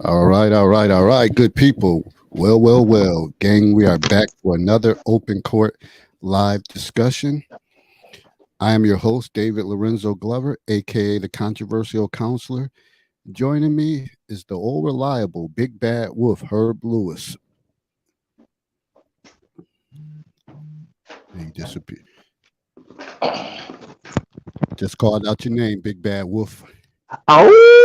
All right, good people. Well, gang, we are back for another open court live discussion. I am your host, David Lorenzo Glover, aka the controversial counselor. Joining me is the all reliable Big Bad Wolf, Herb Lewis. He disappeared. Just called out your name, Big Bad Wolf. Oh,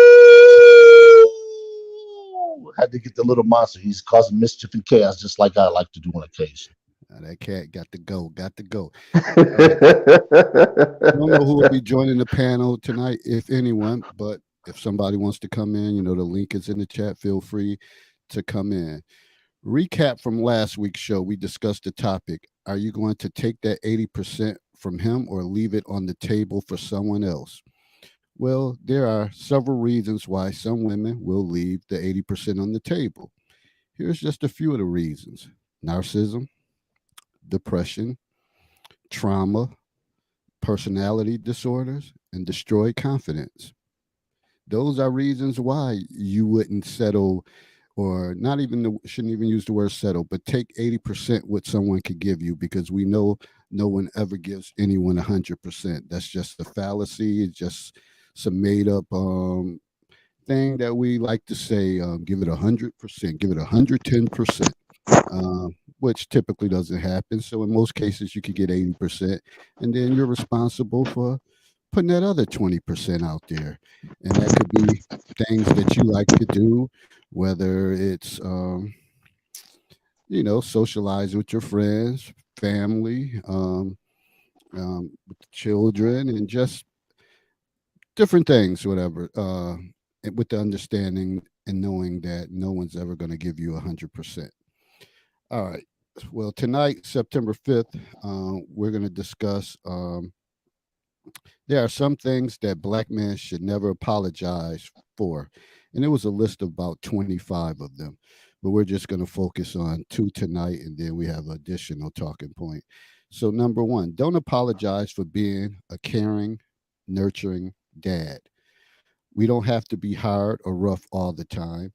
had to get the little monster. He's causing mischief and chaos, just like I like to do on occasion. That cat got to go, got to go. Uh, I don't know who will be joining the panel tonight, if anyone, but if somebody wants to come in, the link is in the chat. Feel free to come in. Recap from last week's show, we discussed the topic. Are you going to take that 80% from him or leave it on the table for someone else? Well, there are several reasons why some women will leave the 80% on the table. Here's just a few of the reasons: narcissism, depression, trauma, personality disorders, and destroyed confidence. Those are reasons why you wouldn't settle, or not even shouldn't even use the word settle, but take 80% what someone could give you, because we know no one ever gives anyone 100%. That's just a fallacy. It's just some made up thing that we like to say. Give it 100%, give it 110%, which typically doesn't happen. So in most cases, you could get 80%, and then you're responsible for putting that other 20% out there. And that could be things that you like to do, whether it's, socialize with your friends, family, with children, and just different things, whatever, and with the understanding and knowing that no one's ever going to give you 100%. All right. Well, tonight, September 5th, we're going to discuss. There are some things that black men should never apologize for. And it was a list of about 25 of them. But we're just going to focus on two tonight, and then we have additional talking point. So, number one, don't apologize for being a caring, nurturing dad. We don't have to be hard or rough all the time.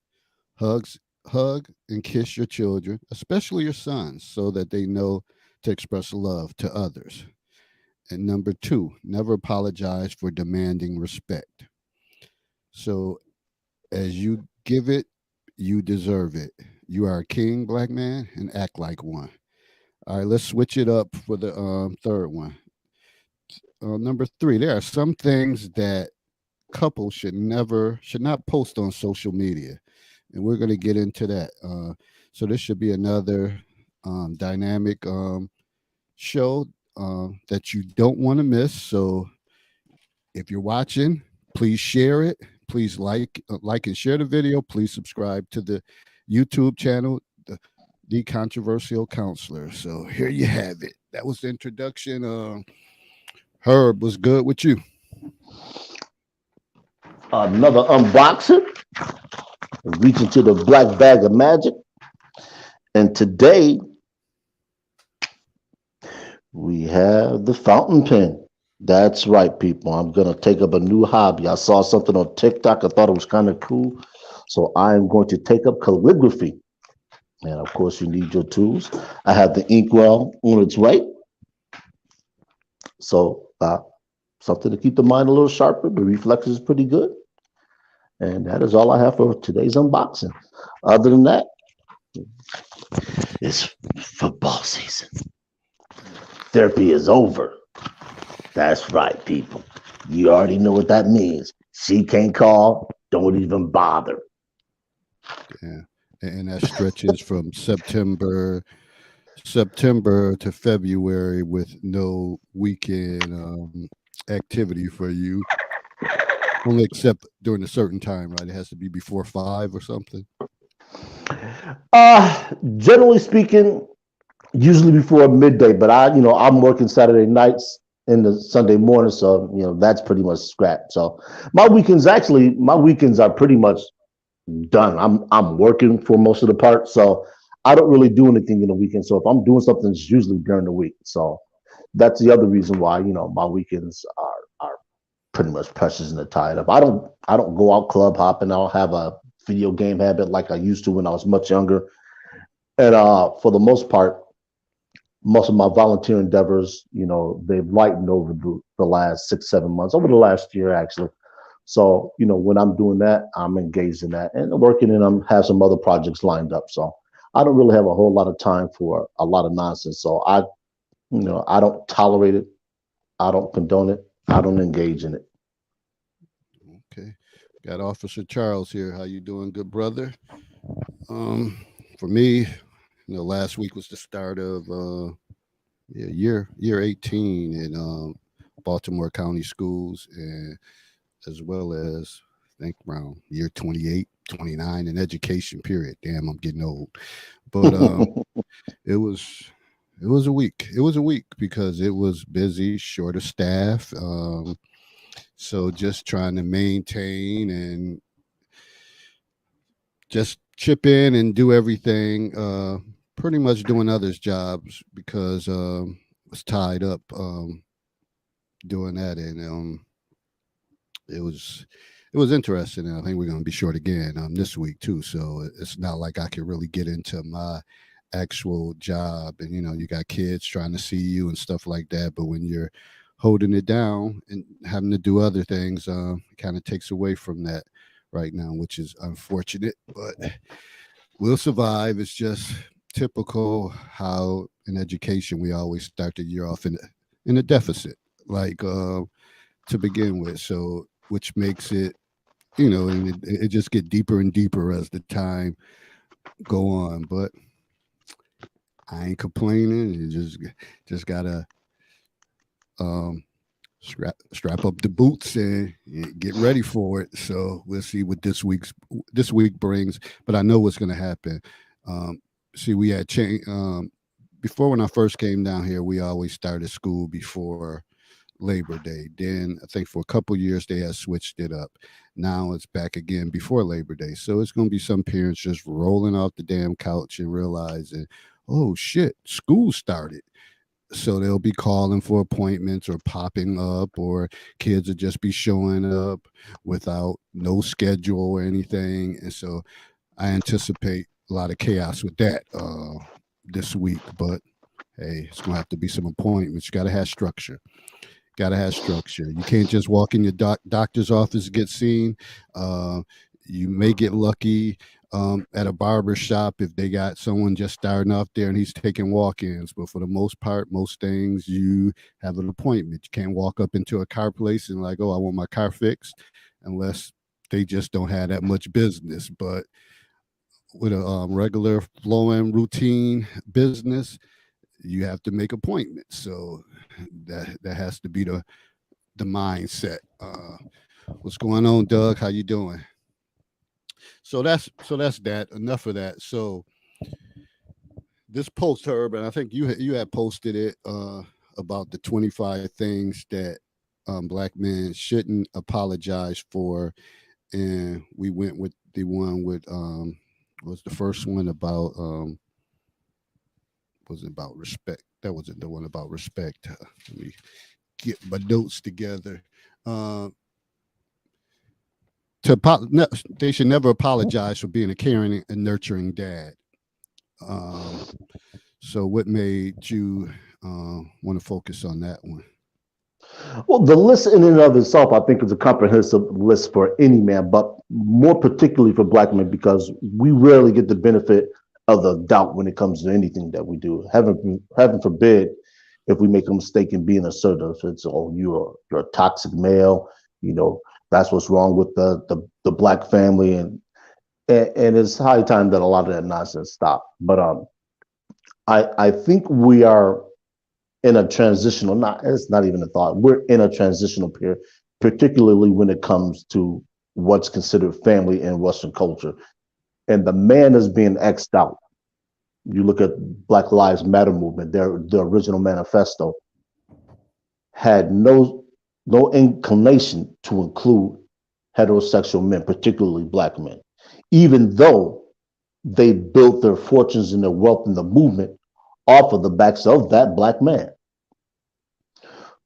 Hugs, hug and kiss your children, especially your sons, so that they know to express love to others. And number two, never apologize for demanding respect. So as you give it, you deserve it. You are a king, black man, and act like one. All right, let's switch it up for the third one. Number three, there are some things that couples should not post on social media, and we're going to get into that. So this should be another dynamic show that you don't want to miss. So if you're watching, please share it. Please like and share the video. Please subscribe to the YouTube channel, the Controversial Counselor. So here you have it. That was the introduction. Herb, was good with you? Another unboxing, reaching to the black bag of magic. And today we have the fountain pen. That's right, people. I'm going to take up a new hobby. I saw something on TikTok. I thought it was kind of cool. So I'm going to take up calligraphy. And of course, you need your tools. I have the inkwell on its way. So something to keep the mind a little sharper. The reflex is pretty good. And that is all I have for today's unboxing. Other than that, it's football season. Therapy is over. That's right, people. You already know what that means. She can't call. Don't even bother. Yeah, and that stretches from September to February with no weekend activity for you. Only except during a certain time, right? It has to be before 5 or something. Generally speaking, usually before midday, but I'm working Saturday nights in the Sunday morning, so that's pretty much scrapped. So my weekends are pretty much done. I'm working for most of the part, so I don't really do anything in the weekend. So if I'm doing something, it's usually during the week. So that's the other reason why my weekends are pretty much precious and tied up. I don't go out club hopping. I don't have a video game habit like I used to when I was much younger. And for the most part, most of my volunteer endeavors, they've lightened over the last 6, 7 months, over the last year actually. So, when I'm doing that, I'm engaged in that and working, and I'm have some other projects lined up. So I don't really have a whole lot of time for a lot of nonsense. So I don't tolerate it. I don't condone it. I don't engage in it. Okay. Got Officer Charles here. How you doing, good brother? Um, for me, last week was the start of yeah, year 18 in Baltimore County schools, and as well as I think around year 28, 29 in education period. Damn, I'm getting old. But it was it was a week. It was a week because it was busy, short of staff. So just trying to maintain and just chip in and do everything. Pretty much doing others' jobs because was tied up doing that, and it was it was interesting. And I think we're going to be short again this week too. So it's not like I can really get into my actual job, and you got kids trying to see you and stuff like that. But when you're holding it down and having to do other things, it kind of takes away from that right now, which is unfortunate. But we'll survive. It's just typical how in education we always start the year off in a deficit, like to begin with. So which makes it, and it just get deeper and deeper as the time go on. But I ain't complaining. You just gotta um, strap up the boots and get ready for it. So we'll see what this week brings. But I know what's going to happen. Um, see, we had changed before when I first came down here. We always started school before Labor Day. Then I think for a couple years they had switched it up. Now it's back again before Labor Day. So it's going to be some parents just rolling off the damn couch and realizing, oh shit, school started. So they'll be calling for appointments or popping up, or kids will just be showing up without no schedule or anything. And so I anticipate a lot of chaos with that this week. But hey, it's gonna have to be some appointments. You got to have structure. Got to have structure. You can't just walk in your doctor's office and get seen. Uh, you may get lucky at a barber shop if they got someone just starting off there and he's taking walk-ins. But for the most part, most things you have an appointment. You can't walk up into a car place and like, oh, I want my car fixed, unless they just don't have that much business. But with a regular flowing routine business, you have to make appointments. So that has to be the mindset. What's going on, Doug? How you doing? So that's that. Enough of that. So this post, Herb, and I think you had posted it about the 25 things that black men shouldn't apologize for, and we went with the one with was the first one about was it about respect? That wasn't the one about respect. Let me get my notes together. Uh, they should never apologize for being a caring and nurturing dad. Um, so, what made you want to focus on that one? Well, the list in and of itself, I think, is a comprehensive list for any man, but more particularly for black men, because we rarely get the benefit of the doubt when it comes to anything that we do. Heaven forbid if we make a mistake in being assertive. It's, oh, you're a toxic male, you know, that's what's wrong with the black family, and it's high time that a lot of that nonsense stop. But I think we are in a transitional, not it's not even a thought. We're in a transitional period, particularly when it comes to what's considered family in Western culture. And the man is being X'd out. You look at Black Lives Matter movement, the original manifesto had no inclination to include heterosexual men, particularly black men, even though they built their fortunes and their wealth in the movement off of the backs of that black man.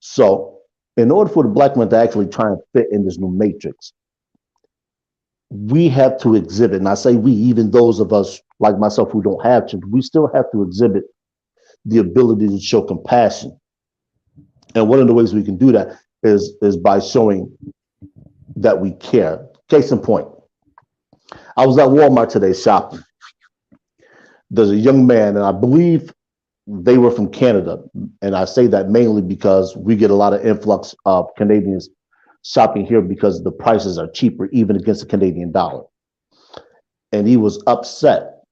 So in order for the black man to actually try and fit in this new matrix, we have to exhibit, and I say we, even those of us like myself who don't have children, we still have to exhibit the ability to show compassion. And one of the ways we can do that is by showing that we care. Case in point, I was at Walmart today shopping. There's a young man, and I believe they were from Canada. And I say that mainly because we get a lot of influx of Canadians shopping here because the prices are cheaper, even against the Canadian dollar. And he was upset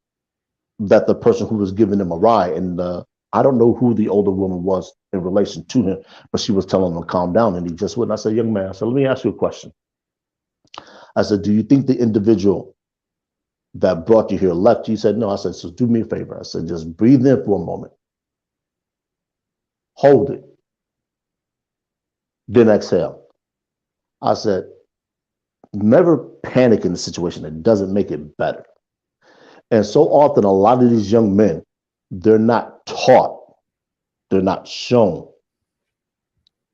that the person who was giving him a ride, and I don't know who the older woman was in relation to him, but she was telling him to calm down, and he just wouldn't. I said, young man, I said, let me ask you a question. I said, do you think the individual that brought you here left you? He said, no. I said, so do me a favor. I said, just breathe in for a moment. Hold it. Then exhale. I said, never panic in the situation. It doesn't make it better. And so often, a lot of these young men, they're not taught, they're not shown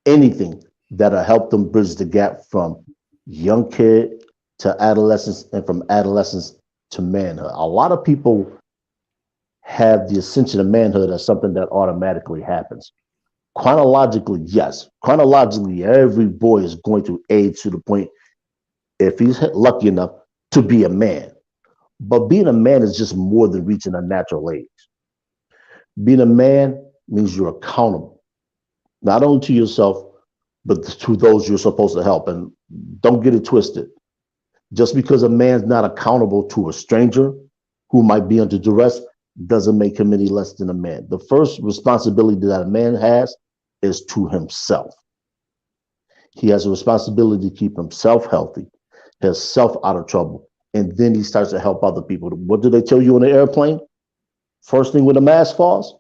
anything that'll help them bridge the gap from young kid to adolescence and from adolescence to manhood. A lot of people have the ascension of manhood as something that automatically happens. Chronologically, yes. Chronologically, every boy is going to age to the point, if he's lucky enough, to be a man. But being a man is just more than reaching a natural age. Being a man means you're accountable, not only to yourself, but to those you're supposed to help. And don't get it twisted. Just because a man's not accountable to a stranger who might be under duress doesn't make him any less than a man. The first responsibility that a man has is to himself. He has a responsibility to keep himself healthy, himself out of trouble, and then he starts to help other people. What do they tell you on the airplane? First thing when the mask falls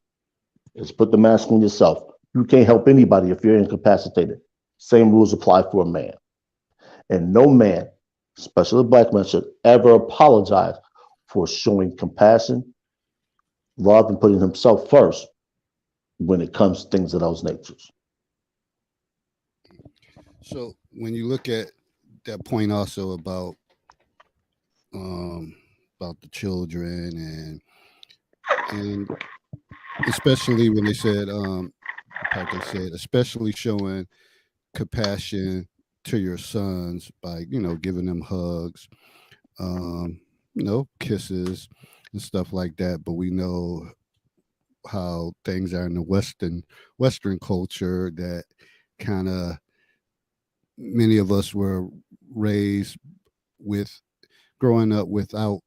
is put the mask on yourself. You can't help anybody if you're incapacitated. Same rules apply for a man. And no man, especially a black man, should ever apologize for showing compassion, love, and putting himself first when it comes to things of those natures. So when you look at that point also about the children and especially when they said the part they said, especially showing compassion to your sons by giving them hugs, kisses and stuff like that. But we know how things are in the Western culture that kind of many of us were raised with growing up without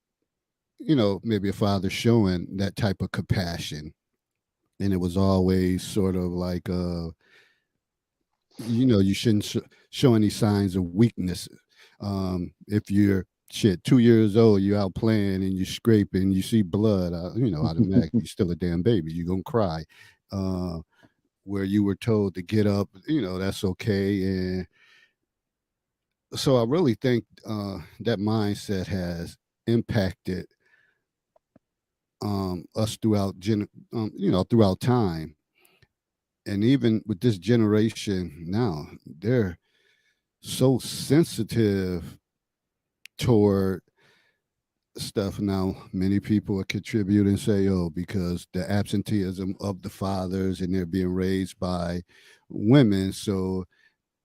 maybe a father showing that type of compassion, and it was always sort of like you shouldn't show any signs of weakness. If you're 2 years old, you're out playing and you're scraping, you see blood, automatically you're still a damn baby, you're gonna cry. Where you were told to get up, that's okay. And so I really think that mindset has impacted us throughout time. And even with this generation now, they're so sensitive toward stuff now. Many people are contribute and say, oh, because the absenteeism of the fathers and they're being raised by women, so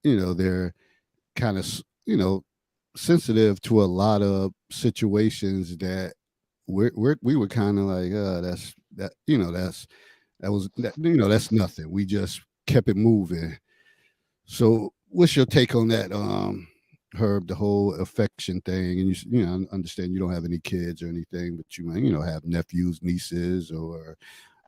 they're kind of sensitive to a lot of situations that we were kind of like, that's nothing. We just kept it moving. So what's your take on that, Herb, the whole affection thing? And I understand you don't have any kids or anything, but you have nephews, nieces, or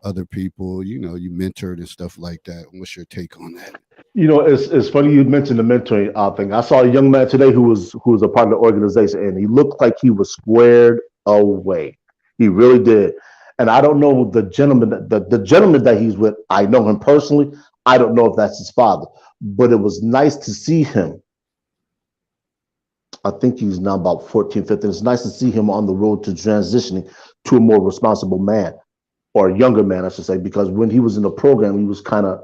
other people you mentored and stuff like that. What's your take on that? It's funny you mentioned the mentoring thing. I saw a young man today who was a part of the organization, and he looked like he was squared away. He really did. And I don't know the gentleman, the gentleman that he's with. I know him personally. I don't know if that's his father, but it was nice to see him. I think he's now about 14, 15. It's nice to see him on the road to transitioning to a more responsible man, or a younger man, I should say, because when he was in the program, he was kind of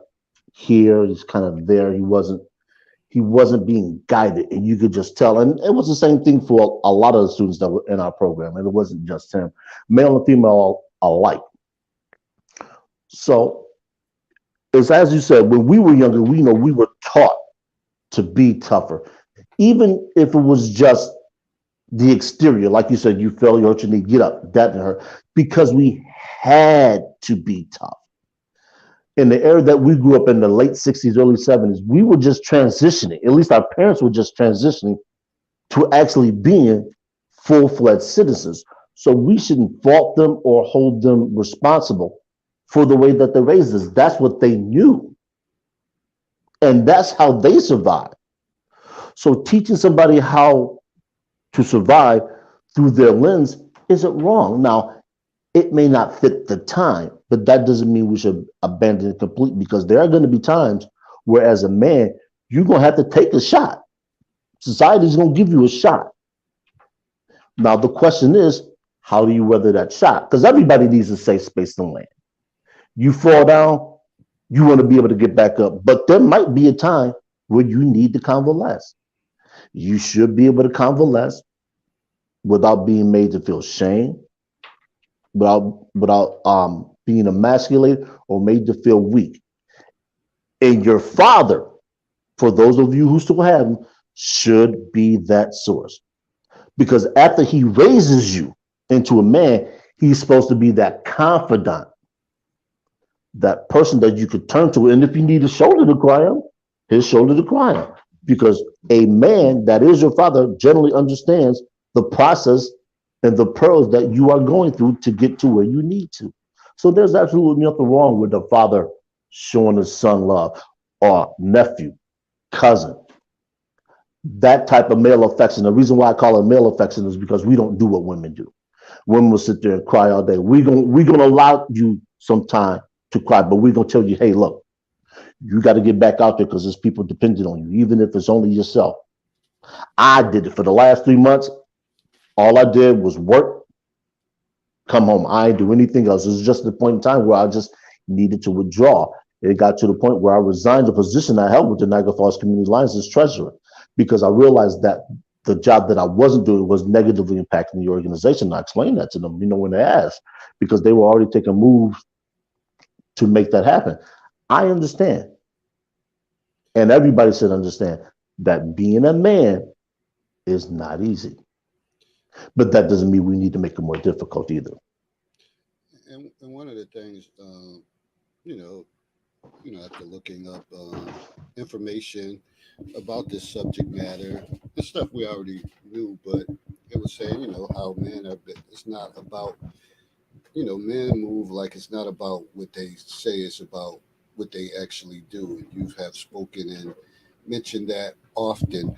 here, he's kind of there. He he wasn't being guided, and you could just tell. And it was the same thing for a lot of the students that were in our program, and it wasn't just him, male and female alike. So it's as you said, when we were younger, we were taught to be tougher, even if it was just the exterior. Like you said, you fell, you hurt your knee, get up, that didn't hurt, because we had to be tough. In the era that we grew up in, the late 60s, early 70s, we were just transitioning. At least our parents were just transitioning to actually being full-fledged citizens. So we shouldn't fault them or hold them responsible for the way that they raised us. That's what they knew. And that's how they survived. So teaching somebody how to survive through their lens isn't wrong. Now, it may not fit the time, but that doesn't mean we should abandon it completely, because there are going to be times where, as a man, you're going to have to take a shot. Society's going to give you a shot. Now, the question is, how do you weather that shot? Because everybody needs a safe space to land. You fall down, you want to be able to get back up. But there might be a time where you need to convalesce. You should be able to convalesce without being made to feel shame, without being emasculated or made to feel weak. And your father, for those of you who still have him, should be that source. Because after he raises you into a man, he's supposed to be that confidant, that person that you could turn to. And if you need a shoulder to cry on, his shoulder to cry on. Because a man that is your father generally understands the process and the pearls that you are going through to get to where you need to. So there's absolutely nothing wrong with the father showing his son love, or nephew, cousin. That type of male affection. The reason why I call it male affection is because we don't do what women do. Women will sit there and cry all day. We're gonna allow you some time to cry, but we're gonna tell you, hey, look, you got to get back out there because there's people dependent on you, even if it's only yourself. I did it for the last 3 months. All I did was work, come home. I didn't do anything else. It was just the point in time where I just needed to withdraw. It got to the point where I resigned the position I held with the Niagara Falls Community Alliance as treasurer, because I realized that the job that I wasn't doing was negatively impacting the organization. I explained that to them, when they asked, because they were already taking moves to make that happen. I understand. And everybody should understand that being a man is not easy. But that doesn't mean we need to make it more difficult either. And one of the things, you know, after looking up information about this subject matter, the stuff we already knew, but it was saying, how men are, it's not about, men move like it's not about what they say, it's about what they actually do. And you have spoken and mentioned that often.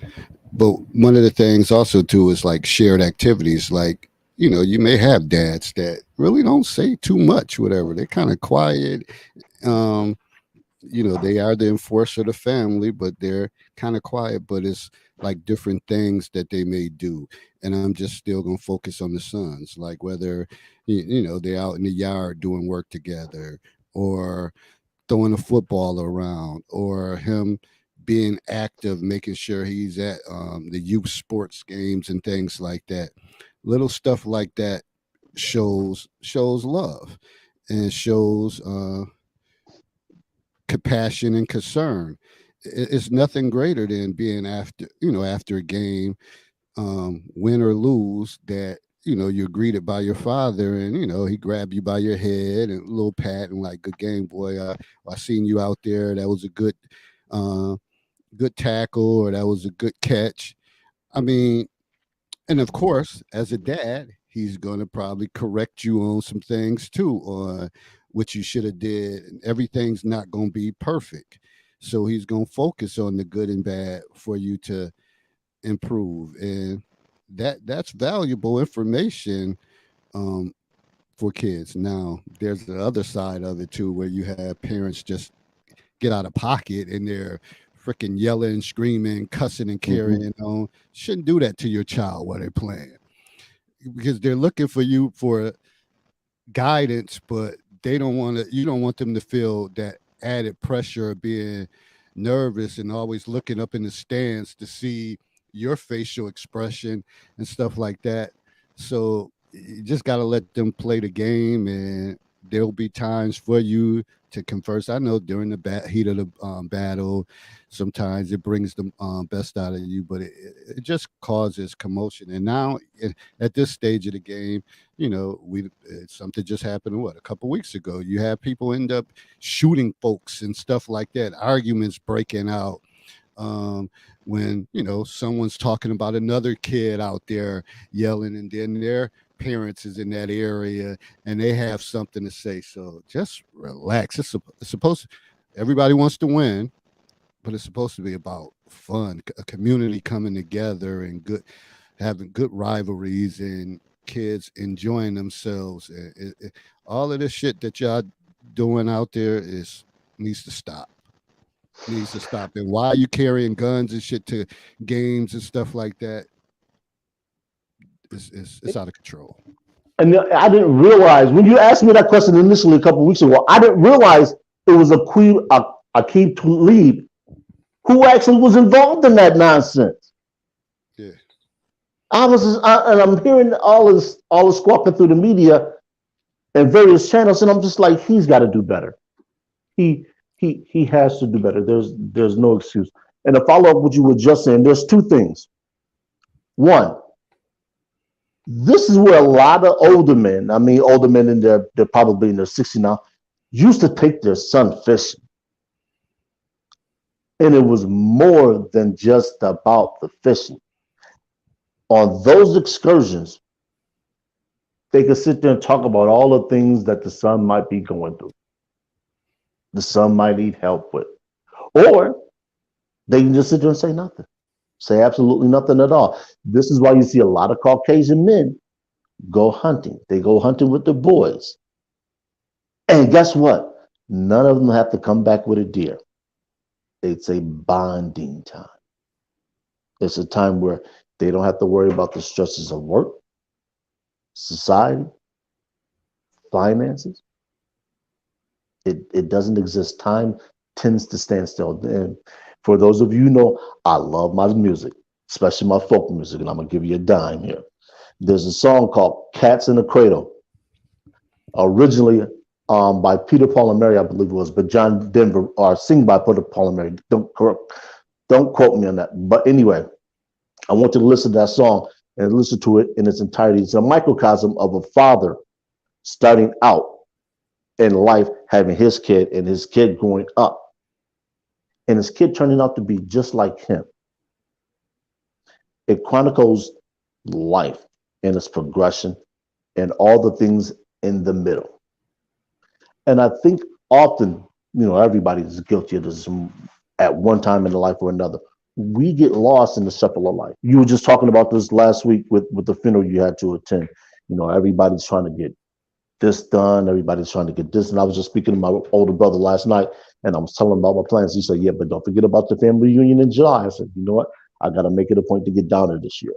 But one of the things also too is like shared activities. Like, you may have dads that really don't say too much, whatever. They're kind of quiet. Um, they are the enforcer of the family, but they're kind of quiet. But it's like different things that they may do. And I'm just still gonna focus on the sons, like whether they're out in the yard doing work together, or throwing a football around, or him being active, making sure he's at the youth sports games and things like that. Little stuff like that shows love, and shows compassion and concern. It's nothing greater than being after a game, win or lose, that you're greeted by your father, and he grabbed you by your head and a little pat and like, good game, boy. I seen you out there. That was a uh, good tackle, or that was a good catch. I mean, and of course, as a dad, he's going to probably correct you on some things too, or what you should have did. And everything's not going to be perfect, so he's going to focus on the good and bad for you to improve. And that's valuable information um, for kids. Now, there's the other side of it too, where you have parents just get out of pocket and they're freaking yelling, screaming, cussing, and Mhm. carrying on. Shouldn't do that to your child while they're playing, because they're looking for you for guidance, but they don't want to. You don't want them to feel that added pressure of being nervous and always looking up in the stands to see your facial expression and stuff like that. So you just got to let them play the game, and there'll be times for you to converse. I know during the heat of the battle, sometimes it brings the best out of you, but it just causes commotion. And now, at this stage of the game, something just happened. What, a couple weeks ago, you have people end up shooting folks and stuff like that. Arguments breaking out. When someone's talking about another kid out there yelling, and then their parents is in that area and they have something to say. So just relax. It's supposed to, everybody wants to win, but it's supposed to be about fun, a community coming together and having good rivalries and kids enjoying themselves. All of this shit that y'all doing out there needs to stop. Needs to stop. And why are you carrying guns and shit to games and stuff like that? It's out of control. And I didn't realize when you asked me that question initially a couple of weeks ago, I didn't realize it was Aqib Talib who actually was involved in that nonsense. Yeah. And I'm hearing all this squawking through the media and various channels, and I'm just like, he's got to do better. He has to do better. There's no excuse. And to follow up what you were just saying, there's two things. One, this is where a lot of older men they're probably in their 60s now, used to take their son fishing. And it was more than just about the fishing. On those excursions, they could sit there and talk about all the things that the son might be going through. The son might need help with. Or they can just sit there and say nothing. Say absolutely nothing at all. This is why you see a lot of Caucasian men go hunting. They go hunting with the boys. And guess what? None of them have to come back with a deer. It's a bonding time. It's a time where they don't have to worry about the stresses of work, society, finances. It doesn't exist. Time tends to stand still. And for those of you who know, I love my music, especially my folk music, and I'm gonna give you a dime here. There's a song called "Cats in the Cradle," originally by Peter Paul and Mary, I believe it was, but John Denver, or sing by Peter Paul and Mary. Don't quote me on that. But anyway, I want you to listen to that song and listen to it in its entirety. It's a microcosm of a father starting out in life, having his kid, and his kid growing up, and his kid turning out to be just like him. It chronicles life and its progression and all the things in the middle. And I think often, everybody is guilty of this at one time in their life or another. We get lost in the shuffle of life. You were just talking about this last week with the funeral you had to attend. Everybody's trying to get this done. Everybody's trying to get this. And I was just speaking to my older brother last night, and I was telling him about my plans. He said, yeah, but don't forget about the family reunion in July. I said, you know what? I got to make it a point to get down there this year,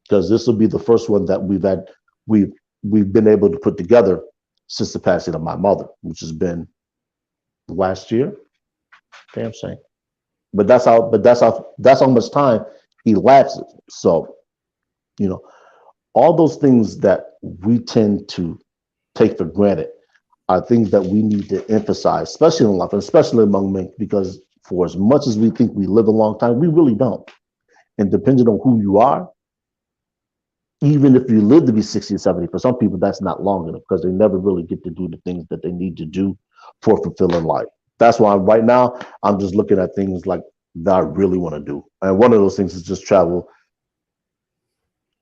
because this will be the first one that we've been able to put together since the passing of my mother, which has been last year. Damn shame. But that's how much time elapses. So, all those things that we tend to take for granted are things that we need to emphasize, especially in life, and especially among men, because for as much as we think we live a long time, we really don't. And depending on who you are, even if you live to be 60 or 70, for some people, that's not long enough, because they never really get to do the things that they need to do for fulfilling life. That's why right now I'm just looking at things like that I really want to do. And one of those things is just travel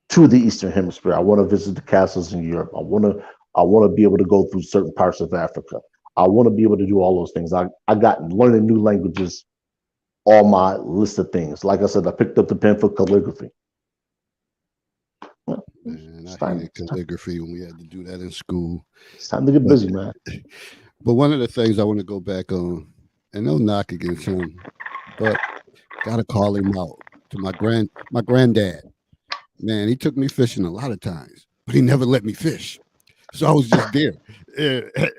to the Eastern Hemisphere. I want to visit the castles in Europe. I want to be able to go through certain parts of Africa. I want to be able to do all those things. I got learning new languages on my list of things. Like I said, I picked up the pen for calligraphy. Man, I hated calligraphy when we had to do that in school. It's time to get busy, man. But one of the things I want to go back on, and no knock against him, but gotta call him out, to my granddad. Man, he took me fishing a lot of times, but he never let me fish. So I was just there,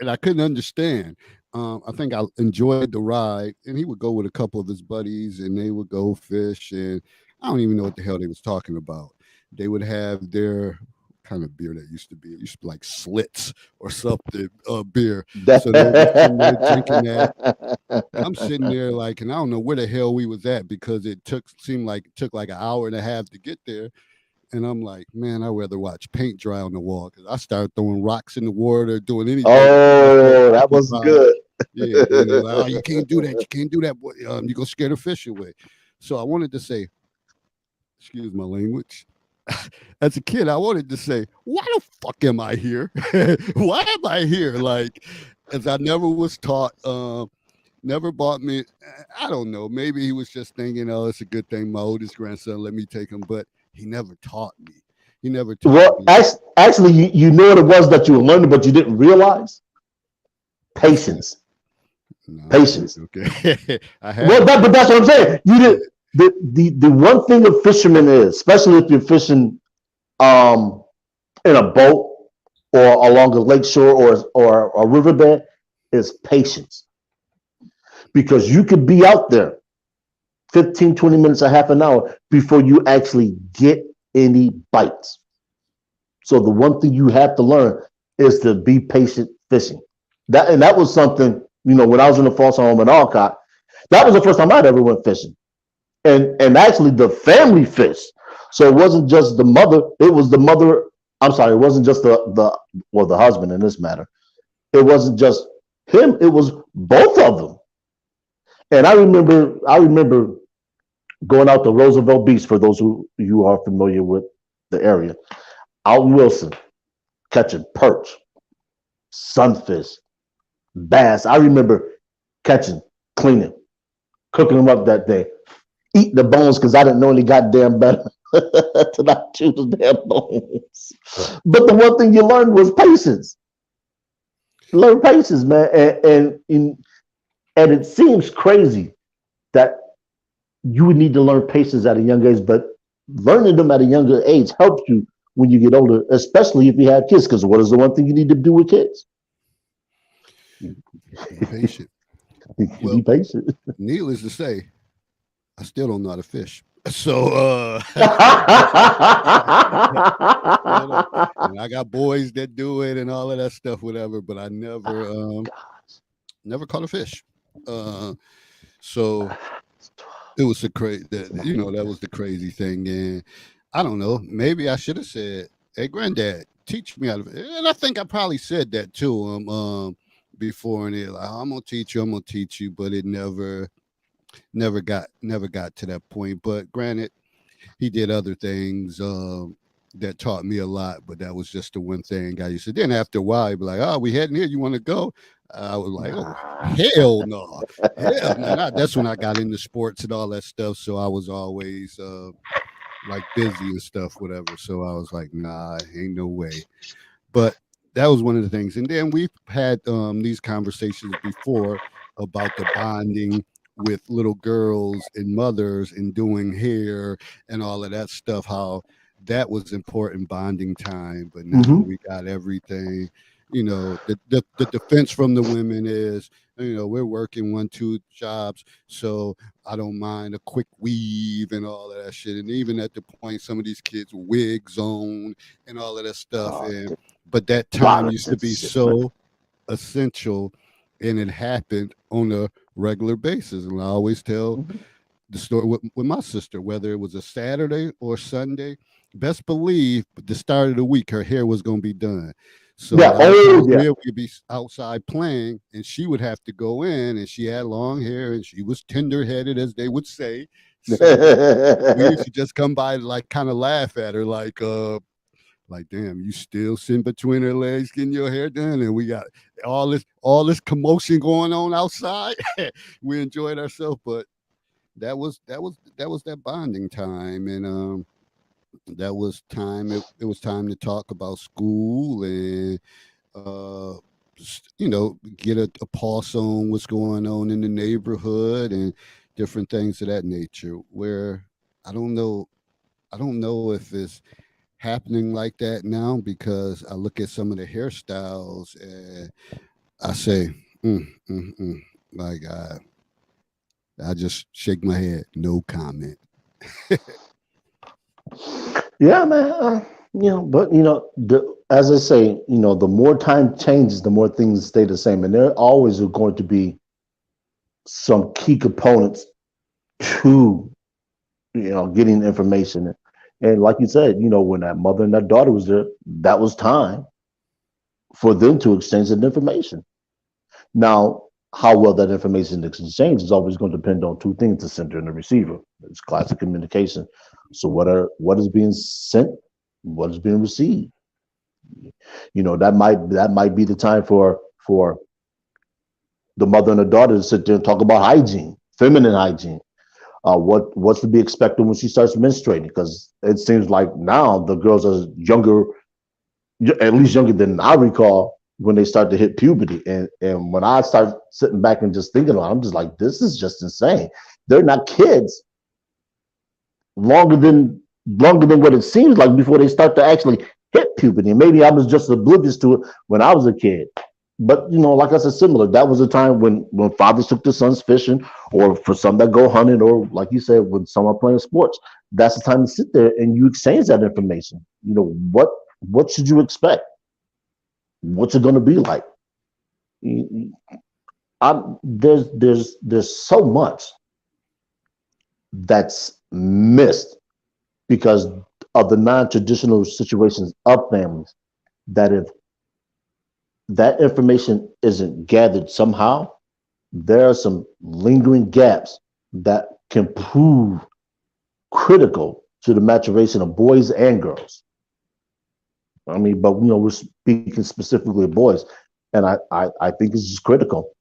and I couldn't understand I think I enjoyed the ride, and he would go with a couple of his buddies, and they would go fish, and I don't even know what the hell they was talking about. They would have their kind of beer that used to be. It used to be like Slits or something, beer. So they were sitting there drinking that. And I'm sitting there like, and I don't know where the hell we was at because it seemed like it took like an hour and a half to get there. And I'm like, man, I'd rather watch paint dry on the wall because I started throwing rocks in the water, doing anything to keep myself Oh, that was occupied. good. Yeah, and they're like, oh, you can't do that. You can't do that. Boy. You're gonna scare the fish away. So I wanted to say, excuse my language. As a kid, I wanted to say, why the fuck am I here? Why am I here? Like, as I never was taught, never bought me. I don't know. Maybe he was just thinking, oh, it's a good thing my oldest grandson let me take him, but he never taught me. He never taught Well, me. actually, you knew what it was that you were learning, but you didn't realize What's that? patience. No, I didn't. Patience. Okay, I Well, had but that's what I'm saying. You yeah, did the one thing a fisherman is, especially if you're fishing um in a boat or along a lake shore or a riverbed, is patience. Because you could be out there 15, 20 minutes, a half an hour before you actually get any bites. So the one thing you have to learn is to be patient fishing. That was something, when I was in the foster home in Alcott, that was the first time I'd ever went fishing. And actually the family fished. So it wasn't just the mother, it was the mother, I'm sorry, it wasn't just the husband in this matter. It wasn't just him, it was both of them. And I remember going out to Roosevelt Beach for those who you are familiar with the area. Out in Wilson, catching perch, sunfish, bass. I remember catching, cleaning, cooking them up that day, eating the bones because I didn't know any goddamn better to not chew the damn bones. But the one thing you learned was patience. Learn patience, man, and it seems crazy that you would need to learn patience at a young age, but learning them at a younger age helps you when you get older, especially if you have kids. Because what is the one thing you need to do with kids? be patient. Be Well, patient. needless to say, I still don't know how to fish. So I still don't. And I got boys that do it and all of that stuff, whatever. But I never caught a fish. Uh, so it was a crazy that that was the crazy thing, and I don't know. Maybe I should have said, "Hey, granddad, teach me how to." And I think I probably said that to him before, and it like, "I'm gonna teach you, I'm gonna teach you," but it never got to that point. But granted, he did other things that taught me a lot, but that was just the one thing I used to. Then after a while, he'd be like, "Oh, we heading here? You want to go?" I was like, "Oh, hell no, hell no!" That's when I got into sports and all that stuff. So I was always like busy and stuff, whatever. So I was like, "Nah, ain't no way." But that was one of the things. And then we've had these conversations before about the bonding with little girls and mothers and doing hair and all of that stuff, how that was important bonding time. But now Hmm. we got everything. The defense from the women is, we're working 1, 2 jobs, so I don't mind a quick weave and all of that shit. And even at the point, some of these kids wigs on and all of that stuff. Oh, But that time used violence to and be shit, man. so essential, and it happened on a regular basis. And I always tell Mhm. the story with my sister, whether it was a Saturday or Sunday, best believe the start of the week her hair was going to be done. So a Yeah. lot of Oh, times yeah. we would be outside playing, and she would have to go in, and she had long hair, and she was tender headed, as they would say. So we used to just come by to like kind of laugh at her, like, damn, you still sitting between her legs getting your hair done, and we got all this commotion going on outside. We enjoyed ourselves, but that was that bonding time, and that was time. It was time to talk about school and uh, get a pulse on what's going on in the neighborhood and different things of that nature. Where I don't know, I don't know if it's happening like that now because I look at some of the hairstyles and I say, Mm. My God, I just shake my head. No comment. Yeah, man. But as I say, the more time changes, the more things stay the same, and there always are going to be some key components to getting information. And like you said, when that mother and that daughter was there, that was time for them to exchange that information. Now, how well that information is exchanged is always going to depend on two things: the sender and the receiver. It's classic communication. So what is being sent, what is being received. That might be the time for the mother and the daughter to sit there and talk about hygiene, feminine hygiene. What's to be expected when she starts menstruating? Because it seems like now the girls are younger, at least younger than I recall, when they start to hit puberty. And when I start sitting back and just thinking about it, I'm just like, this is just insane. They're not kids longer than longer than what it seems like before they start to actually hit puberty. And maybe I was just oblivious to it when I was a kid. But like I said, similar. That was a time when fathers took their sons fishing, or for some that go hunting, or like you said, when some are playing sports. That's the time to sit there and you exchange that information. What should you expect? What's it going to be like? There's so much that's missed because of the non-traditional situations of families, that if that information isn't gathered somehow, there are some lingering gaps that can prove critical to the maturation of boys and girls. I mean, but we're speaking specifically of boys, and I think it's just critical.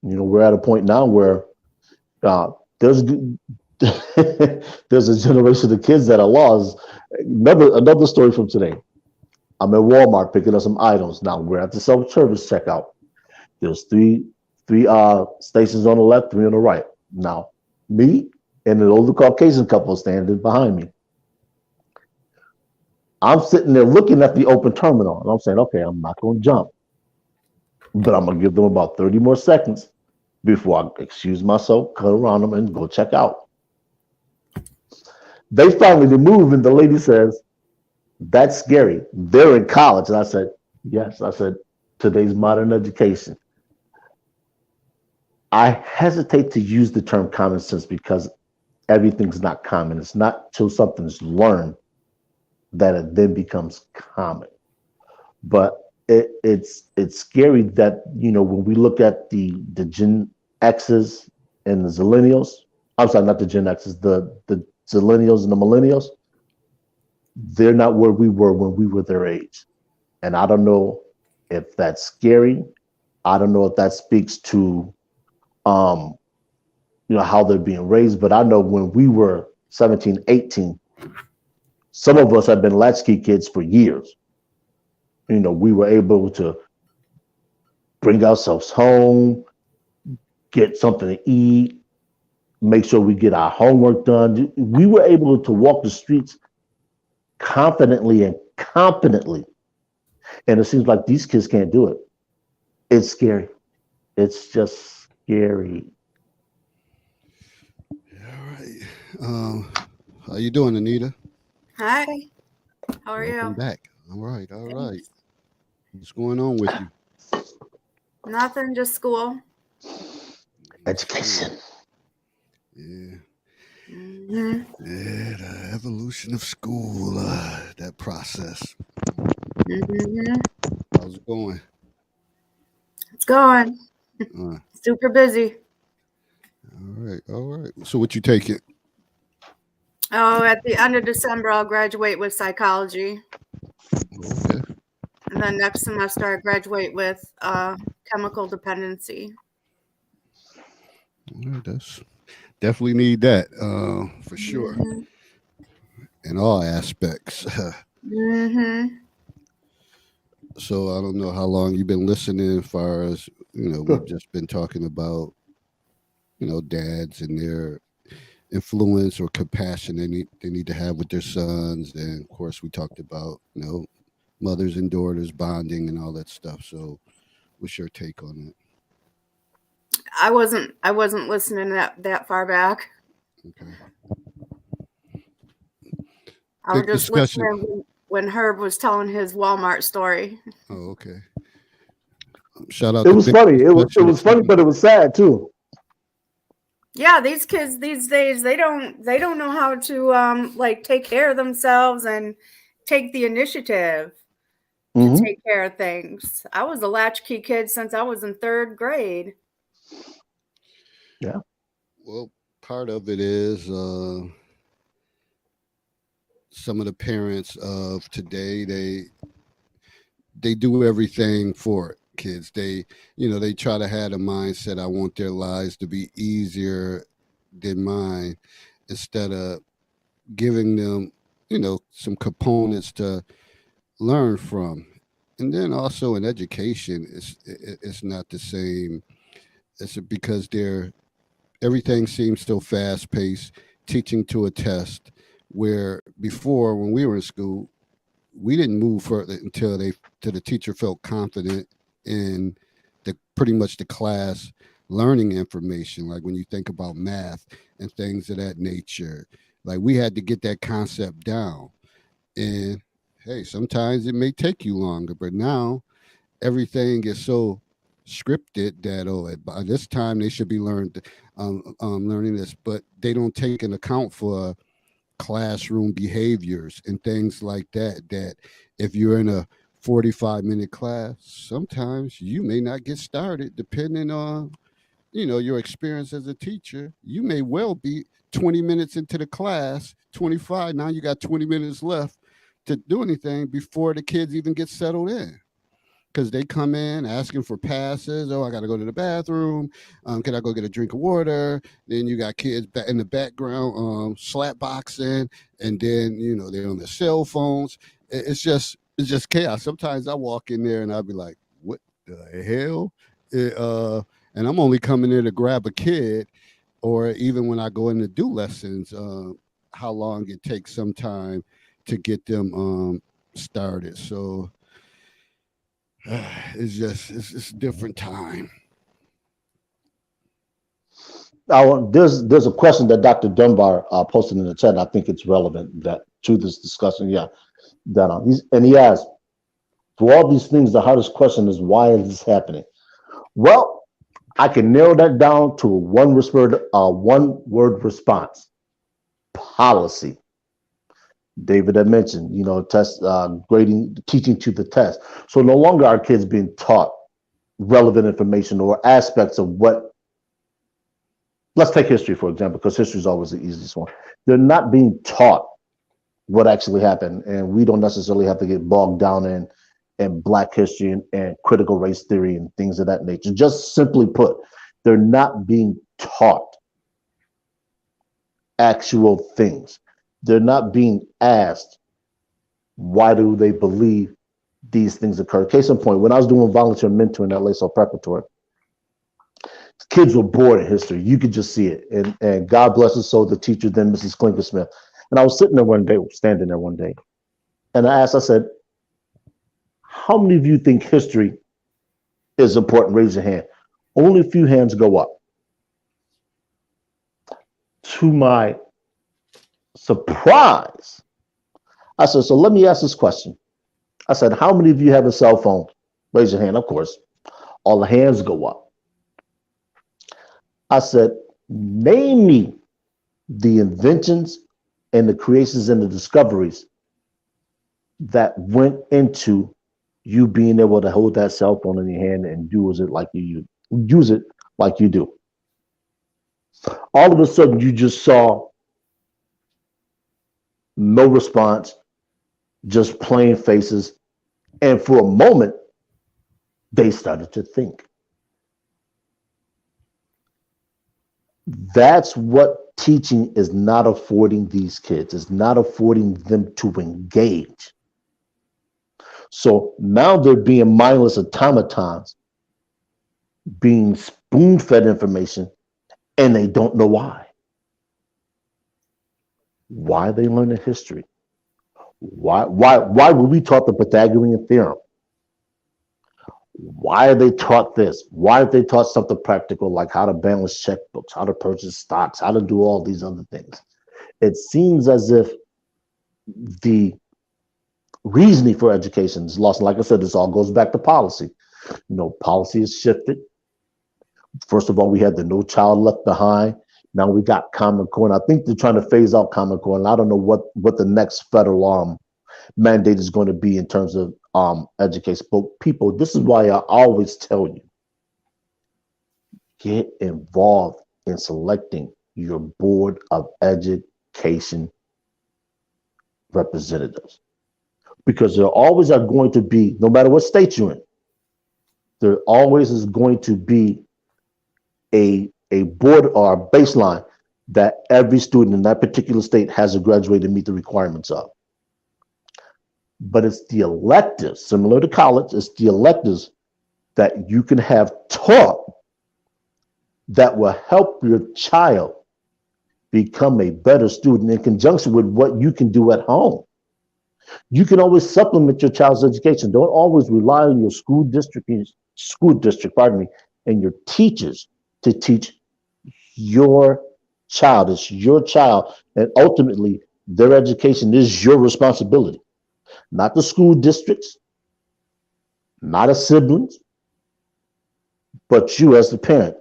We're at a point now where there's there's a generation of kids that are lost. Another story from today. I'm at Walmart picking up some items. Now we're at the self-service checkout. There's three stations on the left, three on the right. Now, me and an older Caucasian couple standing behind me. I'm sitting there looking at the open terminal, and I'm saying, okay, I'm not going to jump, but I'm going to give them about 30 more seconds before I excuse myself, cut around them, and go check out. They finally move, and the lady says, "That's scary. They're in college." And I said, "Yes." I said, "Today's modern education." I hesitate to use the term common sense because everything's not common. It's not till something's learned that it then becomes common. But it's scary that when we look at the Gen X's and the Zillennials, I'm sorry, not the Gen X's, the Zillennials and the Millennials, they're not where we were when we were their age. And I don't know if that's scary. I don't know if that speaks to um, how they're being raised. But I know when we were 17, 18, some of us have been latchkey kids for years. We were able to bring ourselves home, get something to eat, make sure we get our homework done. We were able to walk the streets confidently and competently. And it seems like these kids can't do it. It's scary. It's just scary. All right. How you doing, Anita? Hi, how are Welcome you? back. All right. All right. Thanks. What's going on with you? Nothing, just school. School. Education. Yeah. Hmm. Yeah. The evolution of school. That process. Hmm. How's it going? It's going. Uh, Super busy. all right. All right. So what you taking? Oh, at the end of December, I'll graduate with psychology. Okay. And then next semester, I graduate with chemical dependency. All right. That's definitely need that. For sure. Hmm. In all aspects. Hmm. So I don't know how long you've been listening. As far as we've just been talking about dads and their influence or compassion they need to have with their sons, and of course we talked about mothers and daughters bonding and all that stuff. So what's your take on it? I wasn't listening that far back. Okay. I was Big just discussion. listening when Herb was telling his Walmart story. Oh, okay. Shout out It to was Big funny. It Discussion. was funny, but it was sad too. Yeah, these kids these days they don't know how to like take care of themselves and take the initiative to Hmm. take care of things. I was a latchkey kid since I was in 3rd grade. Yeah. Well, part of it is some of the parents of today, they do everything for kids. They try to have a mindset, I want their lives to be easier than mine, instead of giving them, some components to learn from. And then also in education, it's not the same. It's because everything seems so fast paced, teaching to a test, where before, when we were in school, we didn't move further till the teacher felt confident in the pretty much the class learning information. Like when you think about math and things of that nature, like we had to get that concept down. And hey, sometimes it may take you longer, but now everything is so scripted that by this time they should be learning this, but they don't take an account for classroom behaviors and things like that. That if you're in a 45-minute class, sometimes you may not get started, depending on your experience as a teacher. You may well be 20 minutes into the class, 25. Now you got 20 minutes left to do anything before the kids even get settled in, because they come in asking for passes. Oh, I got to go to the bathroom. Can I go get a drink of water? Then you got kids in the background slap boxing, and then they're on their cell phones. It's just chaos. Sometimes I walk in there and I'll be like, "What the hell?" And I'm only coming in to grab a kid, or even when I go in to do lessons, how long it takes sometime to get them started. So it's a different time. There's a question that Dr. Dunbar posted in the chat. And I think it's relevant that to this discussion. Yeah, that he asked, for all these things, the hardest question is, why is this happening? Well, I can narrow that down to a one word response: policy. David had mentioned, test grading, teaching to the test. So no longer are kids being taught relevant information or aspects of what. Let's take history, for example, because history is always the easiest one. They're not being taught what actually happened, and we don't necessarily have to get bogged down in Black history and critical race theory and things of that nature. Just simply put, they're not being taught actual things. They're not being asked, why do they believe these things occur? Case in point, when I was doing volunteer mentoring at LaSalle Preparatory, kids were bored at history. You could just see it. And God bless her soul, the teacher, then Mrs. Clinker Smith. And I was standing there one day, and I said, how many of you think history is important? Raise your hand. Only a few hands go up. To my surprise, I said, so let me ask this question. I said, how many of you have a cell phone? Raise your hand, of course. All the hands go up. I said, name me the inventions and the creations and the discoveries that went into you being able to hold that cell phone in your hand and use it like you do. All of a sudden, you just saw no response, just plain faces. And for a moment, they started to think. That's what teaching is not affording these kids. It's not affording them to engage. So now they're being mindless automatons, being spoon-fed information, and they don't know why. Why are they learning history? Why were we taught the Pythagorean theorem? Why are they taught this? Why are they taught something practical like how to balance checkbooks, how to purchase stocks, how to do all these other things? It seems as if the reasoning for education is lost. And like I said, this all goes back to policy. You know, policy has shifted. First of all, we had the No Child Left Behind. Now we got Common Core. I think they're trying to phase out Common Core. And I don't know what the next federal mandate is going to be in terms of education. But people, this is why I always tell you, get involved in selecting your board of education representatives. Because there always are going to be, no matter what state you're in, there always is going to be a board or a baseline that every student in that particular state has to graduate and meet the requirements of. But it's the electives, similar to college, it's the electives that you can have taught that will help your child become a better student in conjunction with what you can do at home. You can always supplement your child's education. Don't always rely on your school district, and your teachers to teach your child. It's your child, and ultimately, their education is your responsibility, not the school districts, not a siblings, but you as the parent.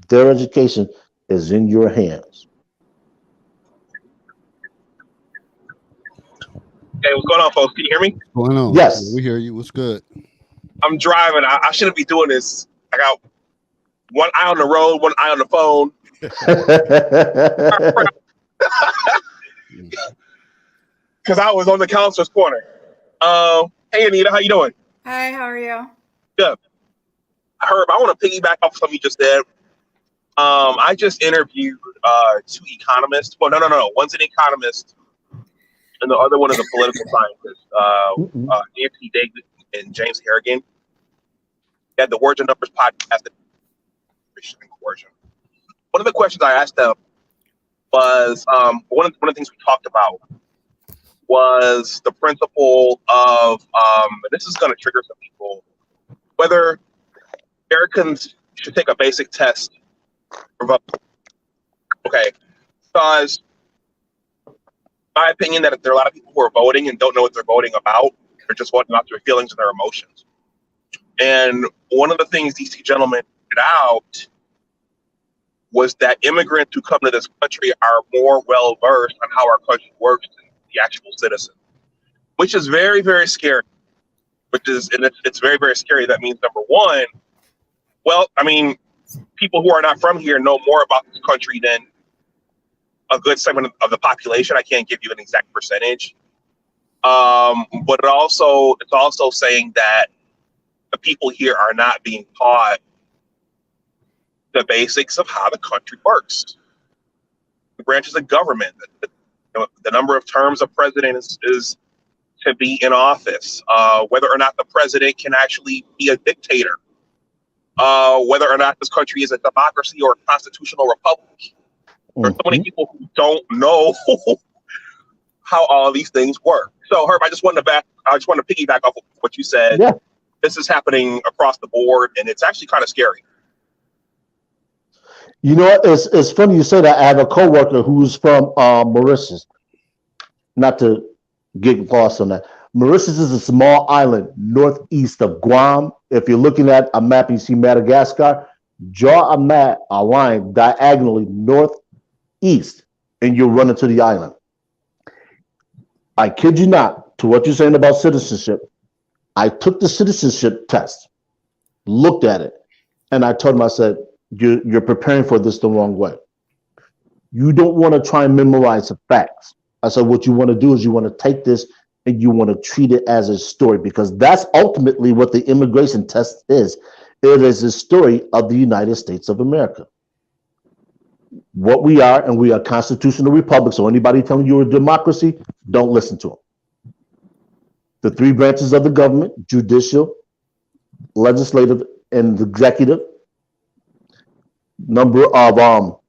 Their education is in your hands. Hey, what's going on, folks? Can you hear me? What's going on? Yes. We hear you. What's good? I'm driving. I shouldn't be doing this. I got one eye on the road, one eye on the phone. Because I was on the counselor's corner. Hey, Anita, how you doing? Hi, how are you? Good. Herb, I want to piggyback off something you just said. I just interviewed two economists. Well, no. One's an economist, and the other one is a political scientist. Anthony David and James Harrigan. They had the Words and Numbers podcast. Coercion. One of the questions I asked them was one of the things we talked about was the principle of and this is going to trigger some people, whether Americans should take a basic test for voting. Okay, because my opinion that there are a lot of people who are voting and don't know what they're voting about. They're just voting out their feelings and their emotions. And one of the things these two gentlemen did out was that immigrants who come to this country are more well versed on how our country works than the actual citizen, which is very, very scary. It's very, very scary. That means, number one, well, I mean, people who are not from here know more about this country than a good segment of the population. I can't give you an exact percentage, but it's also saying that the people here are not being taught the basics of how the country works. The branches of government, the number of terms a president is to be in office, whether or not the president can actually be a dictator, whether or not this country is a democracy or a constitutional republic. There's so many people who don't know how all these things work. So, Herb, I just want to piggyback off of what you said. Yeah. This is happening across the board, and it's actually kind of scary. You know what? It's funny you say that. I have a coworker who's from Mauritius. Not to get lost on that. Mauritius is a small island northeast of Guam. If you're looking at a map, you see Madagascar. Draw a line diagonally northeast, and you'll run into the island. I kid you not, to what you're saying about citizenship, I took the citizenship test, looked at it, and I told him, I said, you're preparing for this the wrong way. You don't want to try and memorize the facts. I said, what you want to do is you want to take this and you want to treat it as a story, because that's ultimately what the immigration test is. It is a story of the United States of America. What we are, and we are a constitutional republic. So anybody telling you we're a democracy, don't listen to them. The three branches of the government: judicial, legislative, and the executive. Number of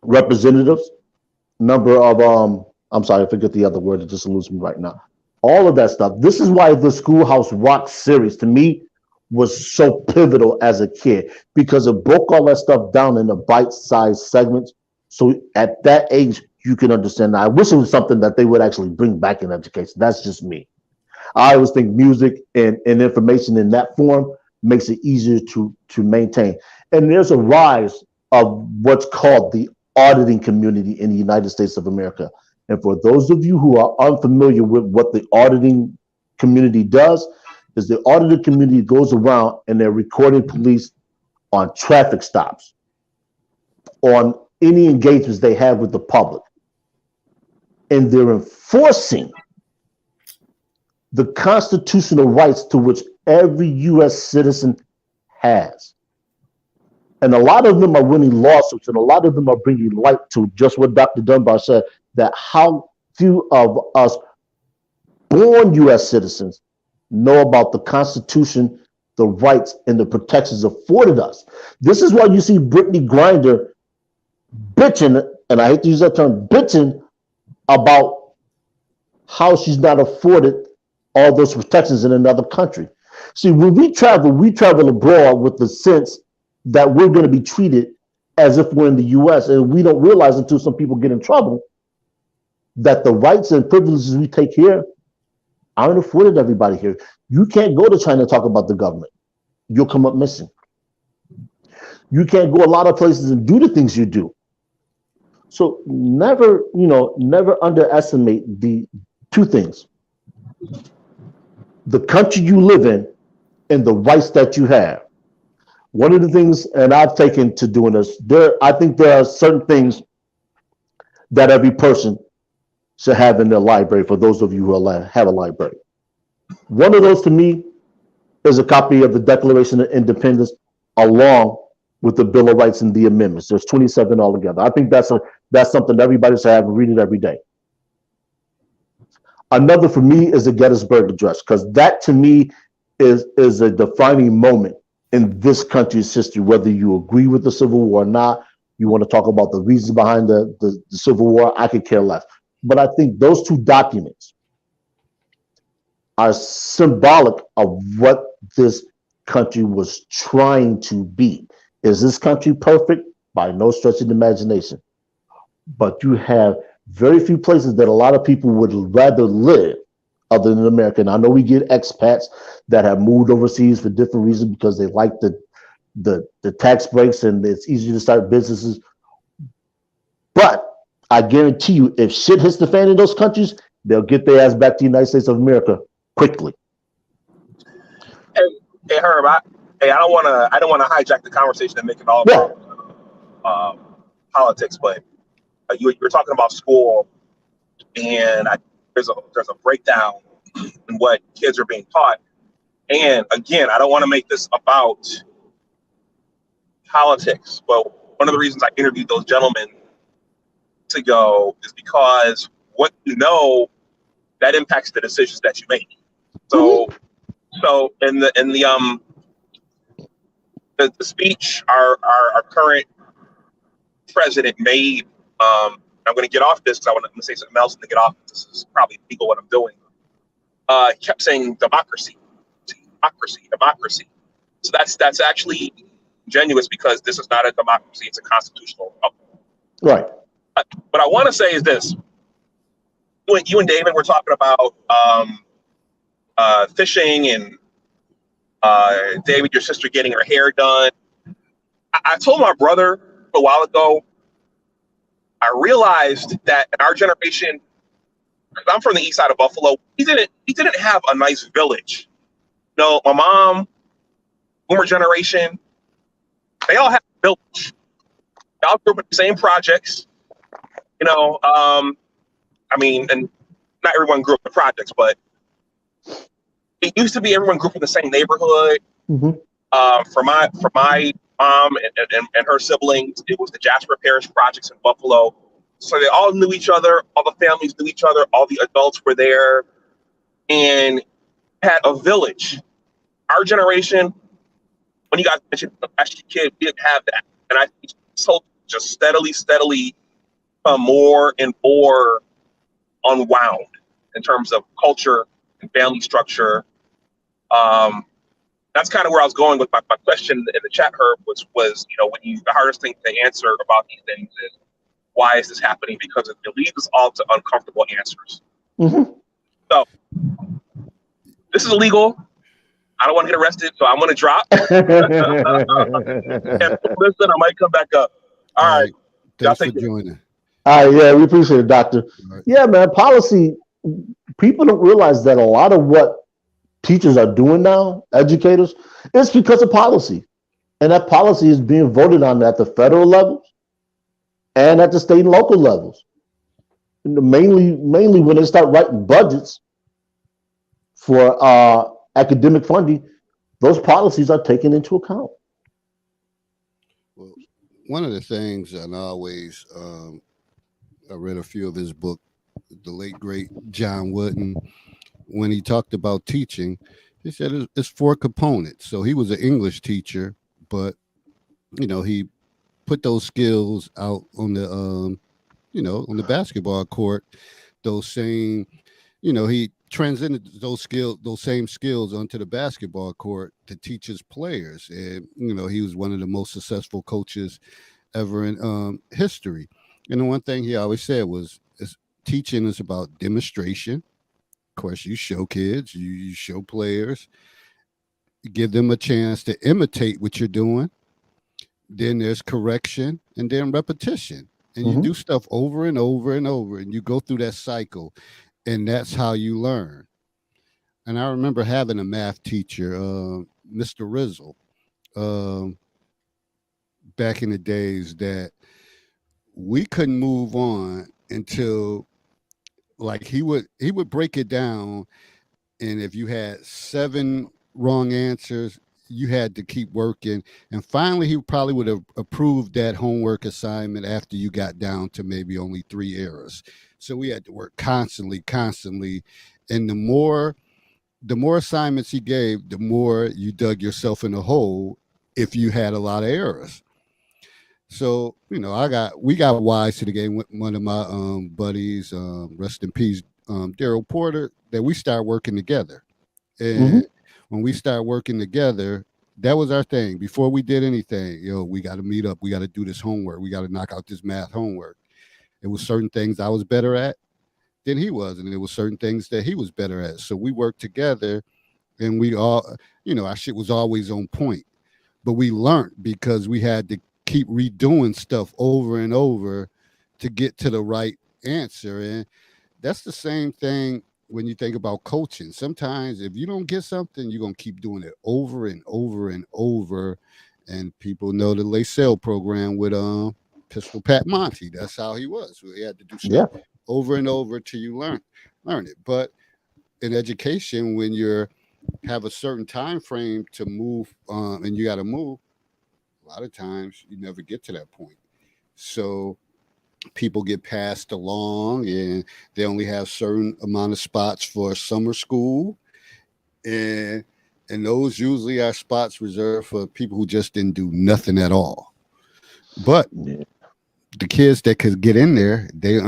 representatives, number of I'm sorry, I forget the other word, it just eludes me right now. All of that stuff. This is why the Schoolhouse Rock series, to me, was so pivotal as a kid because it broke all that stuff down into bite-sized segments. So at that age, you can understand. Now, I wish it was something that they would actually bring back in education. That's just me. I always think music and information in that form makes it easier to maintain. And there's a rise of what's called the auditing community in the United States of America. And for those of you who are unfamiliar with what the auditing community does, is the auditing community goes around and they're recording police on traffic stops, on any engagements they have with the public. And they're enforcing the constitutional rights to which every U.S. citizen has. And a lot of them are winning lawsuits, and a lot of them are bringing light to just what Dr. Dunbar said, that how few of us born U.S. citizens know about the Constitution, the rights, and the protections afforded us. This is why you see Brittany Griner bitching, and I hate to use that term, bitching about how she's not afforded all those protections in another country. See, when we travel abroad with the sense that we're going to be treated as if we're in the U.S., and we don't realize until some people get in trouble that the rights and privileges we take here aren't afforded to everybody here. You can't go to China and talk about the government. You'll come up missing. You can't go a lot of places and do the things you do. So never underestimate the two things: the country you live in and the rights that you have. One of the things, and I've taken to doing this, I think there are certain things that every person should have in their library, for those of you who have a library. One of those to me is a copy of the Declaration of Independence along with the Bill of Rights and the amendments. There's 27 altogether. I think that's something everybody should have and read it every day. Another for me is the Gettysburg Address, because that to me is a defining moment in this country's history, whether you agree with the Civil War or not. You want to talk about the reasons behind the Civil War, I could care less. But I think those two documents are symbolic of what this country was trying to be. Is this country perfect? By no stretch of the imagination. But you have very few places that a lot of people would rather live other than America. And I know we get expats that have moved overseas for different reasons because they like the tax breaks and it's easier to start businesses. But I guarantee you, if shit hits the fan in those countries, they'll get their ass back to the United States of America quickly. Hey Herb, I don't want to hijack the conversation and make it all about politics, but you were talking about school, and there's a breakdown in what kids are being taught. And again, I don't want to make this about politics, but one of the reasons I interviewed those gentlemen to go is because what you know, that impacts the decisions that you make. So in the speech our current president made, I'm going to get off this because I want to say something else and to get off. This is probably legal what I'm doing. He kept saying democracy. So that's actually ingenuous because this is not a democracy; it's a constitutional republic. Right. What I want to say is this: when you and David were talking about fishing and David, your sister getting her hair done, I told my brother a while ago. I realized that in our generation, because I'm from the east side of Buffalo, he didn't have a nice village. No, my mom, boomer generation, they all have a village. They all grew up in the same projects. And not everyone grew up in projects, but it used to be everyone grew up in the same neighborhood. Mm-hmm. For my mom and her siblings, it was the Jasper Parish projects in Buffalo. So they all knew each other. All the families knew each other. All the adults were there and had a village. Our generation, when you guys mentioned as a kid, we didn't have that. And I think so just steadily become more and more unwound in terms of culture and family structure. that's kind of where I was going with my question in the chat, Herb, was the hardest thing to answer about these things is why is this happening? Because it leads us all to uncomfortable answers. Mm-hmm. So this is illegal. I don't want to get arrested, so I'm going to drop. And listen, I might come back up. All right. Thanks for take care. joining. All right, yeah, we appreciate it, Doctor. Right. Yeah, man, policy, people don't realize that a lot of what teachers are doing now, educators, is because of policy. And that policy is being voted on at the federal levels and at the state and local levels. And mainly when they start writing budgets for academic funding, those policies are taken into account. Well, one of the things, and I always, I read a few of his book, the late great John Wooden, when he talked about teaching, he said it's 4 components. So he was an English teacher, but he put those skills out on the on the basketball court. Those same, he transcended those same skills onto the basketball court to teach his players. And he was one of the most successful coaches ever in history. And the one thing he always said was, teaching is about demonstration. Of course, you show kids, you show players, you give them a chance to imitate what you're doing. Then there's correction and then repetition. And you do stuff over and over and over, and you go through that cycle, and that's how you learn. And I remember having a math teacher, Mr. Rizzle, back in the days, that we couldn't move on until, like, he would break it down, and if you had 7 wrong answers, you had to keep working. And finally, he probably would have approved that homework assignment after you got down to maybe only 3 errors. So we had to work constantly. And the more assignments he gave, the more you dug yourself in a hole if you had a lot of errors. So, we got wise to the game with one of my buddies, rest in peace, Daryl Porter, that we started working together. And when we started working together, that was our thing. Before we did anything, we got to meet up. We got to do this homework. We got to knock out this math homework. It was certain things I was better at than he was, and there was certain things that he was better at. So we worked together, and we all, our shit was always on point. But we learned because we had to keep redoing stuff over and over to get to the right answer. And that's the same thing when you think about coaching. Sometimes if you don't get something, you're going to keep doing it over and over and over. And people know the LaSalle program with Pistol Pat Monty. That's how he was. So he had to do stuff over and over till you learn it. But in education, when you have a certain time frame to move and you got to move, a lot of times you never get to that point. So people get passed along, and they only have certain amount of spots for summer school, and those usually are spots reserved for people who just didn't do nothing at all. But the kids that could get in there, they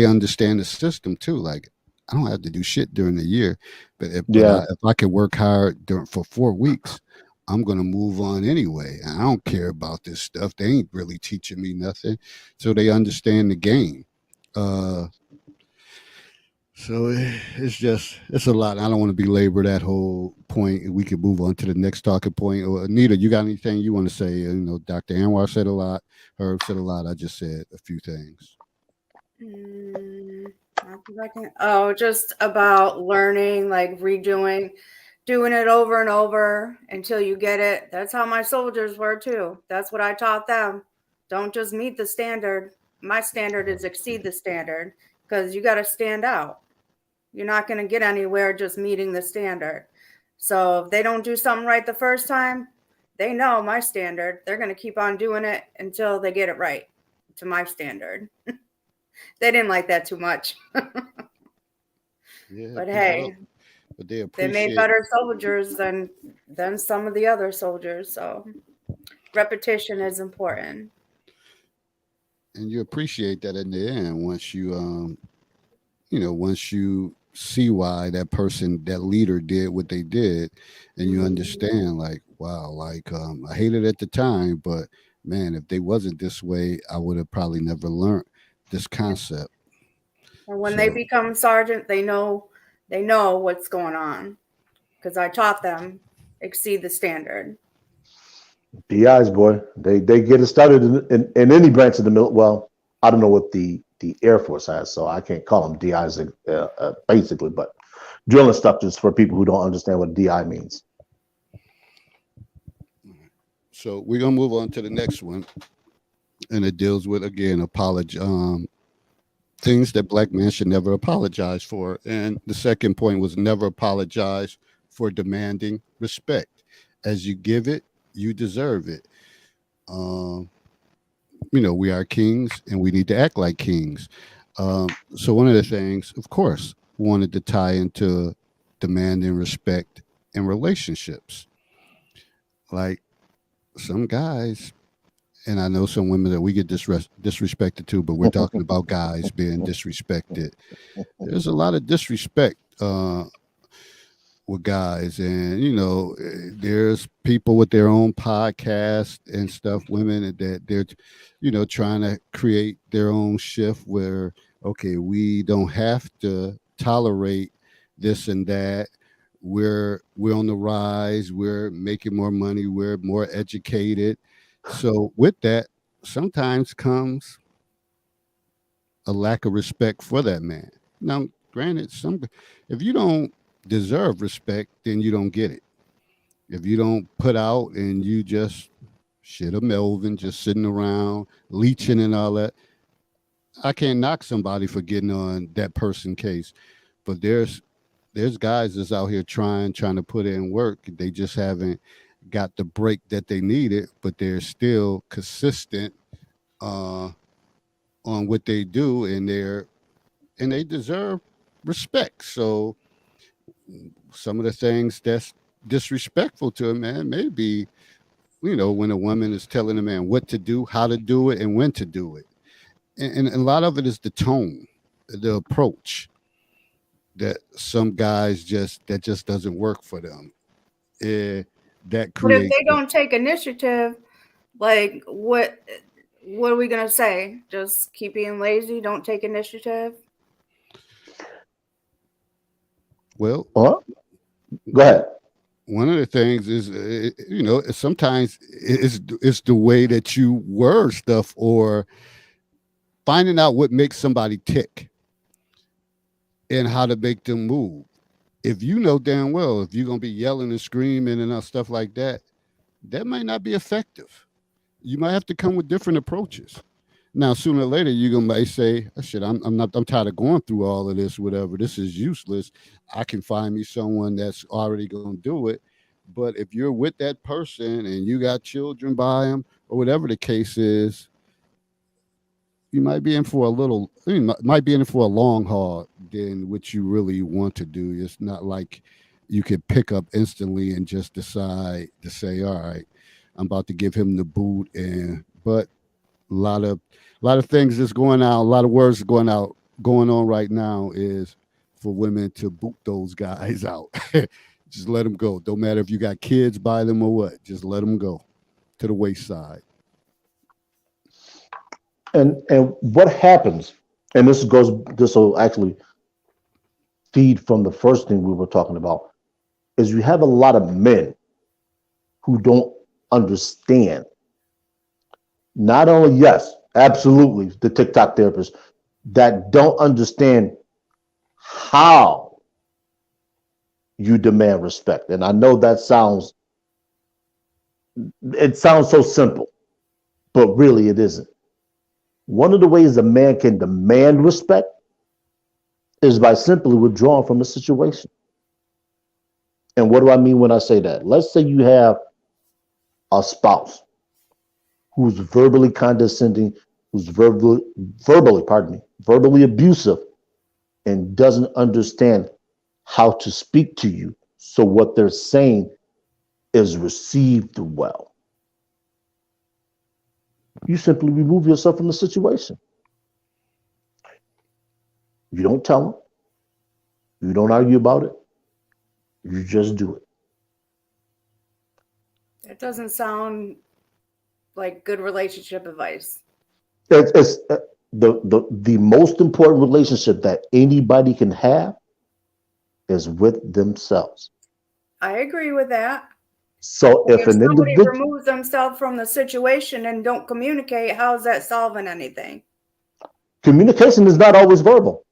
understand the system too. Like, I don't have to do shit during the year, but if I could work hard for 4 weeks, I'm going to move on anyway. I don't care about this stuff. They ain't really teaching me nothing. So they understand the game. So it's a lot. I don't want to belabor that whole point. We can move on to the next talking point. Or Anita, you got anything you want to say? Dr. Anwar said a lot. Herb said a lot. I just said a few things. Just about learning, like redoing, doing it over and over until you get it. That's how my soldiers were too. That's what I taught them. Don't just meet the standard. My standard is exceed the standard, because you got to stand out. You're not going to get anywhere just meeting the standard. So if they don't do something right the first time, they know my standard. They're going to keep on doing it until they get it right to my standard. They didn't like that too much. But hey, but they made better soldiers than some of the other soldiers. So repetition is important. And you appreciate that in the end once you once you see why that person, that leader, did what they did, and you understand, like, wow, like, I hated it at the time, but man, if they wasn't this way, I would have probably never learned this concept. And when they So become sergeant, they know what's going on because I taught them exceed the standard. DIs, boy, they get it started in any branch of the military. Well, I don't know what the Air Force has, so I can't call them DIs basically, but drill instructors for people who don't understand what DI means. so we're gonna move on to the next one, and it deals with, again, apology, things that black men should never apologize for. And the second point was never apologize for demanding respect. As you give it, you deserve it. Um, we are kings, and we need to act like kings. So one of the things, of course, wanted to tie into demanding respect in relationships. Like some guys, and I know some women that we get disrespected too, but we're talking about guys being disrespected. There's a lot of disrespect with guys, and there's people with their own podcast and stuff, women that they're trying to create their own shift where, okay, we don't have to tolerate this and that. We're on the rise, we're making more money, we're more educated. So with that sometimes comes a lack of respect for that man. Now, granted, if you don't deserve respect, then you don't get it. If you don't put out and you just shit a Melvin, just sitting around leeching and all that, I can't knock somebody for getting on that person case. But there's guys that's out here trying to put in work. They just haven't got the break that they needed, but they're still consistent on what they do, and they deserve respect. So some of the things that's disrespectful to a man may be, when a woman is telling a man what to do, how to do it, and when to do it. And a lot of it is the tone, the approach that some guys just doesn't work for them. That But if creates. they don't take initiative, like what are we gonna say? Just keep being lazy, don't take initiative? Well, Go ahead. one of the things is, sometimes it's the way that you word stuff, or finding out what makes somebody tick and how to make them move. If you know damn well, if you're going to be yelling and screaming and stuff like that, that might not be effective. You might have to come with different approaches. Now, sooner or later, you're gonna might say, oh, "Shit, I'm tired of going through all of this. Whatever, this is useless. I can find me someone that's already gonna do it." But if you're with that person and you got children by them, or whatever the case is, you might be in for a little. Might be in for a long haul than what you really want to do. It's not like you could pick up instantly and just decide to say, "All right, I'm about to give him the boot," but a lot of things that's going out, a lot of words going on right now is for women to boot those guys out. Just let them go. Don't matter if you got kids by them or what. Just let them go to the wayside. And what happens, and this will actually feed from the first thing we were talking about, is you have a lot of men who don't understand. Not only, yes, absolutely, the TikTok therapists that don't understand how you demand respect. And I know that sounds so simple, but really it isn't. One of the ways a man can demand respect is by simply withdrawing from a situation. And what do I mean when I say that? Let's say you have a spouse who's verbally condescending, who's verbally abusive, and doesn't understand how to speak to you, so what they're saying is received well. You simply remove yourself from the situation. You don't tell them. You don't argue about it. You just do it. That doesn't sound like good relationship advice. It's the most important relationship that anybody can have is with themselves. I agree with that. So if If an somebody individual, removes themselves from the situation and don't communicate, how's that solving anything? communication is not always verbal.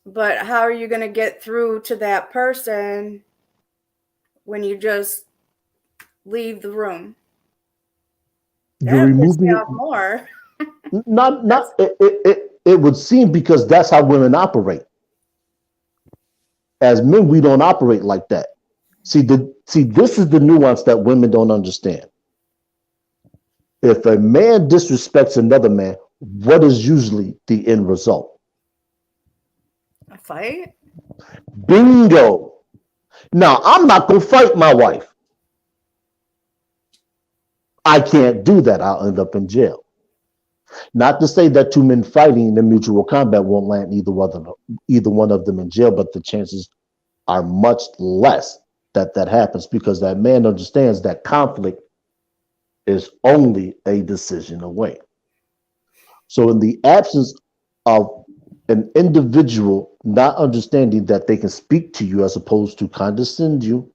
But how are you going to get through to that person when you just leave the room? You're That pisses me removing off more. not it would seem because that's how women operate. As men, we don't operate like that. See, this is the nuance that women don't understand. If a man disrespects another man, what is usually the end result? A fight? Bingo. Now, I'm not going to fight my wife. I can't do that. I'll end up in jail. Not to say that two men fighting in mutual combat won't land either one of them in jail, but the chances are much less that happens because that man understands that conflict is only a decision away. So in the absence of an individual not understanding that they can speak to you as opposed to condescend you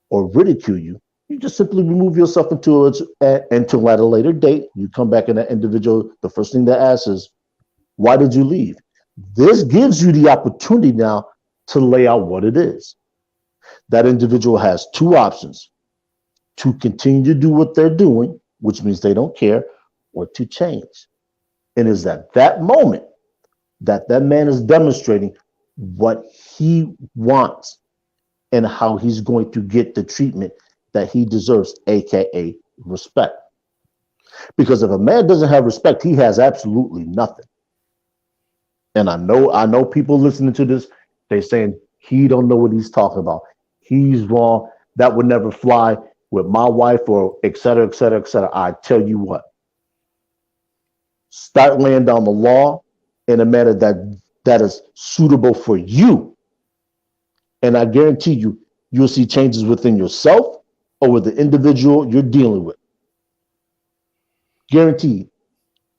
or ridicule you, you just simply remove yourself until at a later date. You come back and that individual, the first thing they ask is, why did you leave? This gives you the opportunity now to lay out what it is. That individual has two options: to continue to do what they're doing, which means they don't care, or to change. And it's at that moment that man is demonstrating what he wants and how he's going to get the treatment that he deserves, aka respect. Because if a man doesn't have respect, he has absolutely nothing. And I know people listening to this, they're saying he don't know what he's talking about. He's wrong. That would never fly with my wife, or et cetera, et cetera, et cetera. I tell you what, start laying down the law in a manner that is suitable for you. And I guarantee you, you'll see changes within yourself or with the individual you're dealing with. Guaranteed.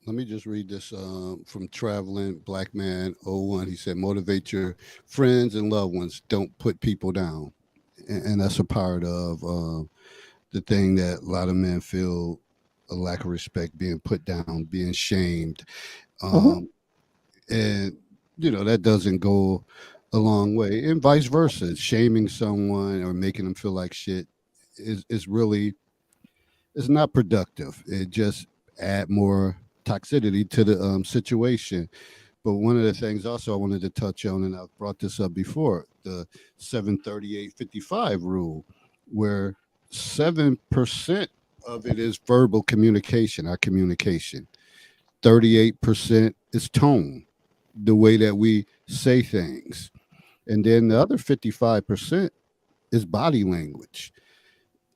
Let me just read this from Traveling Black Man 01. He said, motivate your friends and loved ones. Don't put people down. And that's a part of the thing that a lot of men feel a lack of respect, being put down, being shamed. And, that doesn't go a long way. And vice versa. Shaming someone or making them feel like shit is really, it's not productive. It just add more toxicity to the situation. But one of the things also I wanted to touch on, and I've brought this up before, the 738-55 rule, where 7% of it is verbal communication, our communication. 38% is tone, the way that we say things. And then the other 55% is body language.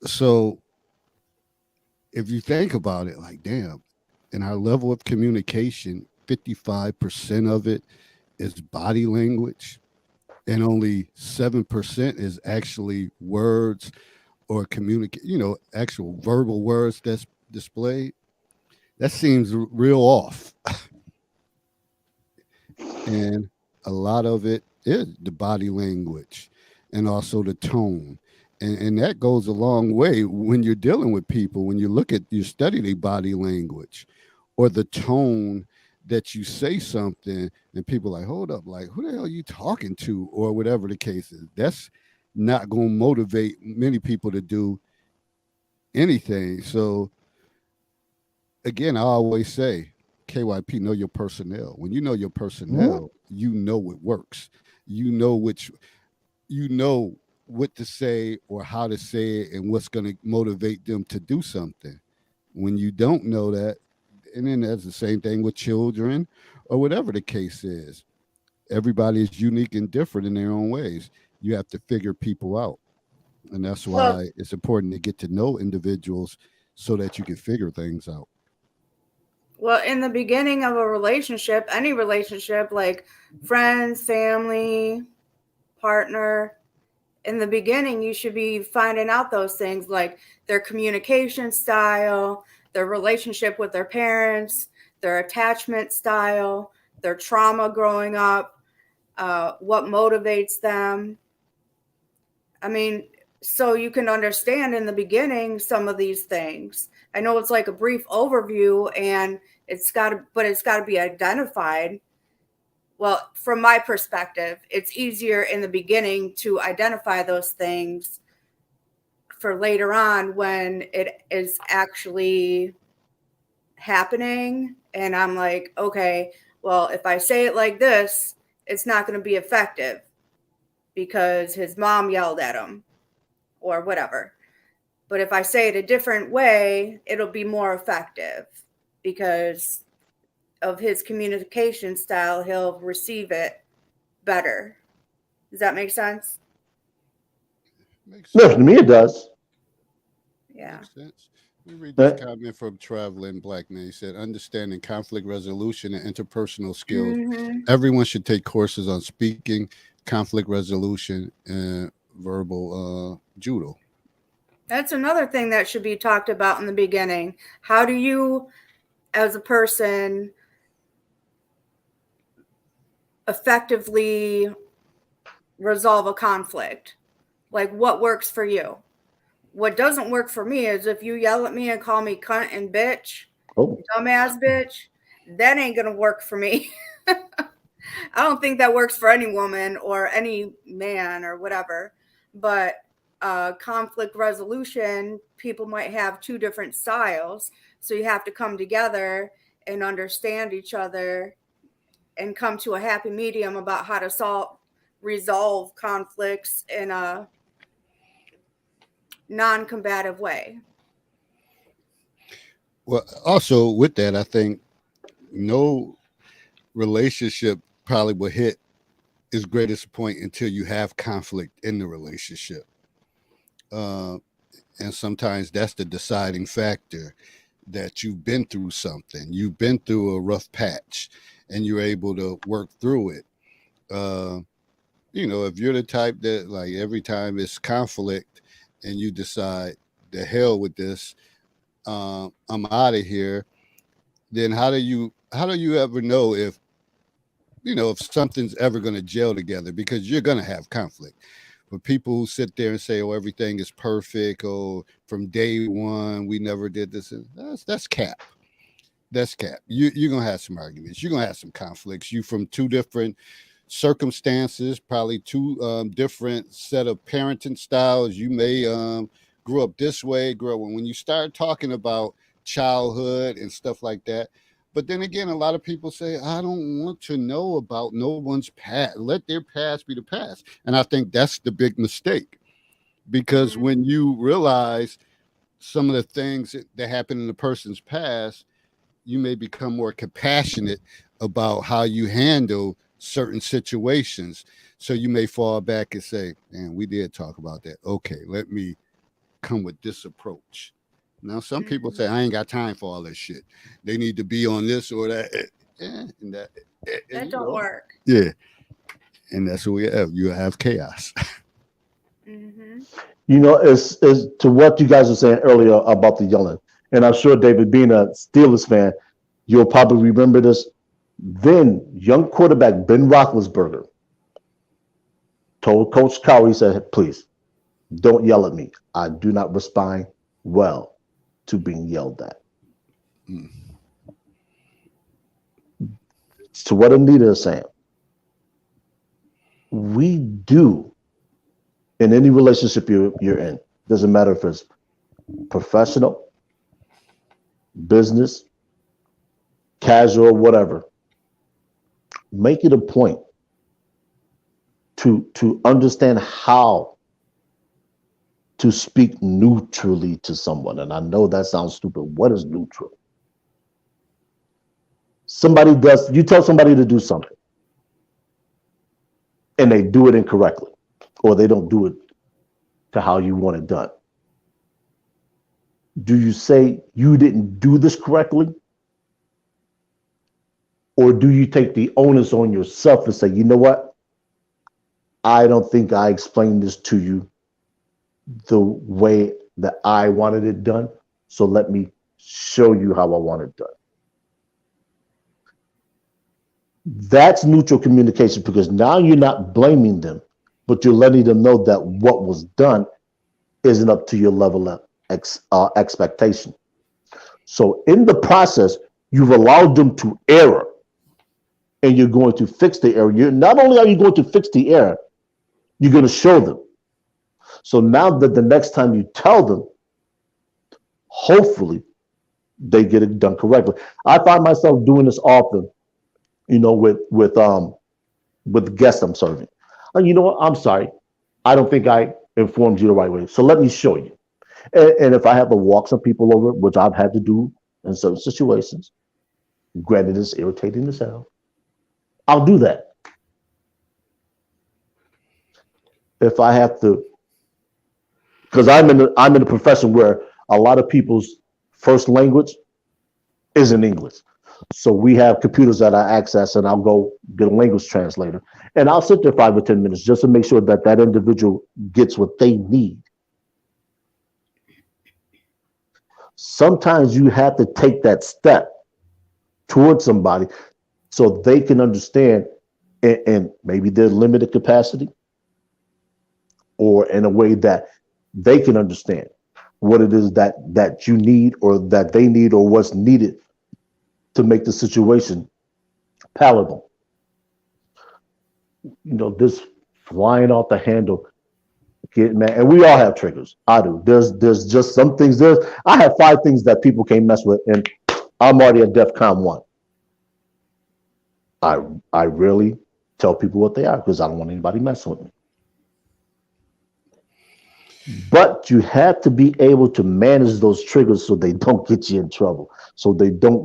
So if you think about it, like, damn, in our level of communication, 55% of it is body language, and only 7% is actually words or communicate, actual verbal words that's displayed. That seems real off. And a lot of it is the body language and also the tone. And that goes a long way when you're dealing with people, when you study their body language or the tone that you say something and people are like, hold up, like, who the hell are you talking to? Or whatever the case is. That's not going to motivate many people to do anything. So again, I always say, KYP, know your personnel. When you know your personnel, you know what works. You know what to say or how to say it and what's going to motivate them to do something. When you don't know that, and then that's the same thing with children or whatever the case is. Everybody is unique and different in their own ways. You have to figure people out. And that's why it's important to get to know individuals so that you can figure things out. Well, in the beginning of a relationship, any relationship, like friends, family, partner, in the beginning, you should be finding out those things like their communication style, their relationship with their parents, their attachment style, their trauma growing up, what motivates them. I mean, so you can understand in the beginning some of these things. I know it's like a brief overview and it's got to be identified. Well, from my perspective, it's easier in the beginning to identify those things for later on when it is actually happening. And I'm like, okay, well, if I say it like this, it's not going to be effective because his mom yelled at him or whatever. But if I say it a different way, it'll be more effective because of his communication style. He'll receive it better. Does that make sense? Makes No, sense. to me it does. Yeah. Makes sense. Let me read Right. this comment from Traveling Black Man. He said, understanding conflict resolution and interpersonal skills. Mm-hmm. Everyone should take courses on speaking, conflict resolution, and verbal judo. That's another thing that should be talked about in the beginning. How do you, as a person, effectively resolve a conflict? Like, what works for you? What doesn't work for me is if you yell at me and call me cunt and bitch, Oh, dumbass bitch, that ain't gonna work for me. I don't think that works for any woman or any man or whatever. But conflict resolution, people might have two different styles. So you have to come together and understand each other and come to a happy medium about how to resolve conflicts in a non-combative way. Well, also with that, I think no relationship probably will hit its greatest point until you have conflict in the relationship. Uh, and sometimes that's the deciding factor that you've been through something, you've been through a rough patch, and you're able to work through it. Uh, if you're the type that like every time it's conflict and you decide the hell with this, I'm out of here, then how do you ever know if something's ever going to gel together, because you're going to have conflict. For people who sit there and say, oh, everything is perfect, or from day one we never did this, that's cap. That's cap. You're going to have some arguments, you're going to have some conflicts, you from two different circumstances, probably two different set of parenting styles. You may grew up this way, grow up when you start talking about childhood and stuff like that. But then again, a lot of people say, I don't want to know about no one's past. Let their past be the past. And I think that's the big mistake, because when you realize some of the things that happen in the person's past, you may become more compassionate about how you handle certain situations. So you may fall back and say, man, we did talk about that. Okay, let me come with this approach. Now, some people say, I ain't got time for all this shit. They need to be on this or that. And That don't work. Yeah. And that's what we have. You have chaos. Mm-hmm. it's to what you guys were saying earlier about the yelling. And I'm sure, David, being a Steelers fan, you'll probably remember this. Then young quarterback Ben Roethlisberger told Coach Cowher, he said, please don't yell at me. I do not respond well to being yelled at. Mm. To what Anita is saying, we do, in any relationship you're in, doesn't matter if it's professional, business, casual, whatever, make it a point to understand how to speak neutrally to someone. And I know that sounds stupid. What is neutral? You tell somebody to do something and they do it incorrectly, or they don't do it to how you want it done. Do you say you didn't do this correctly? Or do you take the onus on yourself and say, you know what? I don't think I explained this to you the way that I wanted it done. So let me show you how I want it done. That's neutral communication, because now you're not blaming them, but you're letting them know that what was done isn't up to your level of expectation. So in the process, you've allowed them to error, and you're going to fix the error. You're not only are you going to fix the error, you're going to show them. So now that the next time you tell them, hopefully they get it done correctly. I find myself doing this often, you know, with guests I'm serving. And you know what? I'm sorry. I don't think I informed you the right way. So let me show you. And if I have to walk some people over, which I've had to do in certain situations, granted it's irritating as hell, I'll do that. If I have to, because I'm in a profession where a lot of people's first language isn't English. So we have computers that I access, and I'll go get a language translator, and I'll sit there 5 or 10 minutes just to make sure that that individual gets what they need. Sometimes you have to take that step towards somebody so they can understand, and maybe their limited capacity, or in a way that they can understand what it is that you need, or that they need, or what's needed to make the situation palatable. You know, this flying off the handle, get mad, and we all have triggers. I do. There's just some things. I have 5 things that people can't mess with, and I'm already at DEFCON 1. I rarely tell people what they are, because I don't want anybody messing with me. But you have to be able to manage those triggers so they don't get you in trouble, so they don't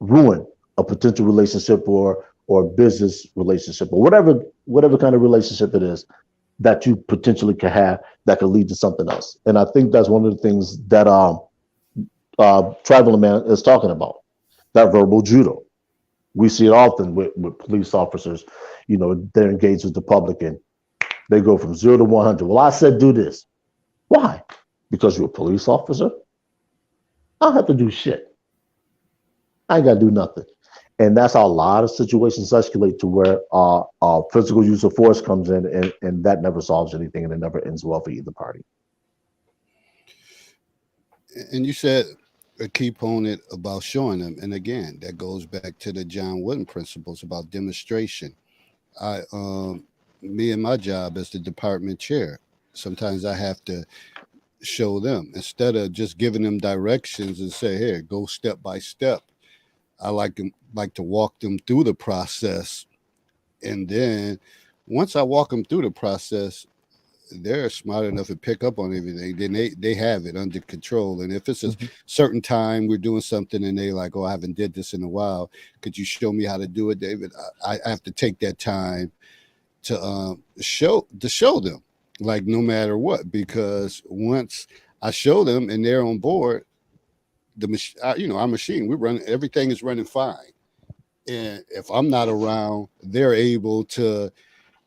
ruin a potential relationship or business relationship, or whatever kind of relationship it is that you potentially can have that could lead to something else. And I think that's one of the things that Tribal Man is talking about, that verbal judo. We see it often with police officers. You know, they're engaged with the public and they go from 0 to 100. Well, I said do this. Why? Because you're a police officer? I don't have to do shit. I ain't got to do nothing. And that's how a lot of situations escalate to where physical use of force comes in, and that never solves anything, and it never ends well for either party. And you said a key component about showing them. And again, that goes back to the John Wooden principles about demonstration. Me and my job as the department chair, sometimes I have to show them, instead of just giving them directions and say, here, go step by step. I like to walk them through the process. And then once I walk them through the process, they're smart enough to pick up on everything. Then they have it under control. And if it's a certain time we're doing something and they like, oh, I haven't did this in a while, could you show me how to do it, David? I have to take that time to show them, like, no matter what, because once I show them and they're on board, our machine, we run, everything is running fine. And if I'm not around, they're able to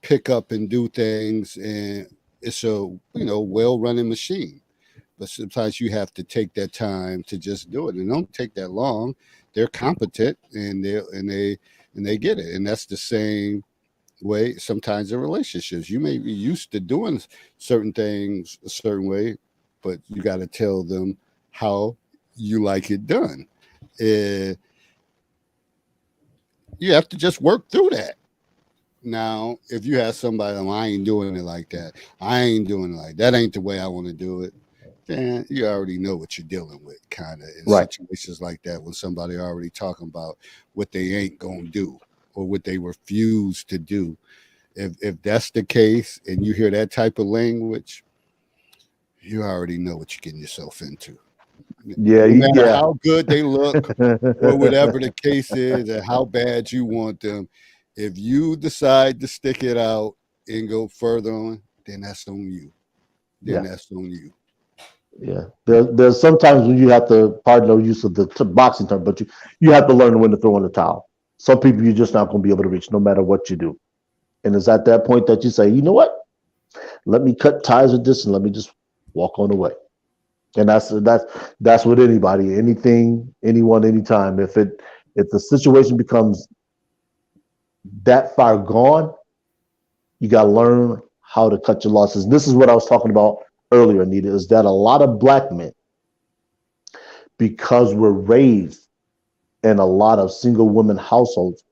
pick up and do things, and it's a well-running machine. But sometimes you have to take that time to just do it, and it don't take that long. They're competent, and they get it, and that's the same way sometimes in relationships. You may be used to doing certain things a certain way, but you got to tell them how you like it done. And you have to just work through that. Now, if you have somebody, I ain't doing it like that, I ain't doing it like that, ain't the way I want to do it, then you already know what you're dealing with, kind of, in situations like that, when somebody already talking about what they ain't gonna do or what they refuse to do. If that's the case and you hear that type of language, you already know what you're getting yourself into. Yeah, no matter how good they look or whatever the case is, and how bad you want them, if you decide to stick it out and go further on, then that's on you. That's on you. Yeah, there's sometimes when you have to, pardon no use of the boxing term, but you have to learn when to throw in the towel. Some people you're just not going to be able to reach no matter what you do. And it's at that point that you say, you know what? Let me cut ties with this and let me just walk on away. And that's with anybody, anything, anyone, anytime. If the situation becomes that far gone, you got to learn how to cut your losses. And this is what I was talking about earlier, Anita, is that a lot of Black men, because we're raised in a lot of single women households,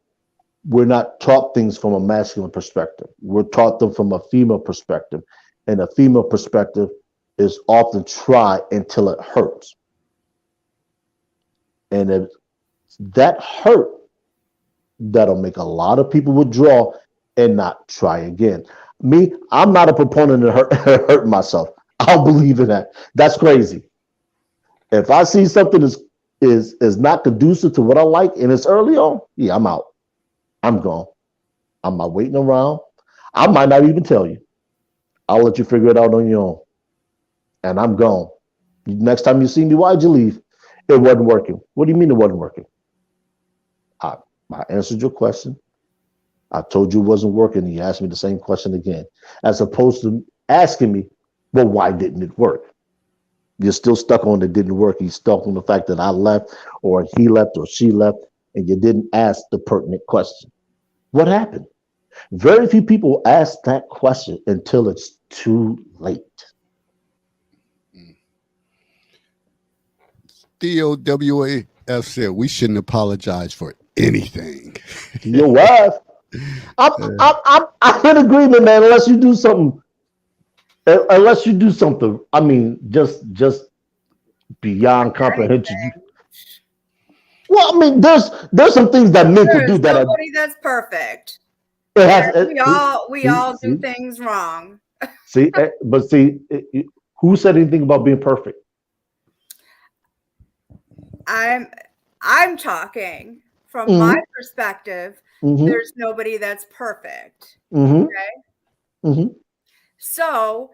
we're not taught things from a masculine perspective. We're taught them from a female perspective. And a female perspective is often try until it hurts. And if that hurt, that'll make a lot of people withdraw and not try again. Me, I'm not a proponent of hurting myself. I don't believe in that. That's crazy. If I see something is not conducive to what I like and it's early on, yeah, I'm out. I'm gone. I'm not waiting around. I might not even tell you. I'll let you figure it out on your own. And I'm gone. Next time you see me, why'd you leave? It wasn't working. What do you mean it wasn't working? I answered your question. I told you it wasn't working. And you asked me the same question again, as opposed to asking me, well, why didn't it work? You're still stuck on it didn't work. You're stuck on the fact that I left or he left or she left, and you didn't ask the pertinent question. What happened? Very few people ask that question until it's too late. DOWAF said we shouldn't apologize for anything. Your wife. I'm in agreement, man. Unless you do something. I mean, just beyond comprehension. Well, I mean, there's some things that men could do that. Nobody that's perfect. We all do things wrong. But who said anything about being perfect? I'm talking from my perspective. Mm-hmm. There's nobody that's perfect. Mm-hmm. Okay. Mm-hmm. So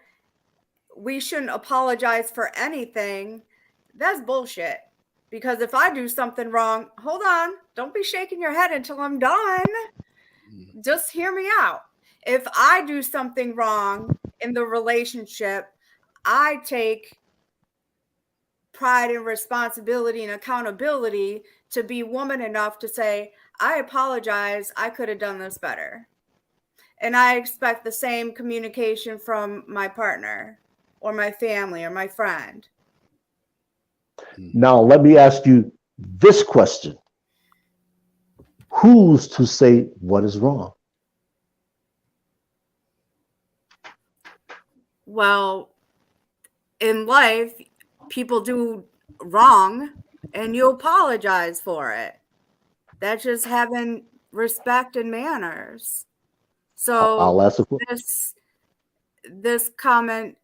we shouldn't apologize for anything. That's bullshit. Because if I do something wrong, hold on, don't be shaking your head until I'm done. Just hear me out. If I do something wrong in the relationship, I take pride and responsibility and accountability to be woman enough to say, I apologize. I could have done this better. And I expect the same communication from my partner or my family or my friend. Now, let me ask you this question. Who's to say what is wrong? Well, in life, people do wrong and you apologize for it. That's just having respect and manners. So I'll ask this comment,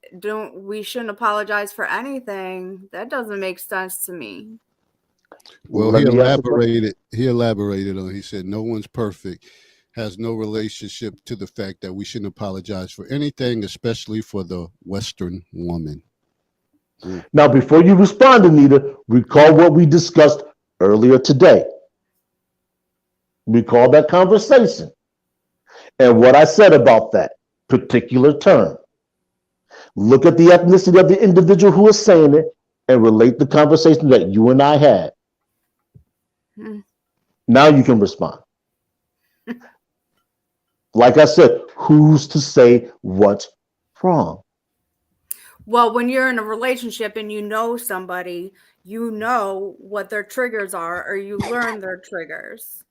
we shouldn't apologize for anything. That doesn't make sense to me. Well, he elaborated on, he said, no one's perfect, has no relationship to the fact that we shouldn't apologize for anything, especially for the Western woman. Now, before you respond, Anita, recall what we discussed earlier today. Recall that conversation and what I said about that particular term. Look at the ethnicity of the individual who is saying it and relate the conversation that you and I had. Now you can respond. Like I said, who's to say what's wrong? Well, when you're in a relationship and you know somebody, you know what their triggers are, or you learn their triggers.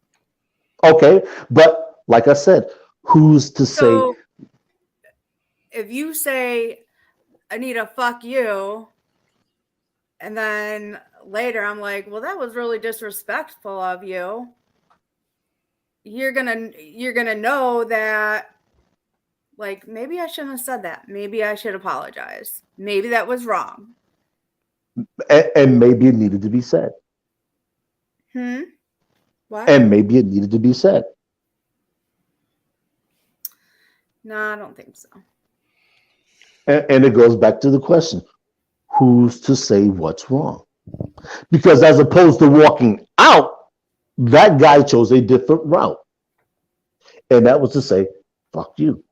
Okay, but like I said, who's to say? If you say, Anita, fuck you, and then later I'm like, well, that was really disrespectful of you. You're gonna know that, like, maybe I shouldn't have said that. Maybe I should apologize. Maybe that was wrong. And maybe it needed to be said. What? And maybe it needed to be said. No, I don't think so. And it goes back to the question, who's to say what's wrong? Because as opposed to walking out That guy chose a different route. And that was to say, fuck you.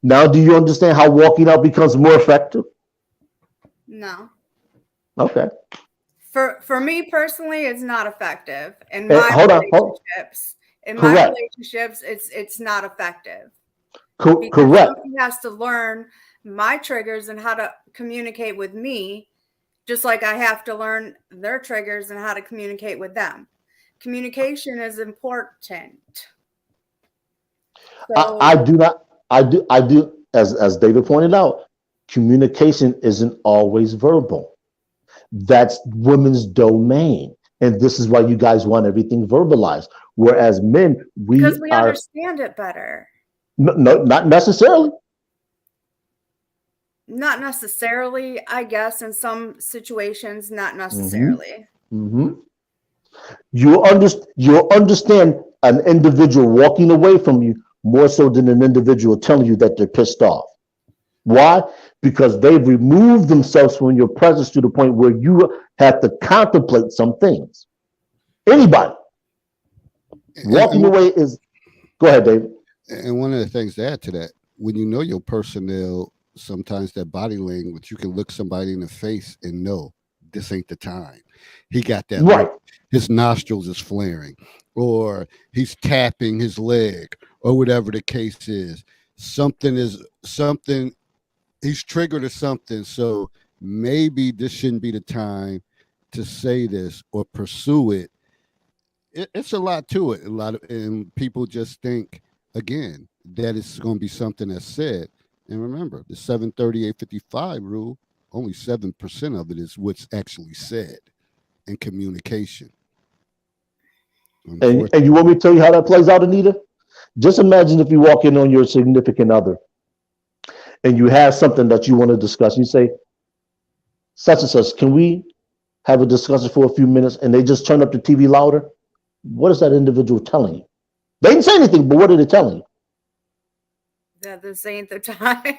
Now, do you understand how walking out becomes more effective? No. Okay. For me personally, it's not effective. In Hey, my hold on. relationships, Correct. it's not effective. Because Correct. somebody has to learn my triggers and how to communicate with me, just like I have to learn their triggers and how to communicate with them. Communication is important. So, I do, as David pointed out, communication isn't always verbal. That's women's domain. And this is why you guys want everything verbalized. Whereas men, because we are understand it better. no, not necessarily. Not necessarily, I guess, in some situations, not necessarily. Mm-hmm. You'll understand an individual walking away from you more so than an individual telling you that they're pissed off. Why? Because they've removed themselves from your presence to the point where you have to contemplate some things. Anybody walking away is. Go ahead, David. And one of the things to add to that, when you know your personnel, sometimes that body language, you can look somebody in the face and know this ain't the time. He got that Right. look. His nostrils is flaring, or he's tapping his leg, or whatever the case is. Something. He's triggered or something. So maybe this shouldn't be the time to say this or pursue it. It's a lot to it. And people just think again that it's going to be something that's said. And remember, the 73855 rule, only 7% of it is what's actually said in communication. And you want me to tell you how that plays out, Anita? Just imagine if you walk in on your significant other and you have something that you want to discuss. You say, such and such, can we have a discussion for a few minutes? And they just turn up the TV louder. What is that individual telling you? They didn't say anything, but what are they telling you? That this ain't the time.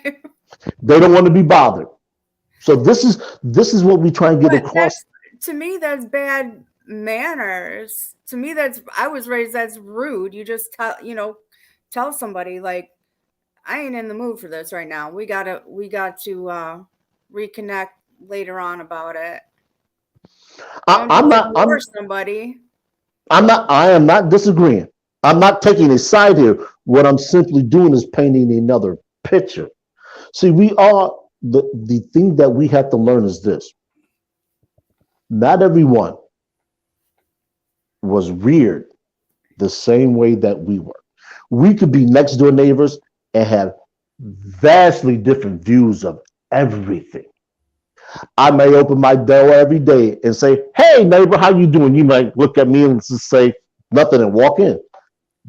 They don't want to be bothered. So this is what we try and get across. To me, that's bad manners. To me, I was raised that's rude. You just tell somebody like, I ain't in the mood for this right now. We got to reconnect later on about it. I am not disagreeing. I'm not taking a side here. What I'm simply doing is painting another picture. See, the thing that we have to learn is this. Not everyone was reared the same way that we were. We could be next door neighbors and have vastly different views of everything. I may open my door every day and say, hey, neighbor, how you doing? You might look at me and just say nothing and walk in.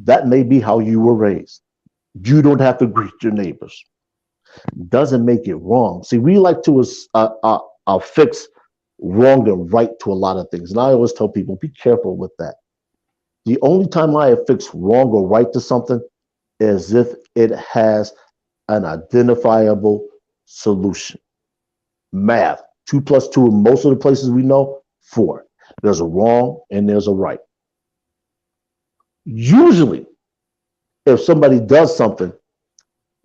That may be how you were raised. You don't have to greet your neighbors. Doesn't make it wrong. See, we like to fix wrong and right to a lot of things. And I always tell people, be careful with that. The only time I affix wrong or right to something is if it has an identifiable solution. Math, 2 + 2 in most of the places we know, 4. There's a wrong and there's a right. Usually, if somebody does something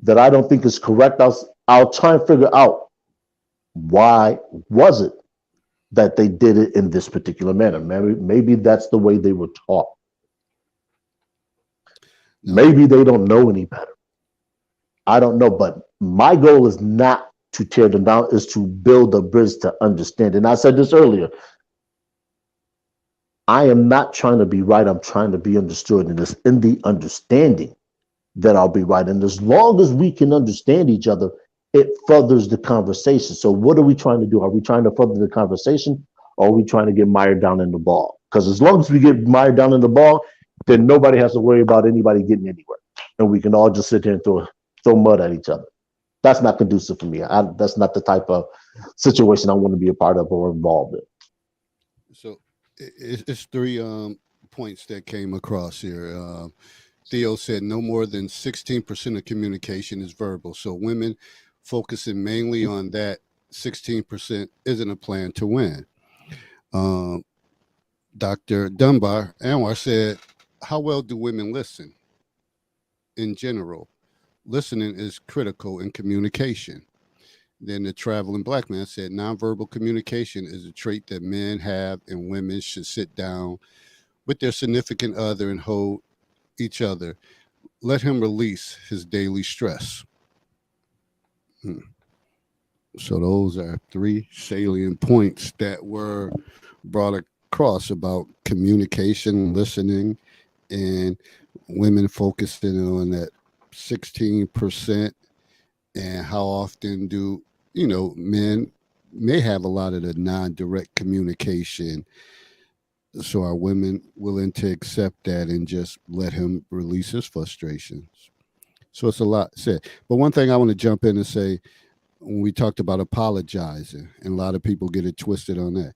that I don't think is correct, I'll try and figure out why was it that they did it in this particular manner. Maybe that's the way they were taught. Maybe they don't know any better. I don't know, but my goal is not to tear them down, is to build a bridge to understand. And I said this earlier, I am not trying to be right, I'm trying to be understood. And it's in the understanding that I'll be right. And as long as we can understand each other, it furthers the conversation. So what are we trying to do? Are we trying to further the conversation, or are we trying to get mired down in the ball? Because as long as we get mired down in the ball, then nobody has to worry about anybody getting anywhere. And we can all just sit here and throw mud at each other. That's not conducive for me. That's not the type of situation I want to be a part of or involved in. So it's 3 points that came across here. Theo said no more than 16% of communication is verbal. So women focusing mainly on that 16% isn't a plan to win. Dr. Dunbar Anwar said, how well do women listen in general? Listening is critical in communication. Then the traveling black man said, nonverbal communication is a trait that men have, and women should sit down with their significant other and hold each other. Let him release his daily stress. Hmm. So those are three salient points that were brought across about communication, listening, and women focusing on that 16%, and how often do men may have a lot of the non-direct communication. So are women willing to accept that and just let him release his frustrations? So it's a lot said. But one thing I want to jump in and say, when we talked about apologizing, and a lot of people get it twisted on that.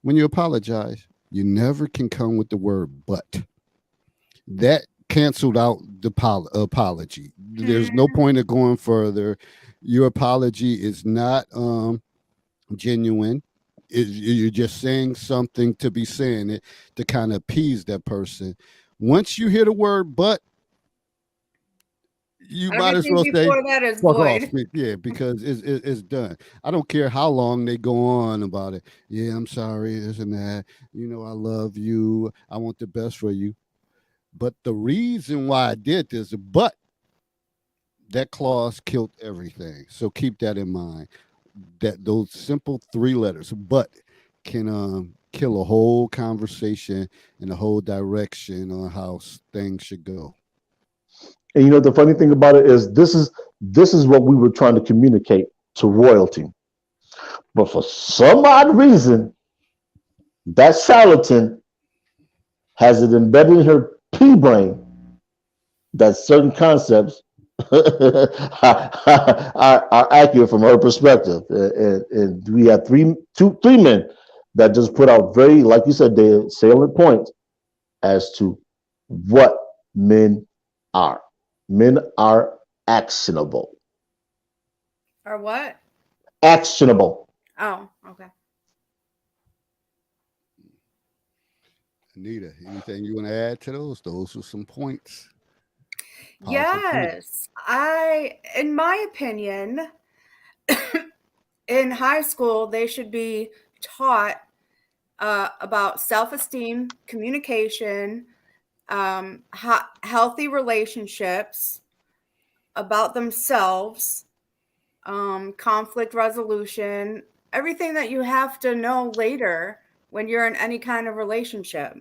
When you apologize, you never can come with the word but. That canceled out the apology. There's no point of going further. Your apology is not genuine. You're just saying something to be saying it to kind of appease that person. Once you hear the word but, you might as Everything well say before that is fuck off. void. Yeah, because it's done. I don't care how long they go on about it. Yeah, I'm sorry, this and that. I love you. I want the best for you. But the reason why I did this, but that clause killed everything. So keep that in mind. That those simple three letters, but, can kill a whole conversation and a whole direction on how things should go. And the funny thing about it is this is what we were trying to communicate to royalty. But for some odd reason, that charlatan has it embedded in her pea brain that certain concepts are accurate from her perspective. And we have three men that just put out very, like you said, the salient points as to what men are. Men are actionable. Or what? Actionable. Oh, okay. Anita, anything you want to add to those? Those were some points. Powerful points. Yes. In my opinion, in high school, they should be taught about self-esteem, communication, healthy relationships, about themselves, conflict resolution, everything that you have to know later when you're in any kind of relationship.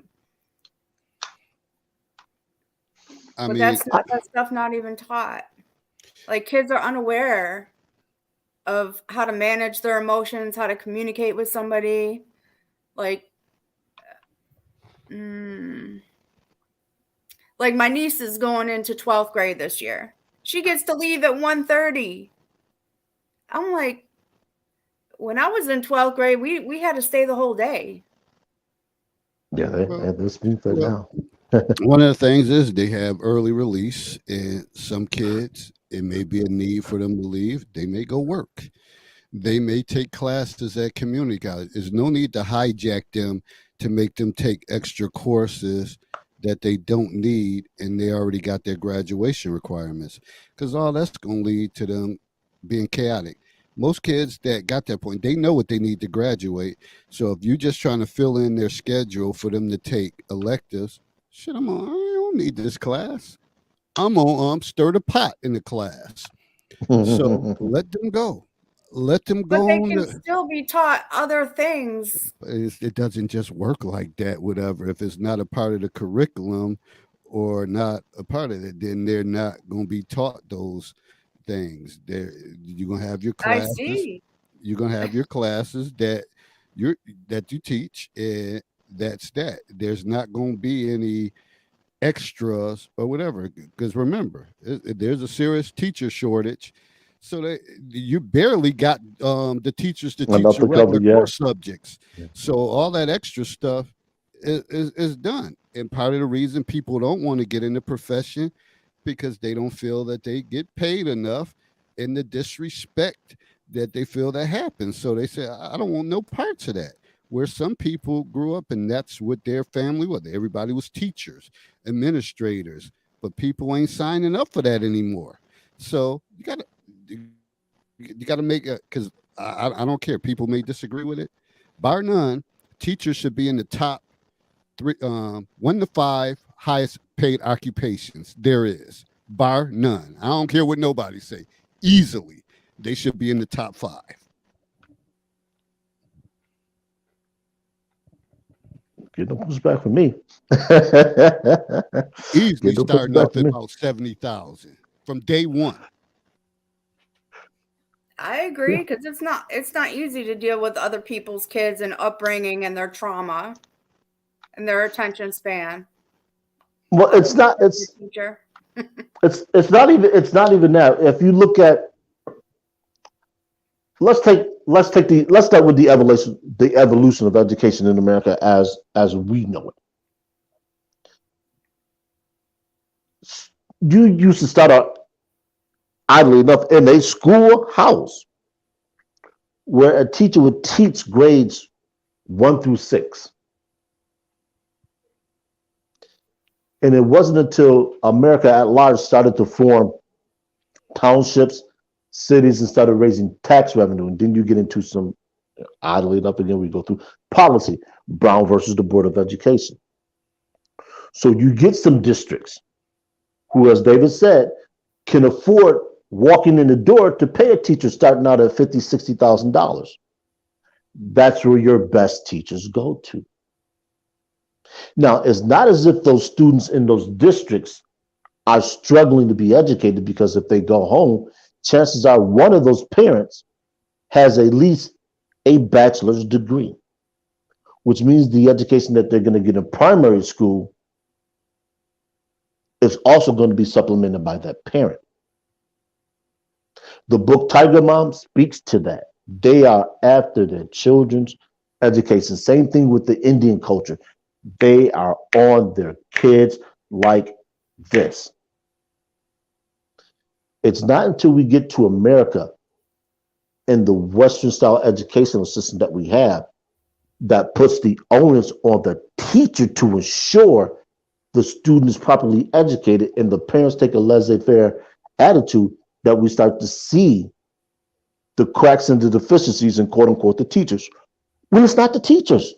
But that stuff not even taught. Like, kids are unaware of how to manage their emotions, how to communicate with somebody. Like, like my niece is going into 12th grade this year. She gets to leave at 1:30. I'm like, when I was in 12th grade, we had to stay the whole day. Yeah, they're speaking for now. One of the things is they have early release, and some kids, it may be a need for them to leave. They may go work. They may take classes at community college. There's no need to hijack them to make them take extra courses that they don't need, and they already got their graduation requirements, because all that's going to lead to them being chaotic. Most kids that got that point, they know what they need to graduate. So if you're just trying to fill in their schedule for them to take electives, shit, I don't need this class. I'm on stir the pot in the class. So let them go. Let them go. But they can still be taught other things. It doesn't just work like that, whatever. If it's not a part of the curriculum or not a part of it, then they're not going to be taught those things. You're going to have your classes. I see. You're going to have your classes that you teach, and that's that. There's not going to be any extras or whatever, because remember, there's a serious teacher shortage. So that you barely got the teachers to teach the regular course subjects. Yeah. So all that extra stuff is done. And part of the reason people don't want to get in the profession, because they don't feel that they get paid enough, in the disrespect that they feel that happens. So they say, I don't want no parts of that. where some people grew up and that's what their family was. Everybody was teachers, administrators, but people ain't signing up for that anymore. So you gotta make it, because I don't care. People may disagree with it. Bar none, teachers should be in the top three, 1 to 5 highest paid occupations there is. Bar none. I don't care what nobody say. Easily, they should be in the top 5. Get no pushback from me. Easily Get no starting pushback off from at me. about 70,000 from day one. I agree, because it's not easy to deal with other people's kids and upbringing and their trauma and their attention span. Well, it's not. Teacher. It's not even that. If you look at, let's start with the evolution of education in America as we know it. You used to start out, oddly enough, in a schoolhouse where a teacher would teach grades 1 through 6. And it wasn't until America at large started to form townships, cities, and started raising tax revenue. And then you get into some, oddly enough, again, we go through policy, Brown versus the Board of Education. So you get some districts who, as David said, can afford walking in the door to pay a teacher starting out at $50,000, $60,000. That's where your best teachers go to. Now, it's not as if those students in those districts are struggling to be educated, because if they go home, chances are one of those parents has at least a bachelor's degree, which means the education that they're going to get in primary school is also going to be supplemented by that parent. The book Tiger Mom speaks to that. They are after their children's education. Same thing with the Indian culture. They are on their kids like this. It's not until we get to America and the Western style educational system that we have that puts the onus on the teacher to ensure the student is properly educated and the parents take a laissez-faire attitude that we start to see the cracks and the deficiencies in quote unquote the teachers. When it's not the teachers.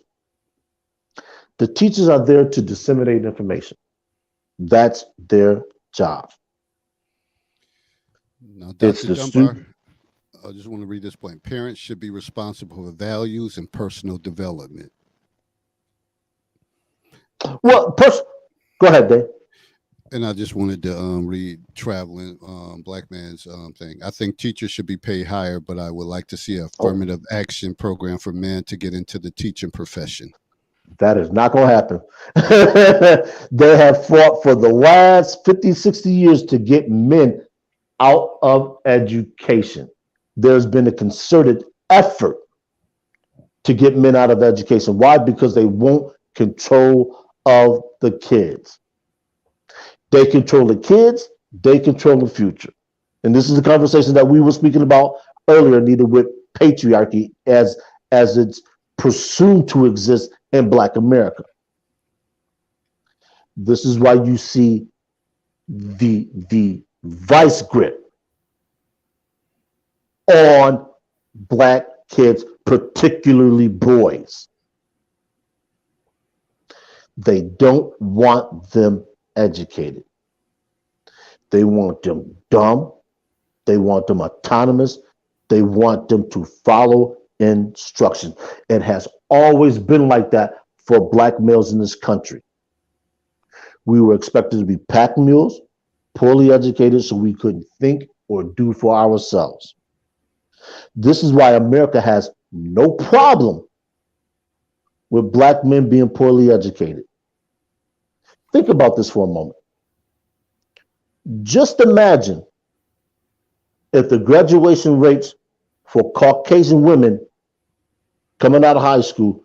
The teachers are there to disseminate information. That's their job. Now, It's Dr. the Dunbar, student. I just want to read this point. Parents should be responsible for values and personal development. Well, go ahead, Dave. And I just wanted to read Traveling Black Man's thing. I think teachers should be paid higher, but I would like to see an affirmative action program for men to get into the teaching profession. That is not going to happen. They have fought for the last 50, 60 years to get men out of education. There's been a concerted effort to get men out of education. Why? Because they want control of the kids. They control the kids, they control the future. And this is the conversation that we were speaking about earlier, Anita, with patriarchy as it's presumed to exist in Black America. This is why you see the vice grip on Black kids, particularly boys. They don't want them educated. They want them dumb. They want them autonomous. They want them to follow instructions. It has always been like that for Black males in this country. We were expected to be pack mules, poorly educated, so we couldn't think or do for ourselves. This is why America has no problem with Black men being poorly educated. Think about this for a moment. Just imagine if the graduation rates for Caucasian women coming out of high school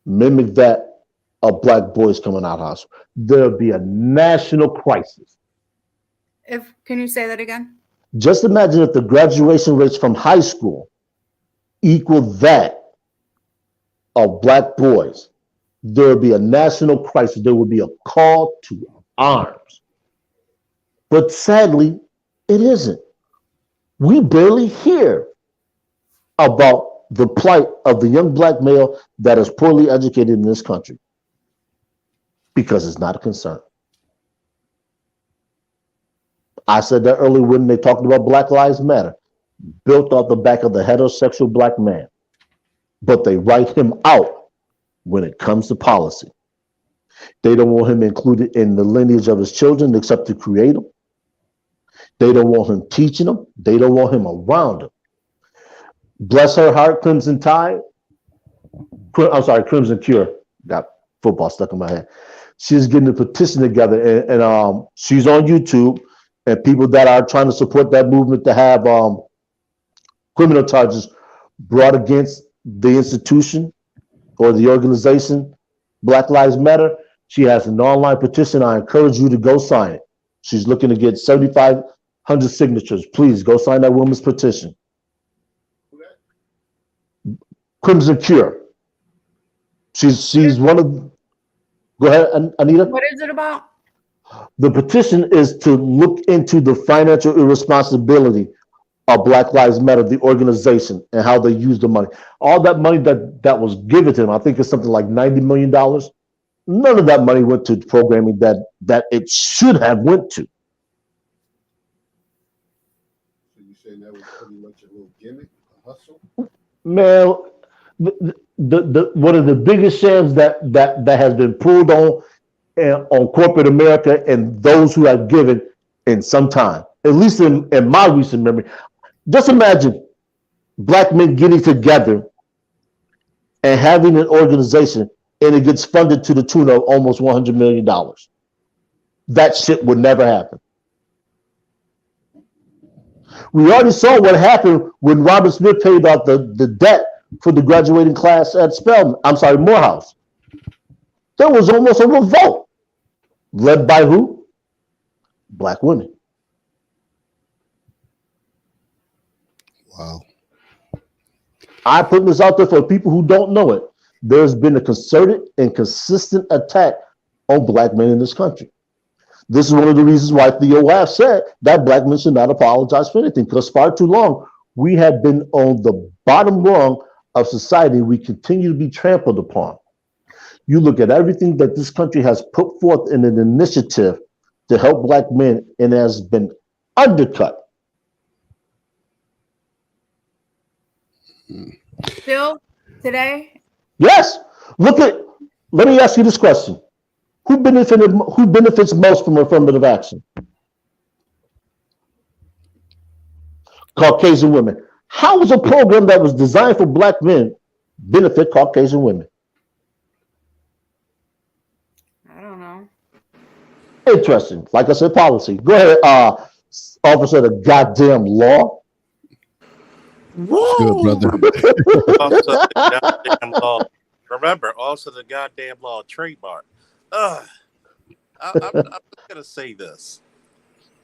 mimic that of Black boys coming out of high school. There'll be a national crisis. Can you say that again? Just imagine if the graduation rates from high school equal that of black boys, there would be a national crisis. There would be a call to arms. But sadly, it isn't. We barely hear about the plight of the young black male that is poorly educated in this country because it's not a concern. I said that earlier when they talked about Black Lives Matter, built off the back of the heterosexual black man, but they write him out when it comes to policy. They don't want him included in the lineage of his children except to create them. They don't want him teaching them. They don't want him around them. Bless her heart, Crimson Tide. I'm sorry, Crimson Cure. Got football stuck in my head. She's getting a petition together, and she's on YouTube. And people that are trying to support that movement to have criminal charges brought against the institution or the organization, Black Lives Matter. She has an online petition. I encourage you to go sign it. She's looking to get 7,500 signatures. Please go sign that woman's petition. Crimson Cure. She's one of. Go ahead, Anita. What is it about? The petition is to look into the financial irresponsibility of Black Lives Matter, the organization, and how they use the money. All that money that was given to them, I think it's something like $90 million. None of that money went to programming that it should have went to. So you saying that was pretty much a little gimmick, a hustle? Man, the one of the biggest shams that has been pulled on corporate America and those who have given in some time, at least in my recent memory. Just imagine black men getting together and having an organization, and it gets funded to the tune of almost $100 million. That shit would never happen. We already saw what happened when Robert Smith paid off the debt for the graduating class at Morehouse. There was almost a revolt. Led by who? Black women. Wow. I put this out there for people who don't know it. There's been a concerted and consistent attack on black men in this country. This is one of the reasons why Theo Waff said that black men should not apologize for anything, because far too long we have been on the bottom rung of society. We continue to be trampled upon. You look at everything that this country has put forth in an initiative to help black men, and has been undercut. Still today? Yes. Let me ask you this question. Who benefits most from affirmative action? Caucasian women. How is a program that was designed for black men benefit Caucasian women? I don't know. Interesting. Like I said, policy. Go ahead, officer of the goddamn law. Good, brother. Also the goddamn law. Remember, also the goddamn law trademark. I'm just going to say this.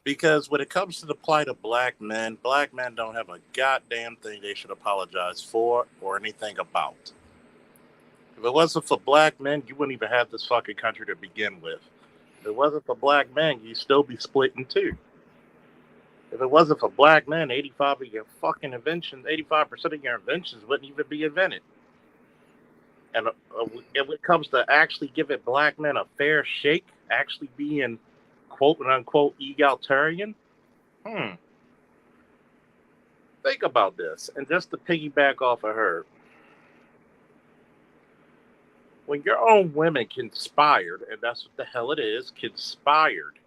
Because when it comes to the plight of black men don't have a goddamn thing they should apologize for or anything about. If it wasn't for black men, you wouldn't even have this fucking country to begin with. If it wasn't for black men, you'd still be split in two. If it wasn't for black men, 85% of your inventions wouldn't even be invented. And when it comes to actually giving black men a fair shake, actually being quote unquote egalitarian, think about this. And just to piggyback off of her, when your own women conspired, and that's what the hell it is, conspired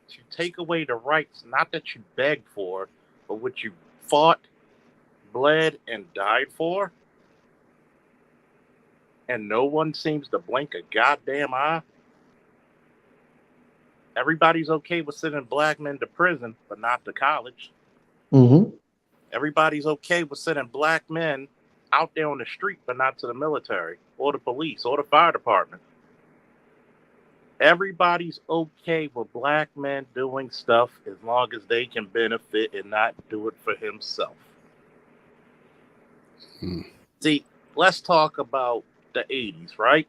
to take away the rights, not that you begged for, but what you fought, bled, and died for, and no one seems to blink a goddamn eye. Everybody's okay with sending black men to prison, but not to college. Mm-hmm. Everybody's okay with sending black men out there on the street, but not to the military or the police or the fire department. Everybody's okay with black men doing stuff as long as they can benefit and not do it for himself. See, let's talk about the 80s, right?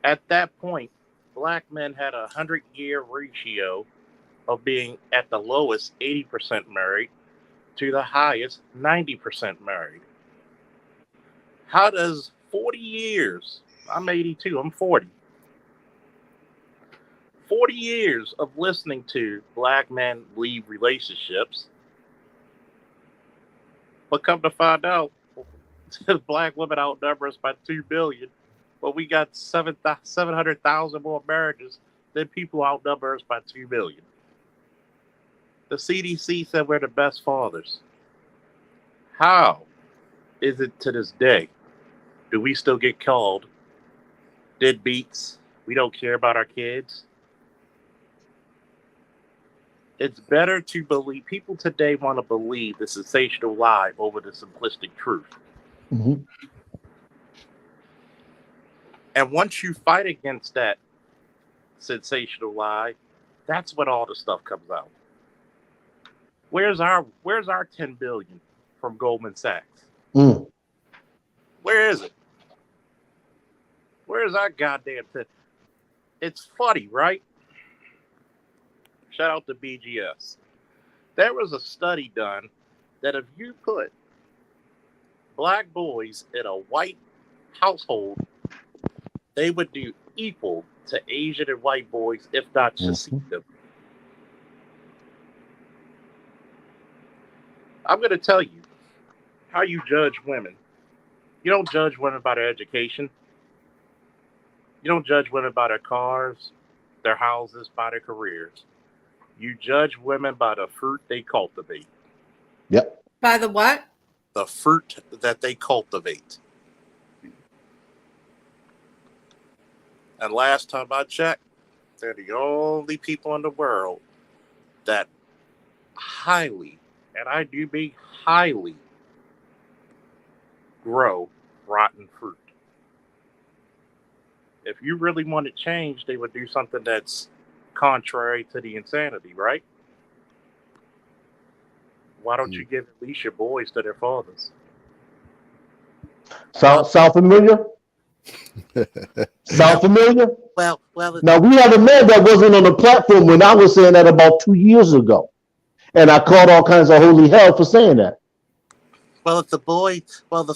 At that point, black men had a 100-year ratio of being at the lowest 80% married to the highest 90% married. How does 40 years, I'm 82, I'm 40, 40 years of listening to black men leave relationships, but come to find out, black women outnumber us by 2 billion, but we got 700,000 more marriages than people outnumber us by 2 billion. The CDC said we're the best fathers. How is it to this day? Do we still get called deadbeats? We don't care about our kids. It's better to believe. People today want to believe the sensational lie over the simplistic truth. Mhm. And once you fight against that sensational lie, that's when all the stuff comes out. Where's our 10 billion from Goldman Sachs? Mm. Where is it? Where's our goddamn thing? It's funny, right? Shout out to BGS. There was a study done that if you put black boys in a white household, they would do equal to Asian and white boys, if not succeed them. I'm going to tell you how you judge women. You don't judge women by their education. You don't judge women by their cars, their houses, by their careers. You judge women by the fruit they cultivate. Yep. By the what? The fruit that they cultivate. And last time I checked, they're the only people in the world that highly, and I do mean highly, grow rotten fruit. If you really wanted change, they would do something that's contrary to the insanity, right? Why don't you give at least your boys to their fathers? Sound familiar? Sound familiar? Well. Now, we had a man that wasn't on the platform when I was saying that about 2 years ago. And I caught all kinds of holy hell for saying that. Well, if the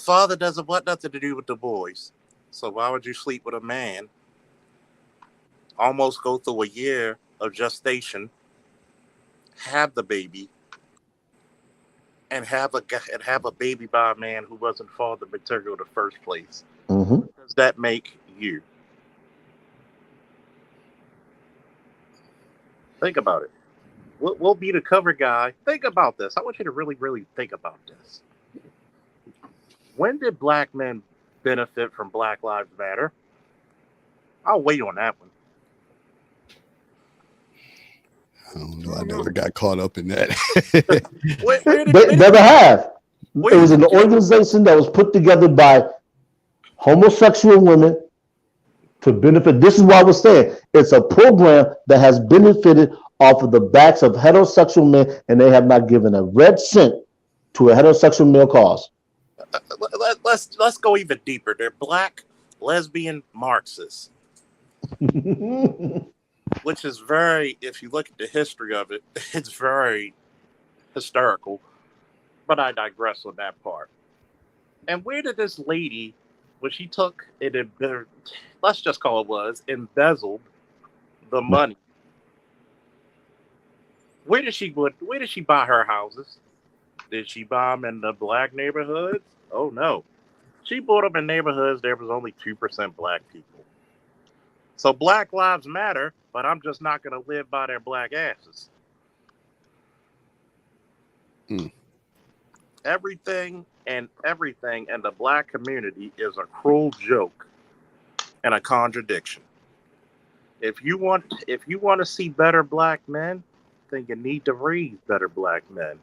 father doesn't want nothing to do with the boys. So why would you sleep with a man, almost go through a year of gestation, have the baby, and have a baby by a man who wasn't father material in the first place? Mm-hmm. Does that make you? Think about it. We'll be the cover guy. Think about this. I want you to really, really think about this. When did black men benefit from Black Lives Matter? I'll wait on that one. I don't know. I never got caught up in that. They never have. It was an organization that was put together by homosexual women to benefit. This is why we're saying it's a program that has benefited off of the backs of heterosexual men, and they have not given a red cent to a heterosexual male cause. Let's go even deeper. They're black lesbian Marxists, which is very, if you look at the history of it, it's very hysterical. But I digress on that part. And where did this lady, when she took it, let's just call it embezzled the money? Where did she buy her houses? Did she buy them in the black neighborhoods? Oh no. She bought them in neighborhoods there was only 2% black people. So Black Lives Matter, but I'm just not going to live by their black asses. Everything in the black community is a cruel joke and a contradiction. If you want to see better black men, then you need to raise better black men.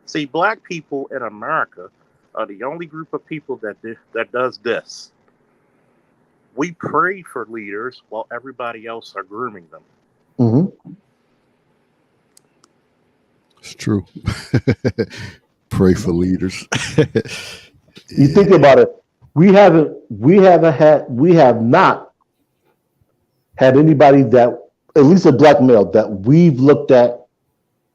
See, black people in America are the only group of people that does this. We pray for leaders while everybody else are grooming them. Mm-hmm. It's true. Pray for leaders. You think about it. We have not had anybody that, at least a black male, that we've looked at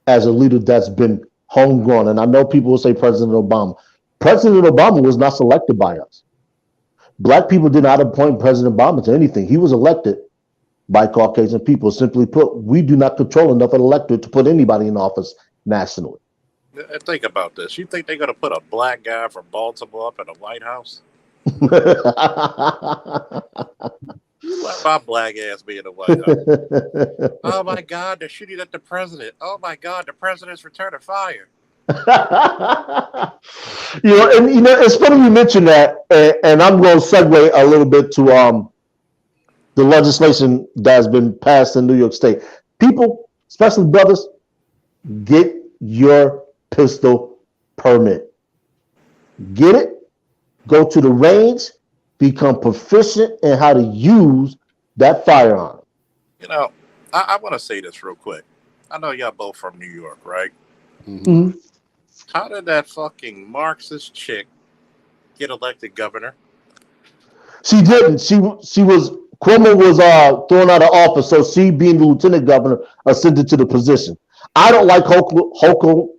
as a leader that's been homegrown. And I know people will say President Obama. President Obama was not selected by us. Black people did not appoint President Obama to anything. He was elected by Caucasian people. Simply put, we do not control enough of the electorate to put anybody in office nationally. Think about this. You think they're going to put a black guy from Baltimore up in the White House? Let my black ass be in the White House. Oh my God, they're shooting at the president. Oh my God, the president's returning fire. It's funny you mentioned that, and I'm going to segue a little bit to the legislation that has been passed in New York State. People, especially brothers, get your pistol permit. Get it. Go to the range. Become proficient in how to use that firearm. You know, I want to say this real quick. I know y'all both from New York, right? Mm-hmm. How did that fucking Marxist chick get elected governor? She didn't. Cuomo was thrown out of office, so she, being the lieutenant governor, ascended to the position. I don't like Hochul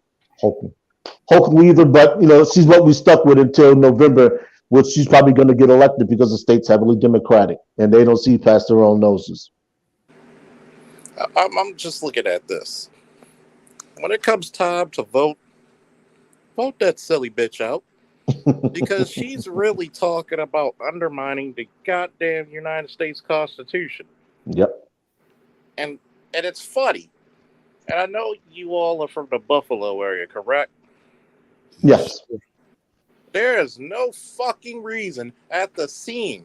either, but she's what we stuck with until November, which she's probably going to get elected because the state's heavily Democratic and they don't see past their own noses. I'm just looking at this. When it comes time to vote that silly bitch out, because she's really talking about undermining the goddamn United States Constitution. Yep. And it's funny. And I know you all are from the Buffalo area, correct? Yes. There is no fucking reason at the scene.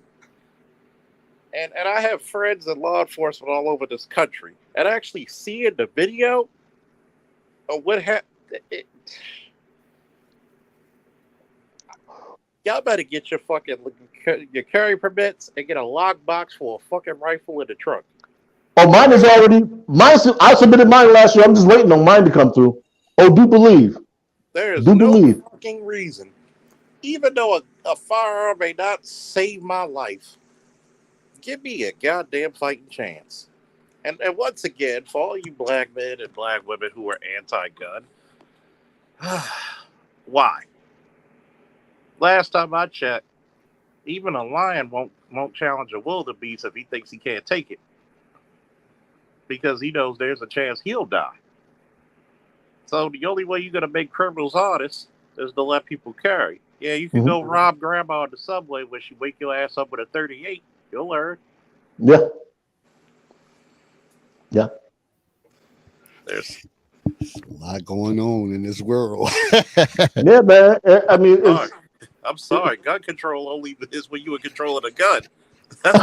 And I have friends in law enforcement all over this country. And actually seeing the video of what happened. Y'all better get your carry permits and get a lockbox for a fucking rifle in the trunk. Oh, I submitted mine last year. I'm just waiting on mine to come through. Oh, do believe. There is no fucking reason. Even though a firearm may not save my life, give me a goddamn fighting chance. And once again, for all you black men and black women who are anti-gun, why? Last time I checked, even a lion won't challenge a wildebeest if he thinks he can't take it, because he knows there's a chance he'll die. So the only way you're gonna make criminals honest is to let people carry. Yeah, you can go rob grandma on the subway when she wake your ass up with a 38. You'll learn. Yeah. Yeah. There's a lot going on in this world. Yeah, man. I mean, I'm sorry. Gun control only is when you were controlling a gun. I'm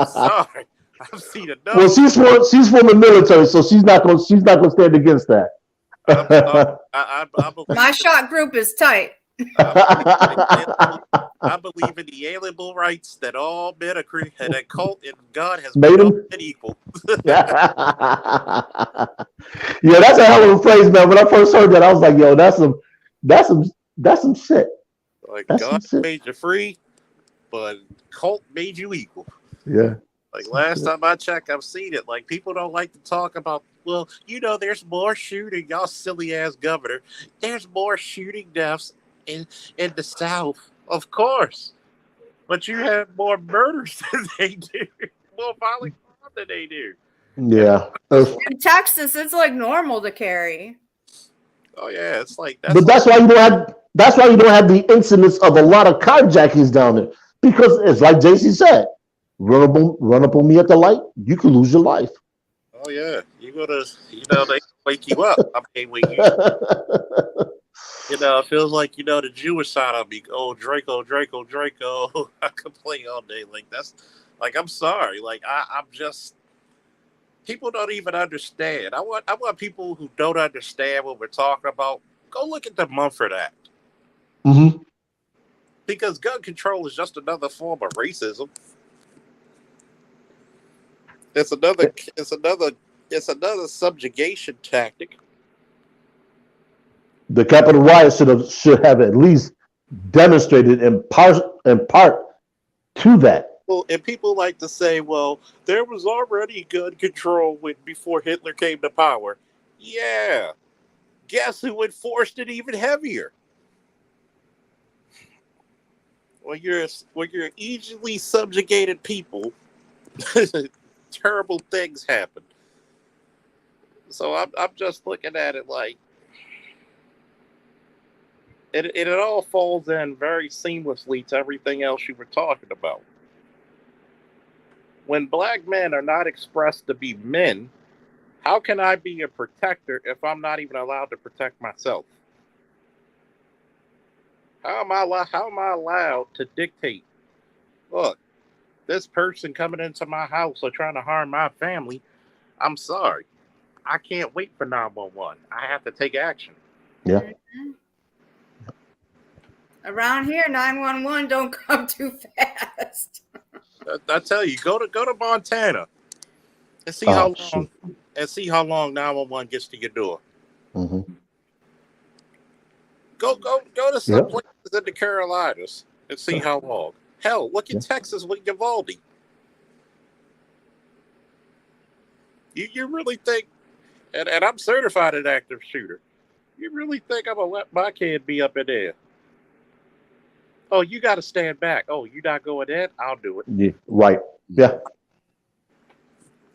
sorry. I've seen enough. Well, she's from the military, so she's not gonna stand against that. I believe My shot group is tight. I believe in the inalienable rights that all men are created, and that cult and God has made them equal. Yeah, that's a hell of a phrase, man. When I first heard that, I was like, "Yo, that's some shit." Like, that's God made you free, but cult made you equal. Yeah. Like last time I checked, I've seen it. Like, people don't like to talk about, well, there's more shooting. Y'all silly ass governor. There's more shooting deaths in the South, of course. But you have more murders than they do, more violent crime than they do. Yeah. In Texas, it's like normal to carry. Oh yeah, it's like but that's why you don't have the incidence of a lot of carjackings down there, because it's like JC said. Run up on me at the light, you can lose your life. Oh yeah, you gotta, they wake you up. I mean, when you, it feels like the Jewish side of me. Oh, Draco. I complain all day. Like that's, like, I'm sorry. Like I'm just, people don't even understand. I want people who don't understand what we're talking about. Go look at the Mumford Act. Mm-hmm. Because gun control is just another form of racism. It's another subjugation tactic. the Capitol riot should have at least demonstrated in part to that. Well, and people like to say, well, there was already gun control before Hitler came to power. Yeah. Guess who enforced it even heavier? When you're easily subjugated people, terrible things happen. So I'm just looking at it like it all falls in very seamlessly to everything else you were talking about. When black men are not expressed to be men, how can I be a protector if I'm not even allowed to protect myself? How am I allowed to dictate? Look, this person coming into my house or trying to harm my family, I'm sorry. I can't wait for 911. I have to take action. Yeah. Mhm. Around here, 911 don't come too fast. I tell you, go to Montana and see how long 911 gets to your door. Mm-hmm. Go to some places in the Carolinas and see how long. Hell, look at Texas with Uvalde. You really think, and I'm certified an active shooter, you really think I'm going to let my kid be up in there? Oh, you got to stand back. Oh, you not going in? I'll do it. Yeah, right. Yeah.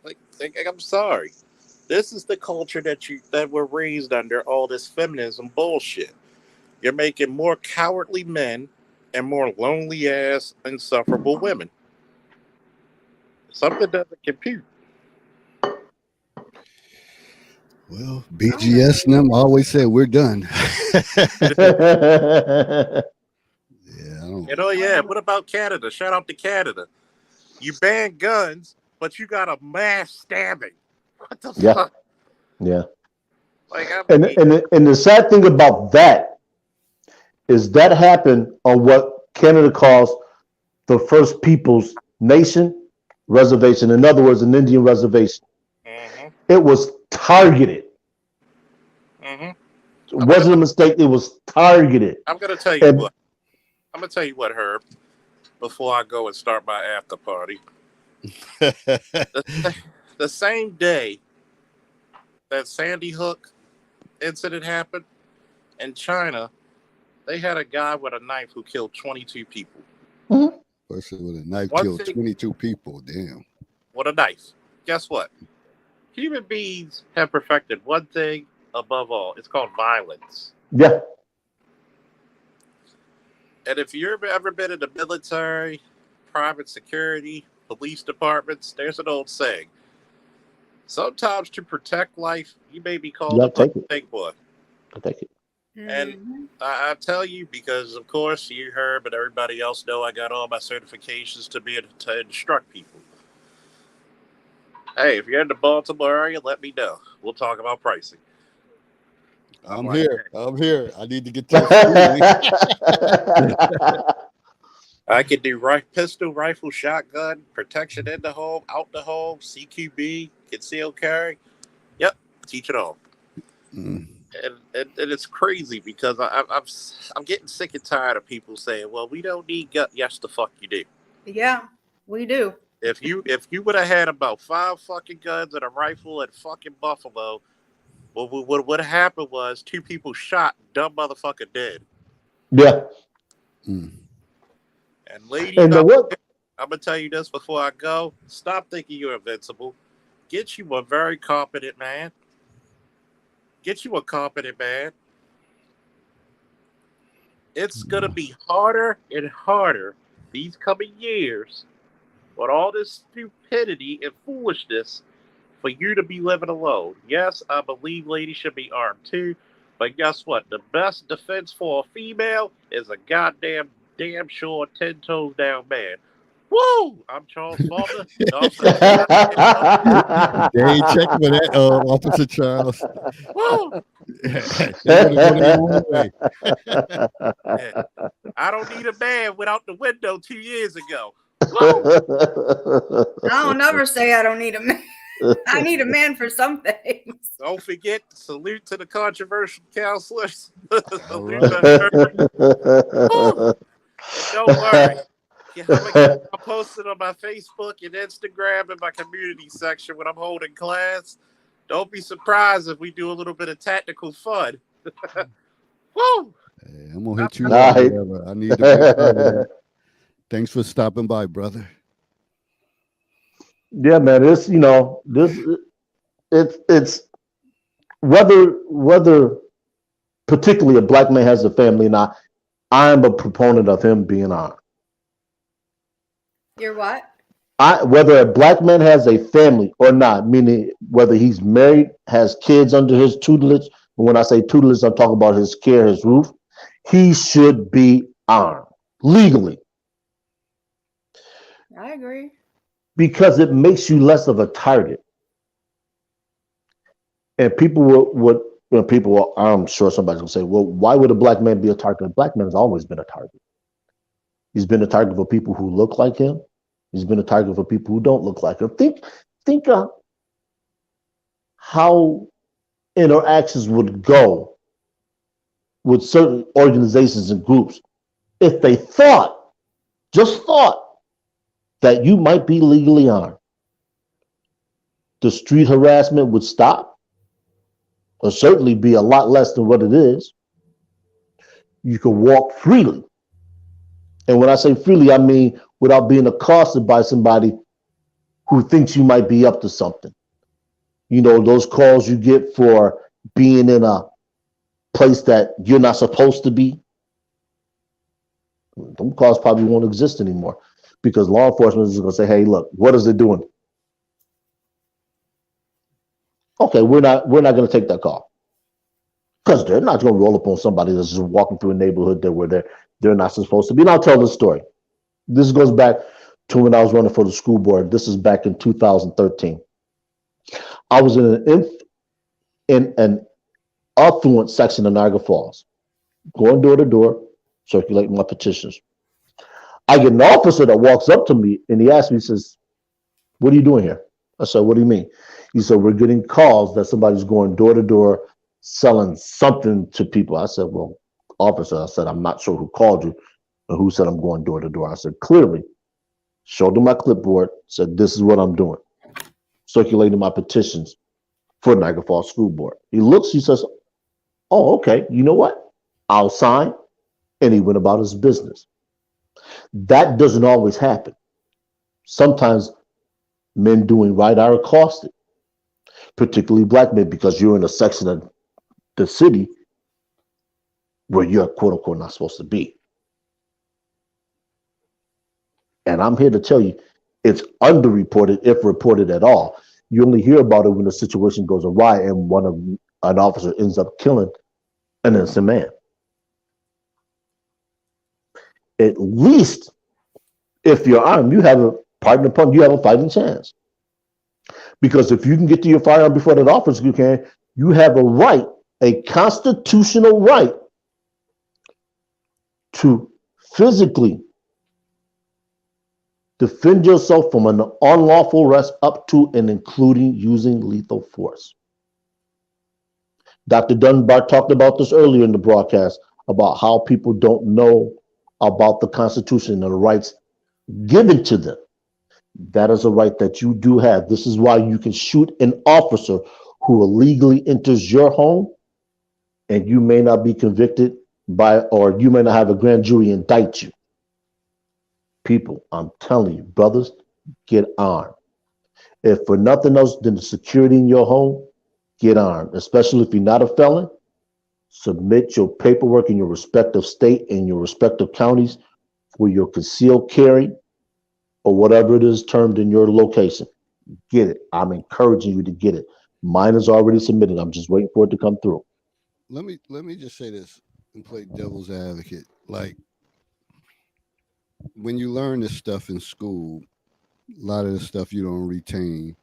Like, I'm sorry. This is the culture that we're raised under, all this feminism bullshit. You're making more cowardly men and more lonely ass, insufferable women. Something doesn't compute. Well, BGS and them always say we're done. Yeah, I don't. Yeah. What about Canada? Shout out to Canada. You ban guns, but you got a mass stabbing. What the fuck? Yeah. Like, And the sad thing about that is that happened on what Canada calls the First Peoples Nation reservation. In other words, an Indian reservation. Mm-hmm. It was targeted. Mm-hmm. It wasn't a mistake. It was targeted. I'm gonna tell you what. I'm gonna tell you what, Herb. Before I go and start my after party, the same day that Sandy Hook incident happened in China, they had a guy with a knife who killed 22 people. Mm-hmm. Person with a knife One killed thing- 22 people. Damn. With a knife. Guess what? Human beings have perfected one thing above all. It's called violence. Yeah. And if you've ever been in the military, private security, police departments, there's an old saying. Sometimes to protect life, you may be called Yeah, a take it. big boy. I take it. And Mhm. I tell you, because of course you heard, but everybody else know I got all my certifications to be able to instruct people. Hey, if you're in the Baltimore area, let me know. We'll talk about pricing. I'm like, here. I'm here. I need to get to I can do pistol, rifle, shotgun, protection in the home, out the home, CQB, concealed carry. Yep, teach it all. Mm. And it's crazy because I'm getting sick and tired of people saying, "Well, we don't need gun." Yes, the fuck you do. Yeah, we do. If you would have had about 5 fucking guns and a rifle at fucking Buffalo, what would have happened was 2 people shot, dumb motherfucker dead. Yeah. Mm. And ladies, And I'm what? gonna tell you this before I go. Stop thinking you're invincible. Get you a very competent man. Get you a competent man. It's gonna be harder and harder these coming years with all this stupidity and foolishness for you to be living alone. Yes, I believe ladies should be armed too, but guess what? The best defense for a female is a damn sure 10 toes down man. Woo! I'm Charles Faulkner. They ain't checking for that, Officer Charles. Woo! They're gonna go their own way. I don't need a man without the window 2 years ago. Woo! I don't never say I don't need a man. I need a man for some things. Don't forget, salute to the controversial counselors. All Salute right. to her. Woo! Don't worry. Yeah, I'll post it on my Facebook and Instagram in my community section when I'm holding class. Don't be surprised if we do a little bit of tactical fun. Woo! Hey, I'm gonna hit you All up. right. Whatever. I need to be a part of that. Thanks for stopping by, brother. Yeah, man. It's it's whether particularly a black man has a family or not. I'm a proponent of him being armed. You're what? Whether a black man has a family or not, meaning whether he's married, has kids under his tutelage. And when I say tutelage, I'm talking about his care, his roof. He should be armed legally I agree. because it makes you less of a target. And people I'm sure somebody's gonna say, well, why would a black man be a target? A black man has always been a target. He's been a target for people who look like him. He's been a target for people who don't look like him. Think of how interactions would go with certain organizations and groups if they just thought that you might be legally armed. The street harassment would stop, or certainly be a lot less than what it is. You could walk freely. And when I say freely, I mean without being accosted by somebody who thinks you might be up to something. You know, those calls you get for being in a place that you're not supposed to be. Those calls probably won't exist anymore because law enforcement is going to say, hey, look, what is it doing? Okay, we're not going to take that call. Because they're not going to roll up on somebody that's just walking through a neighborhood where they're not supposed to be. And I'll tell this story. This goes back to when I was running for the school board. This is back in 2013. I was in an affluent section of Niagara Falls, going door to door, circulating my petitions. I get an officer that walks up to me and he asks me, he says, what are you doing here? I said, what do you mean? He said, we're getting calls that somebody's going door to door selling something to people. I said, well, officer, I said, I'm not sure who called you and who said I'm going door to door. I said, clearly, showed him my clipboard, said, this is what I'm doing, circulating my petitions for Niagara Falls School Board. He looks, he says, oh, okay, you know what? I'll sign. And he went about his business. That doesn't always happen. Sometimes men doing right are accosted, particularly black men, because you're in a section of the city where you're quote unquote not supposed to be. And I'm here to tell you, it's underreported, if reported at all. You only hear about it when the situation goes awry and an officer ends up killing an innocent man. At least if you're armed, you have a you have a fighting chance. Because if you can get to your firearm before that officer can, you have a right, a constitutional right to physically defend yourself from an unlawful arrest up to and including using lethal force. Dr. Dunbar talked about this earlier in the broadcast about how people don't know about the Constitution and the rights given to them. That is a right that you do have. This is why you can shoot an officer who illegally enters your home and you may not be convicted or you may not have a grand jury indict you. People, I'm telling you, brothers, get armed. If for nothing else than the security in your home, get armed, especially if you're not a felon. Submit your paperwork in your respective state and your respective counties for your concealed carry or whatever it is termed in your location. Get it. I'm encouraging you to get it. Mine is already submitted. I'm just waiting for it to come through. Let me just say this and play devil's advocate. Like when you learn this stuff in school, a lot of the stuff you don't retain.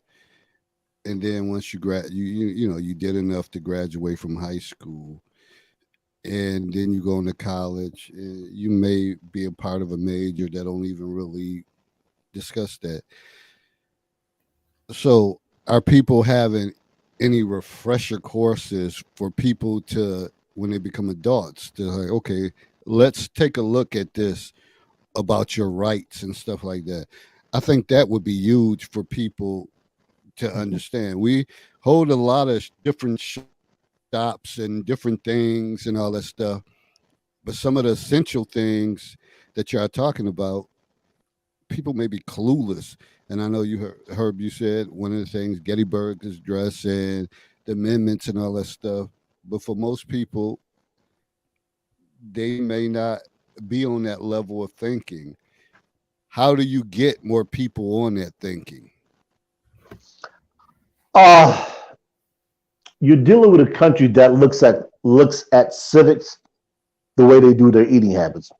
And then once you you did enough to graduate from high school, and then you go into college, you may be a part of a major that don't even really discuss that. So are people having any refresher courses for people to when they become adults? They're like, okay, let's take a look at this about your rights and stuff like that. I think that would be huge for people to understand. We hold a lot of different shops and different things and all that stuff, but some of the essential things that y'all talking about, people may be clueless. And I know you heard Herb, you said one of the things Gettysburg is dress and the amendments and all that stuff. But for most people, they may not be on that level of thinking. How do you get more people on that thinking? Uh, you're dealing with a country that looks at civics the way they do their eating habits.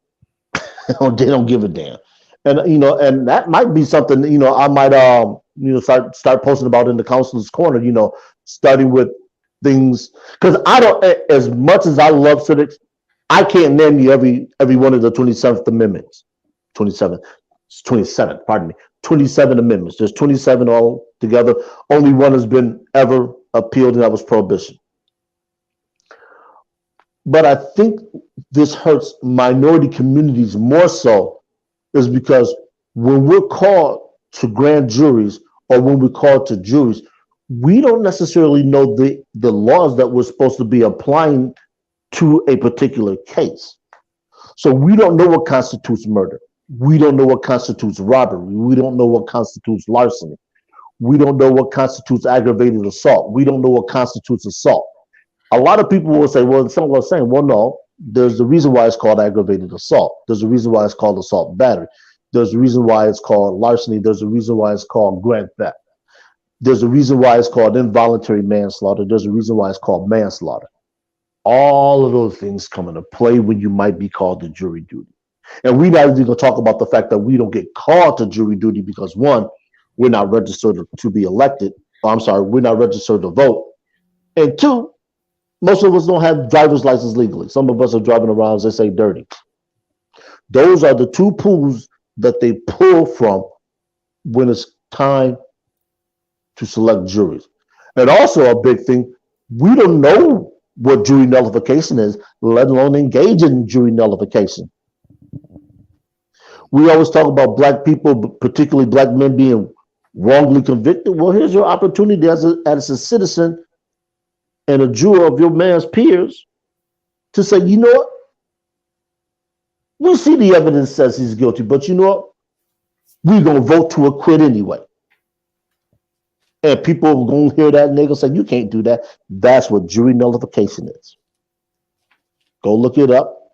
They don't give a damn. And and that might be something, I might start posting about in the counselor's corner, starting with things, because I don't, as much as I love civics, I can't name you every one of the 27th amendments. 27 27, pardon me, 27 amendments. There's 27 all together. Only one has been ever appealed, and that was prohibition. But I think this hurts minority communities more so is because when we're called to grand juries or when we're called to juries, we don't necessarily know the laws that we're supposed to be applying to a particular case. So we don't know what constitutes murder. We don't know what constitutes robbery. We don't know what constitutes larceny. We don't know what constitutes aggravated assault. We don't know what constitutes assault. A lot of people will say, well, some are saying, well, no, there's a reason why it's called aggravated assault. There's a reason why it's called assault and battery. There's a reason why it's called larceny. There's a reason why it's called grand theft. There's a reason why it's called involuntary manslaughter. There's a reason why it's called manslaughter. All of those things come into play when you might be called to jury duty. And we're not even going to talk about the fact that we don't get called to jury duty because, one, we're not registered to be elected. I'm sorry, we're not registered to vote. And two, most of us don't have driver's license legally. Some of us are driving around, as they say, dirty. Those are the two pools that they pull from when it's time to select juries. And also a big thing, we don't know what jury nullification is, let alone engage in jury nullification. We always talk about black people, particularly black men, being wrongly convicted. Well, here's your opportunity as a citizen and a juror of your man's peers to say, you know what? We see the evidence says he's guilty, but you know what? We're going to vote to acquit anyway. And people are going to hear that and they're going to say, you can't do that. That's what jury nullification is. Go look it up.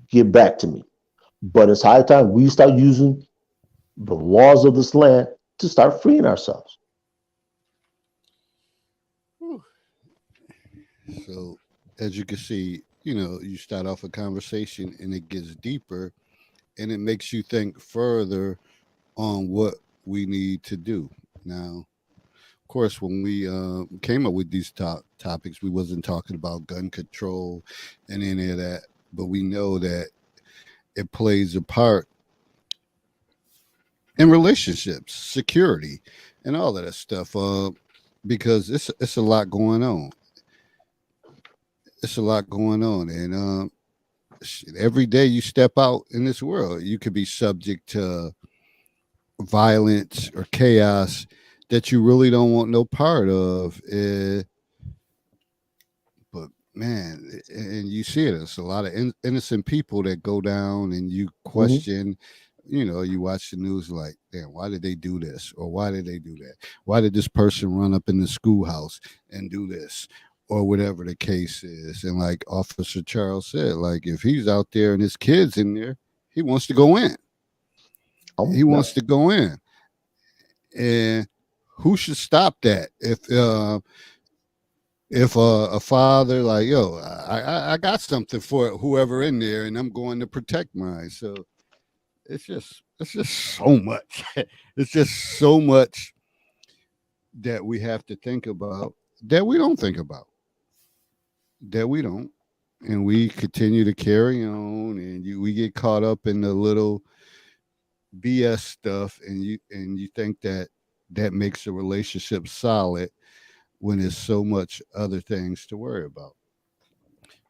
Get back to me. But it's high time we start using the laws of this land to start freeing ourselves. So, as you can see, you start off a conversation and it gets deeper and it makes you think further on what we need to do. Now, of course, when we came up with these topics, we wasn't talking about gun control and any of that, but we know that it plays a part in relationships, security, and all of that stuff. Because it's a lot going on. It's a lot going on, and every day you step out in this world, you could be subject to violence or chaos that you really don't want no part of. But man, and you see it. It's a lot of innocent people that go down, and you question. You watch the news like, damn, why did they do this? Or why did they do that? Why did this person run up in the schoolhouse and do this? Or whatever the case is. And like Officer Charles said, like if he's out there and his kid's in there, he wants to go in. He wants to go in. And who should stop that? If a father like, yo, I got something for whoever in there and I'm going to protect mine. So it's just so much. It's just so much that we have to think about that we don't think about. And we continue to carry on, and we get caught up in the little BS stuff, and you think that that makes a relationship solid when there's so much other things to worry about.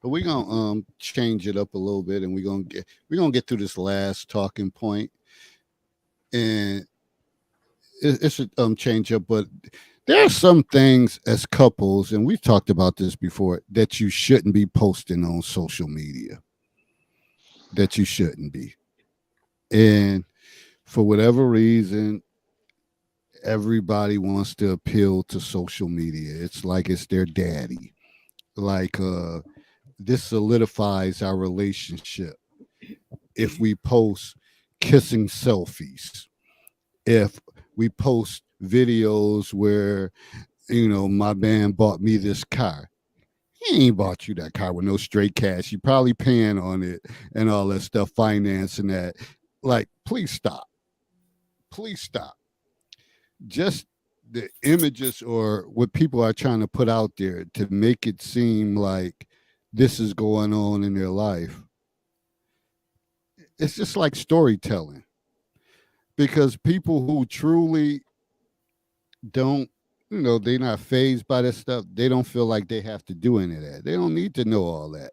But we're gonna change it up a little bit, and we're gonna get through this last talking point, and it's a change up. But there are some things as couples, and we've talked about this before, that you shouldn't be posting on social media. That you shouldn't be, and for whatever reason, everybody wants to appeal to social media. It's like it's their daddy. Like this solidifies our relationship if we post kissing selfies, if we post videos where, my man bought me this car. He ain't bought you that car with no straight cash. You probably paying on it and all that stuff, financing that. Like, please stop. Please stop. Just the images or what people are trying to put out there to make it seem like this is going on in their life. It's just like storytelling, because people who truly don't, they're not phased by this stuff. They don't feel like they have to do any of that. They don't need to know all that.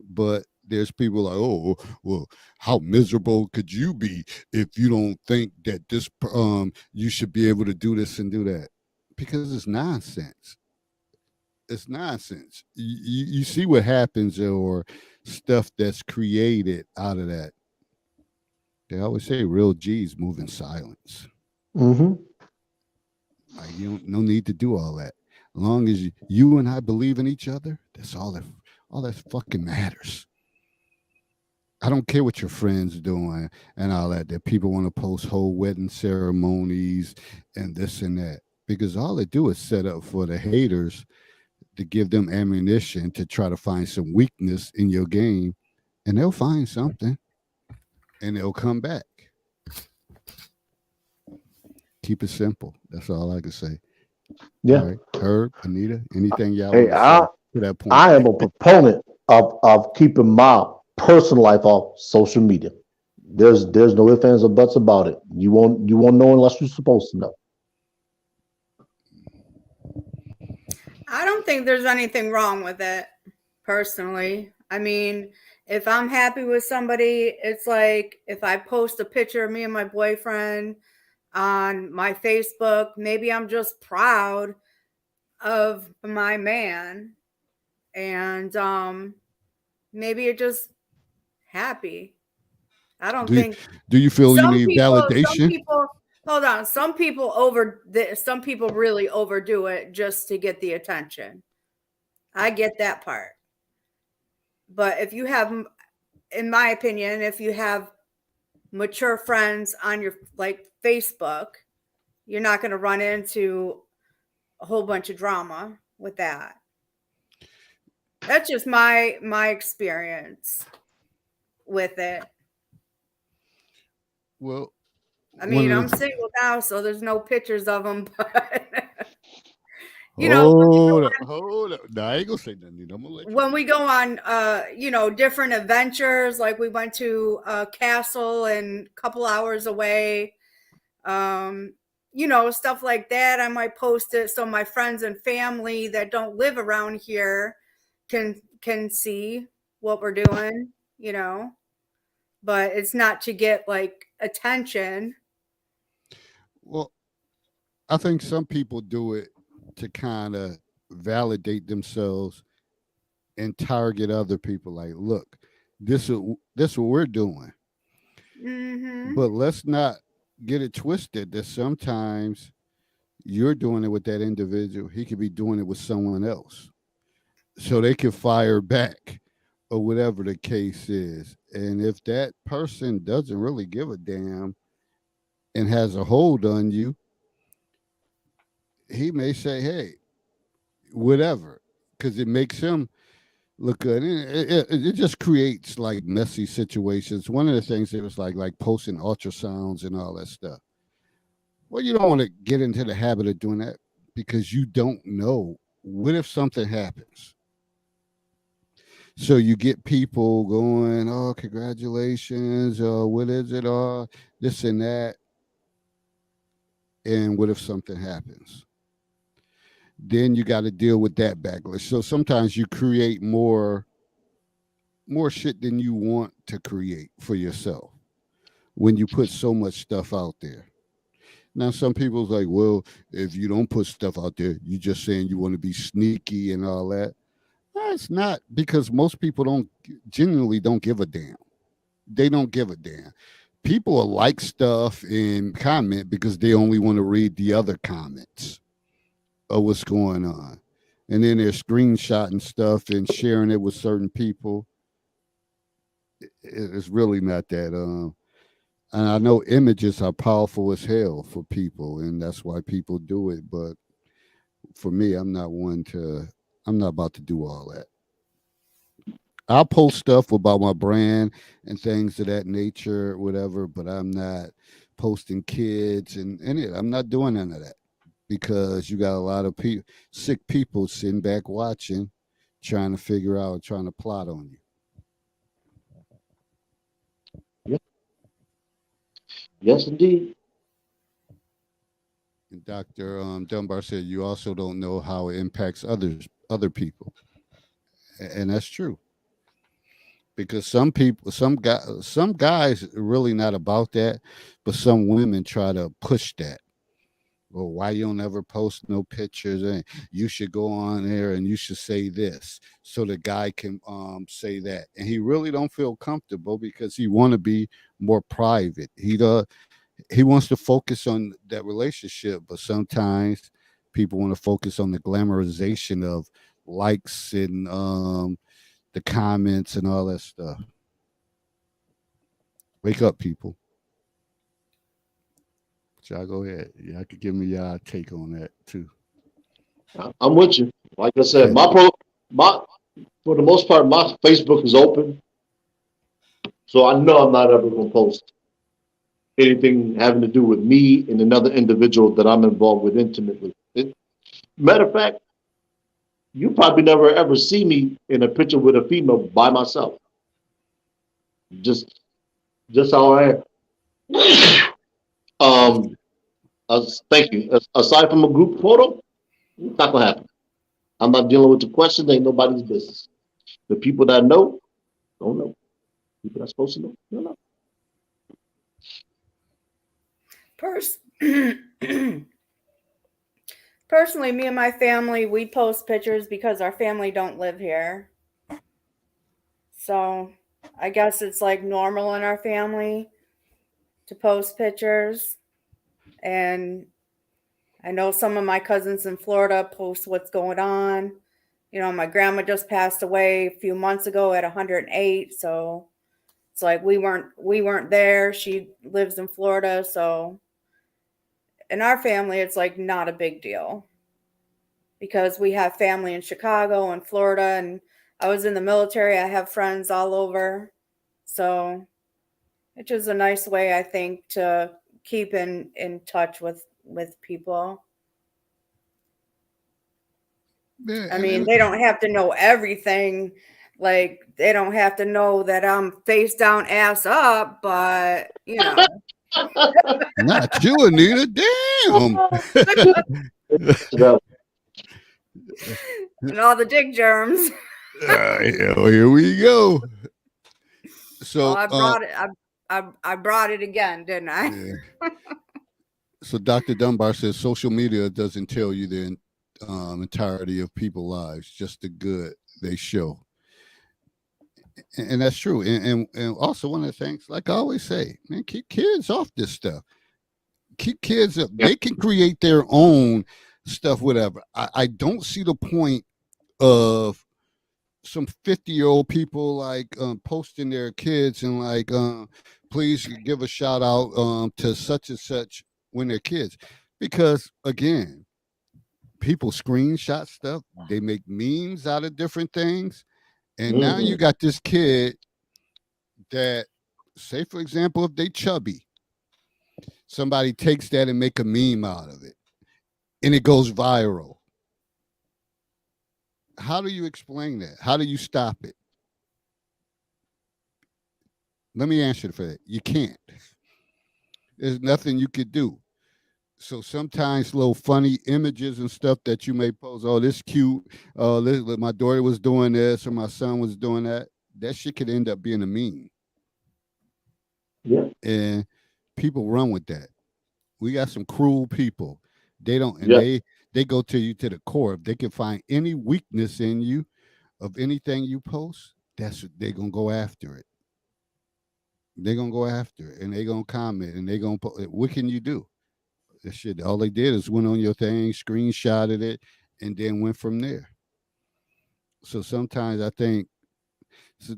But there's people like, oh, well, how miserable could you be if you don't think that this, you should be able to do this and do that? Because it's nonsense. It's nonsense. You see what happens, or stuff that's created out of that. They always say real G's move in silence. Mm-hmm. Like, no need to do all that. As long as you and I believe in each other, that's all that fucking matters. I don't care what your friends are doing and all that. That people want to post whole wedding ceremonies and this and that, because all they do is set up for the haters to give them ammunition to try to find some weakness in your game, and they'll find something, and they'll come back. Keep it simple. That's all I can say. Yeah. All right. Herb, Anita, anything y'all Hey, want to say to that point? I am a proponent of keeping my personal life off social media. There's no ifs, ands, or buts about it. You won't know unless you're supposed to know. I don't think there's anything wrong with it, personally. I mean, if I'm happy with somebody, it's like if I post a picture of me and my boyfriend on my Facebook, maybe I'm just proud of my man, and maybe you're just happy. I don't think Do you feel you some need people, validation? hold on, some people really overdo it just to get the attention. I get that part. But if you have, in my opinion, if you have mature friends on your Facebook, you're not going to run into a whole bunch of drama with that. That's just my experience with it. Well, I mean, I'm single now, so there's no pictures of them, but hold up. No, I ain't gonna say nothing. I'm gonna let you. When we go on different adventures, like we went to a castle and a couple hours away, stuff like that, I might post it so my friends and family that don't live around here can see what we're doing, but it's not to get attention. Well, I think some people do it to kind of validate themselves and target other people. Like, look, this is what we're doing. Mm-hmm. But let's not get it twisted that sometimes you're doing it with that individual. He could be doing it with someone else, so they can fire back or whatever the case is. And if that person doesn't really give a damn and has a hold on you, he may say, hey, whatever, because it makes him look good. It just creates like messy situations. One of the things it was like posting ultrasounds and all that stuff. Well, you don't want to get into the habit of doing that, because you don't know, what if something happens. So you get people going, oh, congratulations, or what is it, or this and that. And what if something happens? Then you got to deal with that backlash. So sometimes you create more shit than you want to create for yourself when you put so much stuff out there. Now, some people's like, well, if you don't put stuff out there, you just saying you want to be sneaky and all that. No, it's not, because most people genuinely don't give a damn. They don't give a damn. People will like stuff and comment because they only want to read the other comments of what's going on. And then they're screenshotting stuff and sharing it with certain people. It's really not that. And I know images are powerful as hell for people, and that's why people do it. But for me, I'm not about to do all that. I'll post stuff about my brand and things of that nature, whatever, but I'm not posting kids and any of that. I'm not doing none of that, because you got a lot of sick people sitting back watching, trying to figure out, trying to plot on you. Yes, indeed. And Dr. Dunbar said you also don't know how it impacts other people. And that's true. Because some guys are really not about that, but some women try to push that. Well, why you don't ever post no pictures? And you should go on there and you should say this, so the guy can say that. And he really don't feel comfortable because he want to be more private. He wants to focus on that relationship, but sometimes people want to focus on the glamorization of likes and the comments and all that stuff. Wake up, people. Y'all go ahead. Y'all could give me y'all take on that too. I'm with you. Like I said, my for the most part, my Facebook is open, so I know I'm not ever gonna post anything having to do with me and another individual that I'm involved with intimately. Matter of fact, you probably never ever see me in a picture with a female by myself. Just how I am. Thank you. Aside from a group photo, not gonna happen. I'm not dealing with the question. Ain't nobody's business. The people that know don't know. People that's supposed to know don't know. Personally, me and my family, we post pictures because our family don't live here. So I guess it's like normal in our family to post pictures. And I know some of my cousins in Florida post what's going on. You know, my grandma just passed away a few months ago at 108. So it's like we weren't there. She lives in Florida. So in our family, it's like not a big deal, because we have family in Chicago and Florida, and I was in the military. I have friends all over. So it's just a nice way, I think, to keep in touch with people. Yeah, I mean, they don't have to know everything. Like, they don't have to know that I'm face down, ass up, but, you know. not you, Anita. Damn. And all the dick germs. Here we go. So I brought it. I brought it again, didn't I? Yeah. So Dr. Dunbar says social media doesn't tell you the entirety of people's lives, just the good they show. And that's true. And also one of the things, like I always say, man, keep kids off this stuff. Keep kids up. They can create their own stuff, whatever. I don't see the point of some 50-year-old people like posting their kids and like please give a shout out to such and such when they're kids, because again, people screenshot stuff, they make memes out of different things, and now you got this kid that, say for example, if they chubby, somebody takes that and make a meme out of it and it goes viral. How do you explain that? How do you stop it? Let me answer for that. You can't. There's nothing you could do. So sometimes little funny images and stuff that you may post, oh, this cute, my daughter was doing this or my son was doing that. That shit could end up being a meme, Yeah. and people run with that. We got some cruel people. They don't, and Yeah. they go to you to the core. If they can find any weakness in you of anything you post, that's what they're gonna go after it. They're gonna go after it, and they're gonna comment, and they're gonna put. What can you do? That shit. All they did is went on your thing, screenshotted it, and then went from there. So sometimes I think, so,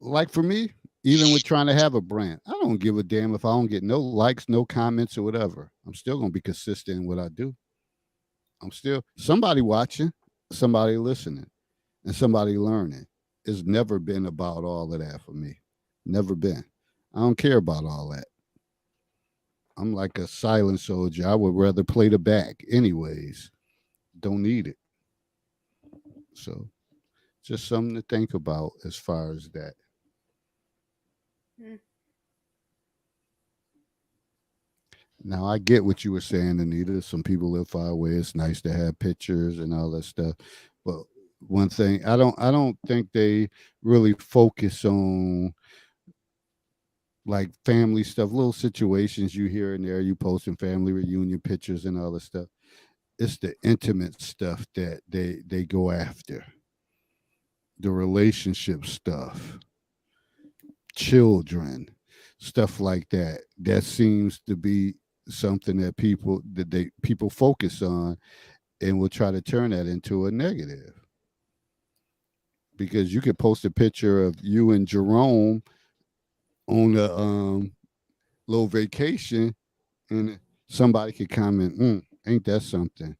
like for me, even with trying to have a brand, I don't give a damn if I don't get no likes, no comments, or whatever. I'm still gonna be consistent in what I do. I'm still somebody watching, somebody listening, and somebody learning. It's never been about all of that for me. Never been. I don't care about all that. I'm like a silent soldier. I would rather play the back, anyways. Don't need it. So, just something to think about as far as that. Mm. Now, I get what you were saying, Anita. Some people live far away. It's nice to have pictures and all that stuff. But one thing, I don't think they really focus on like family stuff, little situations you here and there. You posting family reunion pictures and all that stuff. It's the intimate stuff that they go after. The relationship stuff, children, stuff like that. That seems to be something that people focus on and will try to turn that into a negative. Because you could post a picture of you and Jerome on a little vacation, and somebody could comment, "Ain't that something?"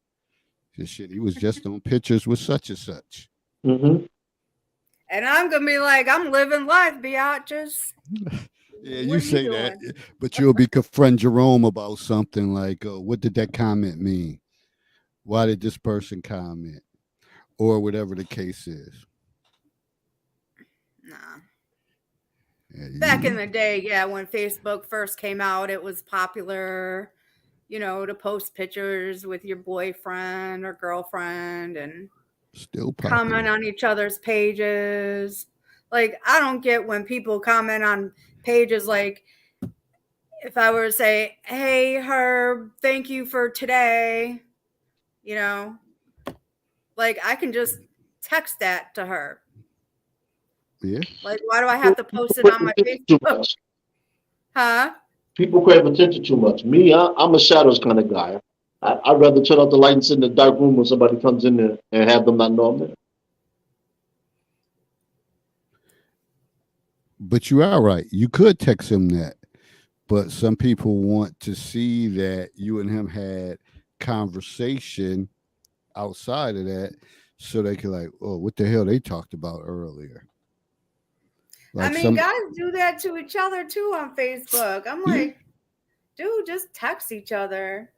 This shit, he was just on pictures with such and such. Mm-hmm. And I'm gonna be like, I'm living life, biatches. Yeah, What you are say you that, doing? but you'll be confront Jerome about something like, "What did that comment mean? Why did this person comment?" Or whatever the case is. Nah. Yeah, Back in the day, yeah, when Facebook first came out, it was popular, to post pictures with your boyfriend or girlfriend and still comment popular. on each other's pages. Like, I don't get when people comment on pages like, if I were to say, "Hey, Herb, thank you for today," you know, like I can just text that to her. Yeah, Like, why do I have to post it Crave on my attention too Facebook? much. Huh? People crave attention too much. Me, I'm a shadows kind of guy. I'd rather turn off the light and sit in the dark room when somebody comes in there and have them not know I'm there. but you are right. You could text him that, but some people want to see that you and him had conversation outside of that, so they can like, oh, what the hell they talked about earlier. I Like mean, some, guys do that to each other too on Facebook. I'm Yeah. like, dude, just text each other.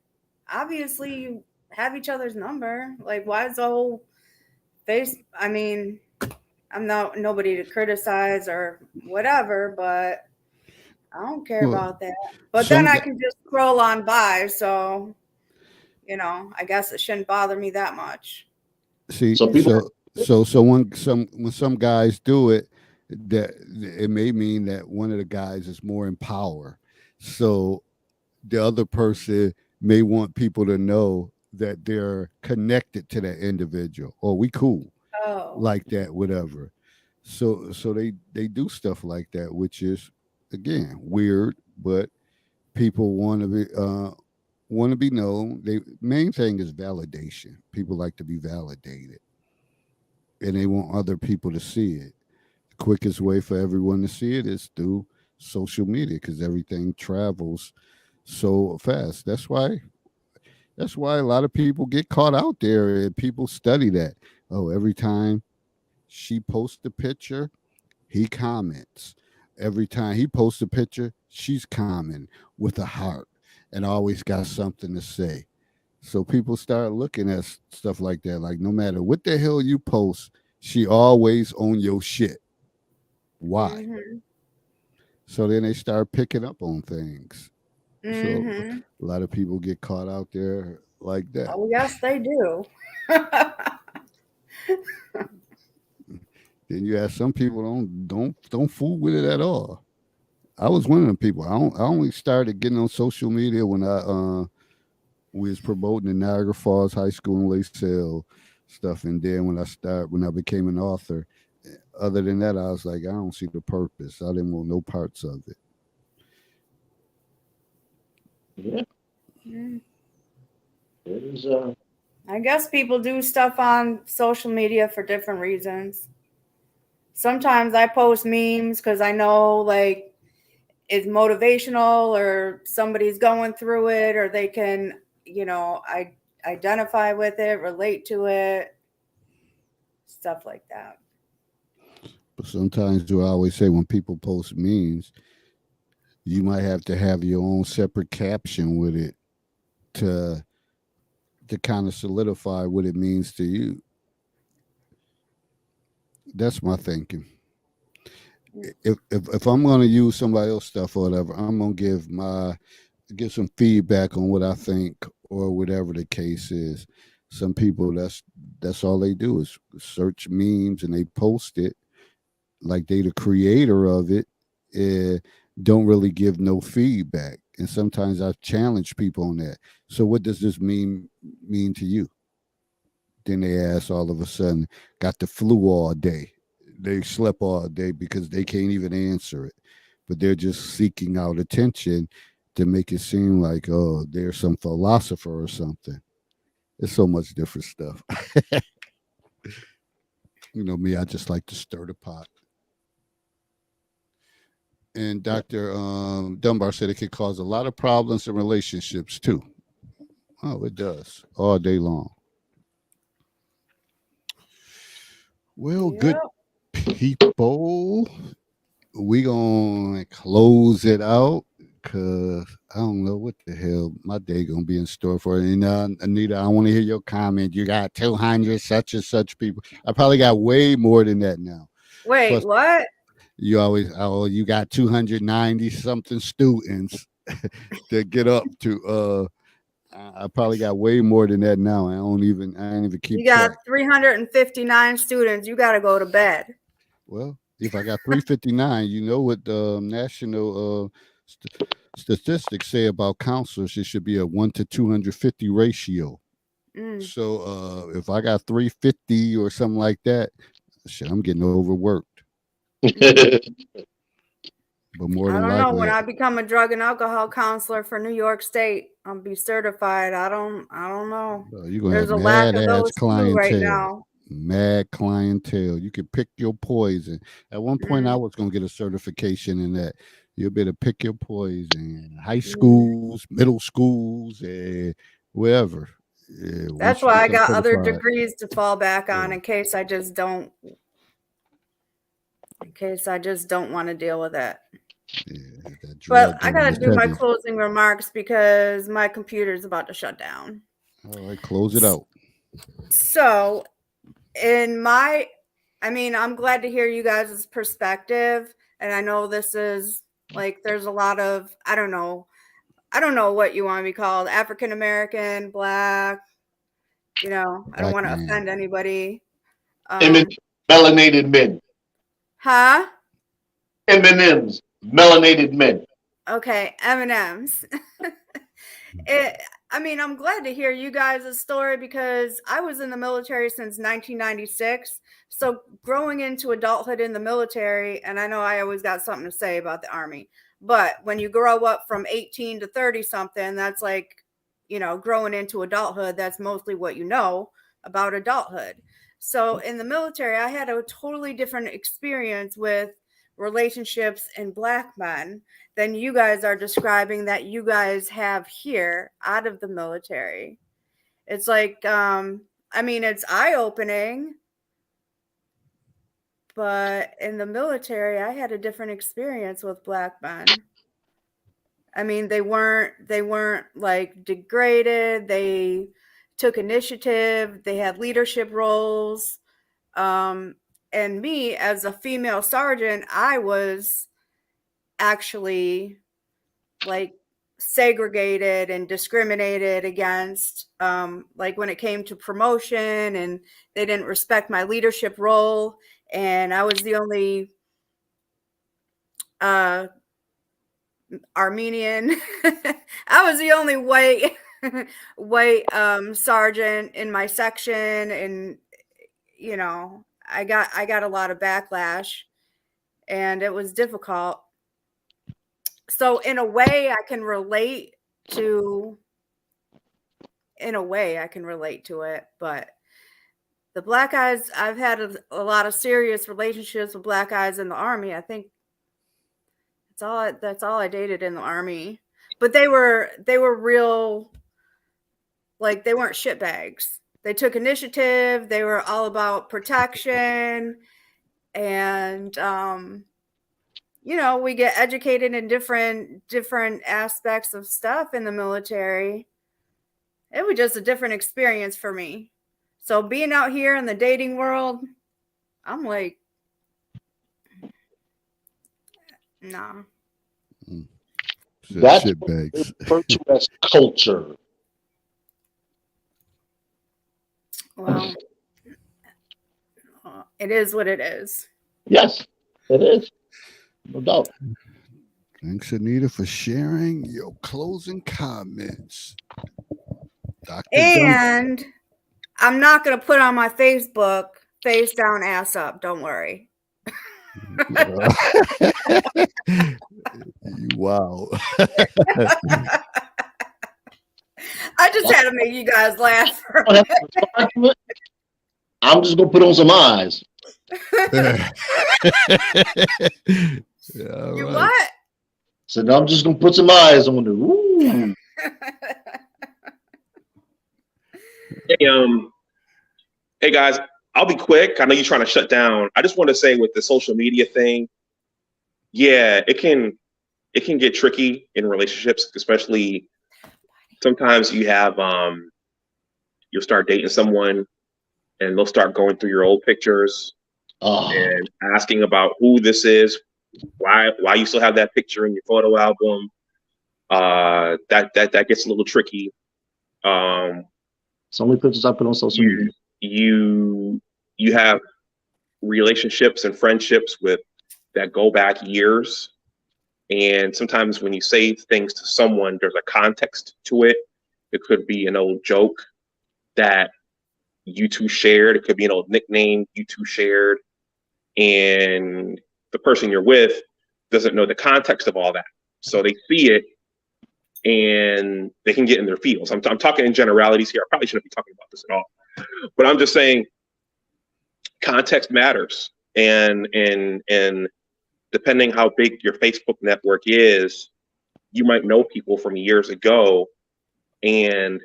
Obviously, you have each other's number. Like, why is the whole face? I mean, I'm not nobody to criticize or whatever, but I don't care well, about that. But some then I gu- can just scroll on by, so I guess it shouldn't bother me that much. see, So people, so when some guys do it, that it may mean that one of the guys is more in power. So the other person may want people to know that they're connected to that individual, or we cool Oh, like that, whatever. So they do stuff like that, which is again weird, but people want to be known. They main thing is validation. People like to be validated, and they want other people to see it. The quickest way for everyone to see it is through social media because everything travels so fast. That's why a lot of people get caught out there, and people study that. Oh, every time she posts a picture, he comments. Every time he posts a picture, she's commenting with a heart and always got something to say. So people start looking at stuff like that. Like no matter what the hell you post, she always on your shit. Why? mhm. So then they start picking up on things. So Hmm. a lot of people get caught out there like that. Oh, yes, they do. Then you have some people don't fool with it at all. I was one of them people. I only started getting on social media when I was promoting the Niagara Falls High School and LaSalle stuff, and then when I became an author. Other than that, I was like, I don't see the purpose. I didn't want no parts of it. Yeah, Mm. it is. I guess people do stuff on social media for different reasons. Sometimes I post memes because I know like it's motivational or somebody's going through it or they can, I identify with it, relate to it, stuff like that. But sometimes, do I always say when people post memes, you might have to have your own separate caption with it to kind of solidify what it means to you. That's my thinking. If I'm going to use somebody else's stuff or whatever, I'm going to give some feedback on what I think or whatever the case is. Some people that's all they do is search memes and they post it like they the creator of it. Don't really give no feedback, and sometimes I challenge people on that. So what does this mean to you? Then they ask all of a sudden, got the flu all day. They slept all day because they can't even answer it. But they're just seeking out attention to make it seem like, oh, they're some philosopher or something. It's so much different stuff. You know me, I just like to stir the pot. And Dr. Dunbar said it could cause a lot of problems in relationships too. Oh, it does all day long. Well, good Yep. people, we gonna close it out because I don't know what the hell my day gonna be in store for. And Anita, I want to hear your comment. You got 200 such and such people. I probably got way more than that now. Wait, Plus, what? you always you got 290 something students to get up to. I probably got way more than that now. I ain't even keep You got track. 359 students. You got to go to bed. Well, if I got 359, you know what the national statistics say about counselors? It should be a 1 to 250 ratio. Mm. So if I got 350 or something like that, shit, I'm getting overworked. But more I than don't know. likely, When I become a drug and alcohol counselor for New York State, I'll be certified. I don't know. you're gonna have There's a lack mad of ass those too right clientele. now. Mad clientele. You can pick your poison. At one point, I was gonna get a certification in that. You'll be able to pick your poison. High schools, middle schools, wherever. That's Once you why I become got other certified, degrees to fall back on yeah, in case I just don't want to deal with it. yeah, that But drug I game got is to do my heavy. closing remarks because my computer's about to shut down. All right, close it out. So, I'm glad to hear you guys' perspective. And I know this is like, there's a lot of, I don't know what you want to be called, African American, Black, I don't Black want to man. offend anybody. Melanated men. Huh? M&Ms. Melanated men. Okay, M&Ms. I'm glad to hear you guys' story because I was in the military since 1996. So growing into adulthood in the military, and I know I always got something to say about the Army, but when you grow up from 18 to 30 something, that's like, growing into adulthood, that's mostly what you know about adulthood. So in the military, I had a totally different experience with relationships and Black men than you guys are describing that you guys have here out of the military. It's like, it's eye opening, but in the military, I had a different experience with Black men. They weren't like degraded. They took initiative. They had leadership roles. And me as a female sergeant, I was actually like segregated and discriminated against, like when it came to promotion, and they didn't respect my leadership role, and I was the only Armenian. I was the only white sergeant in my section, and you know, I got a lot of backlash, and it was difficult. So in a way I can relate to it, but the black guys, I've had a lot of serious relationships with black guys in the Army. I think that's all I dated in the Army. But they were real, like, they weren't shitbags. They took initiative. They were all about protection, and you know, we get educated in different aspects of stuff in the military. It was just a different experience for me. So being out here in the dating world, I'm like, nah. That's Shit bags. referred to as culture. Well, it is what it is. Yes, it is. No doubt. Thanks, Anita, for sharing your closing comments. Dr. And I'm not going to put on my Facebook face down, ass up. Don't worry. Wow. I just had to make you guys laugh. I'm just gonna put on some eyes. Yeah, You right. what? So now I'm just gonna put some eyes on it. Ooh. Hey guys, I'll be quick. I know you're trying to shut down. I just want to say with the social media thing, yeah, it can get tricky in relationships, especially sometimes you have you'll start dating someone and they'll start going through your old pictures Oh, and asking about who this is, why you still have that picture in your photo album. That gets a little tricky. so many pictures I put on social media. You have relationships and friendships with that go back years, and sometimes when you say things to someone, there's a context to it. It could be an old joke that you two shared. It could be an old nickname you two shared, and the person you're with doesn't know the context of all that, so they see it and they can get in their feels. I'm talking in generalities here. I probably shouldn't be talking about this at all, but I'm just saying context matters, and depending how big your Facebook network is, you might know people from years ago, and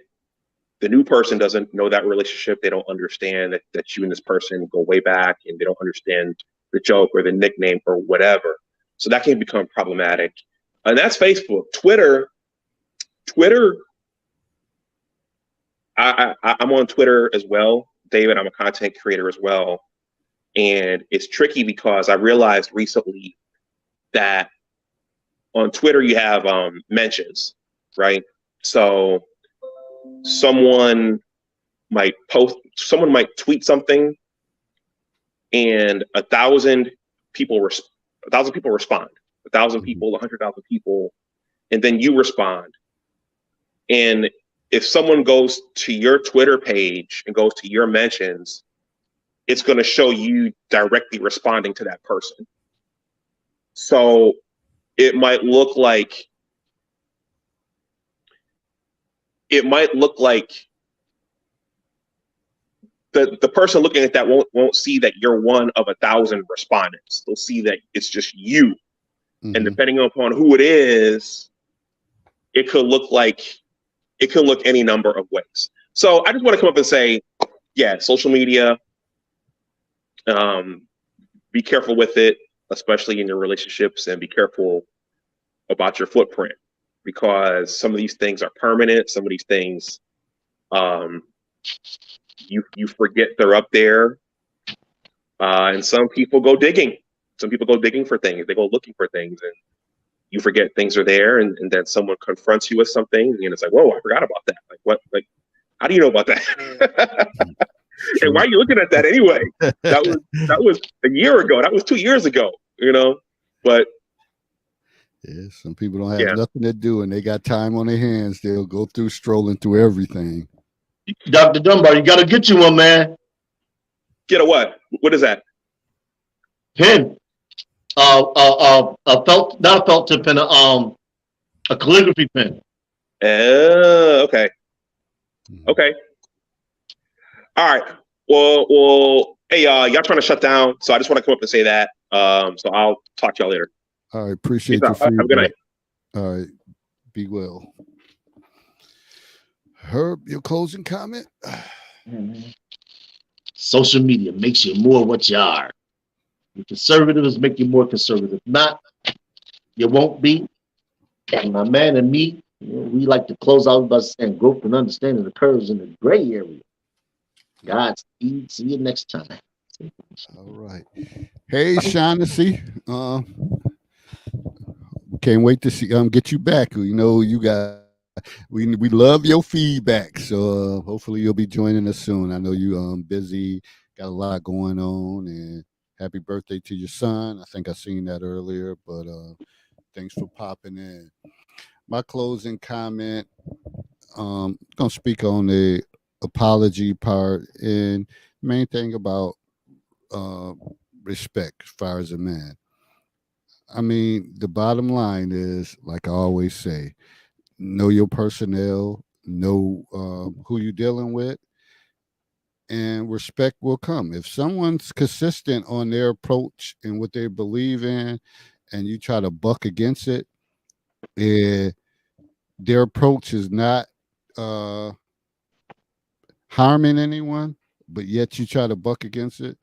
the new person doesn't know that relationship. They don't understand that you and this person go way back, and they don't understand the joke or the nickname or whatever. So that can become problematic. And that's Facebook. Twitter, I'm on Twitter as well. David, I'm a content creator as well. And it's tricky because I realized recently that on Twitter you have mentions, right? So someone might tweet something, and 1,000 people respond, 1,000 people, 100,000 people, and then you respond. And if someone goes to your Twitter page and goes to your mentions, it's going to show you directly responding to that person. So it might look like the person looking at that won't see that you're one of 1,000 respondents. They'll see that it's just you. Mm-hmm. And depending upon who it is, it could look any number of ways. So I just want to come up and say, yeah, social media, be careful with it, especially in your relationships, and be careful about your footprint, because some of these things are permanent. Some of these things, you forget they're up there, and some people go digging. Some people go digging for things. They go looking for things, and you forget things are there, and then someone confronts you with something, and it's like, whoa, I forgot about that. Like, what? Like, how do you know about that? And why are you looking at that anyway? That was a year ago. That was 2 years ago. But yeah, some people don't have nothing to do, and they got time on their hands. They'll go through strolling through everything. Dr. Dunbar, you got to get you one, man. get a what? What is that? Pen. A felt, not a felt tip pen, a calligraphy pen. Okay. Okay. All right. Well, hey, y'all trying to shut down, so I just want to come up and say that. So I'll talk to y'all later. All right, appreciate Peace your out. Have a good night. All right, be well. Herb, your closing comment? Social media makes you more what you are. The conservatives make you more conservative. Not, you won't be. And my man and me, we like to close out by saying growth and understanding occurs in the gray area. Godspeed. See you next time. All right. Hey, Shaughnessy. Can't wait to see get you back. You got we love your feedback. So hopefully you'll be joining us soon. I know you busy, got a lot going on, and happy birthday to your son. I think I seen that earlier, but thanks for popping in. My closing comment, gonna speak on the apology part, and main thing about respect as far as a man. I mean, the bottom line is, like I always say, know your personnel, know who you're dealing with, and respect will come. If someone's consistent on their approach and what they believe in, and you try to buck against it, and their approach is not harming anyone, but yet you try to buck against it,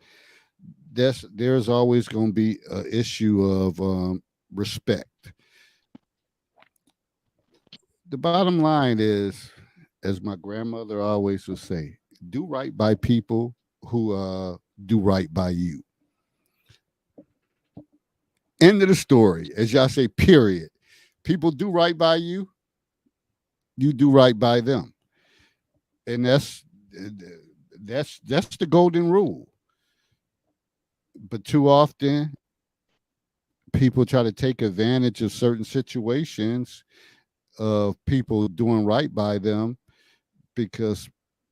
there's always going to be an issue of respect. The bottom line is, as my grandmother always would say, do right by people who do right by you. End of the story. As y'all say, period. People do right by you, you do right by them. And that's the golden rule. But too often, people try to take advantage of certain situations of people doing right by them, because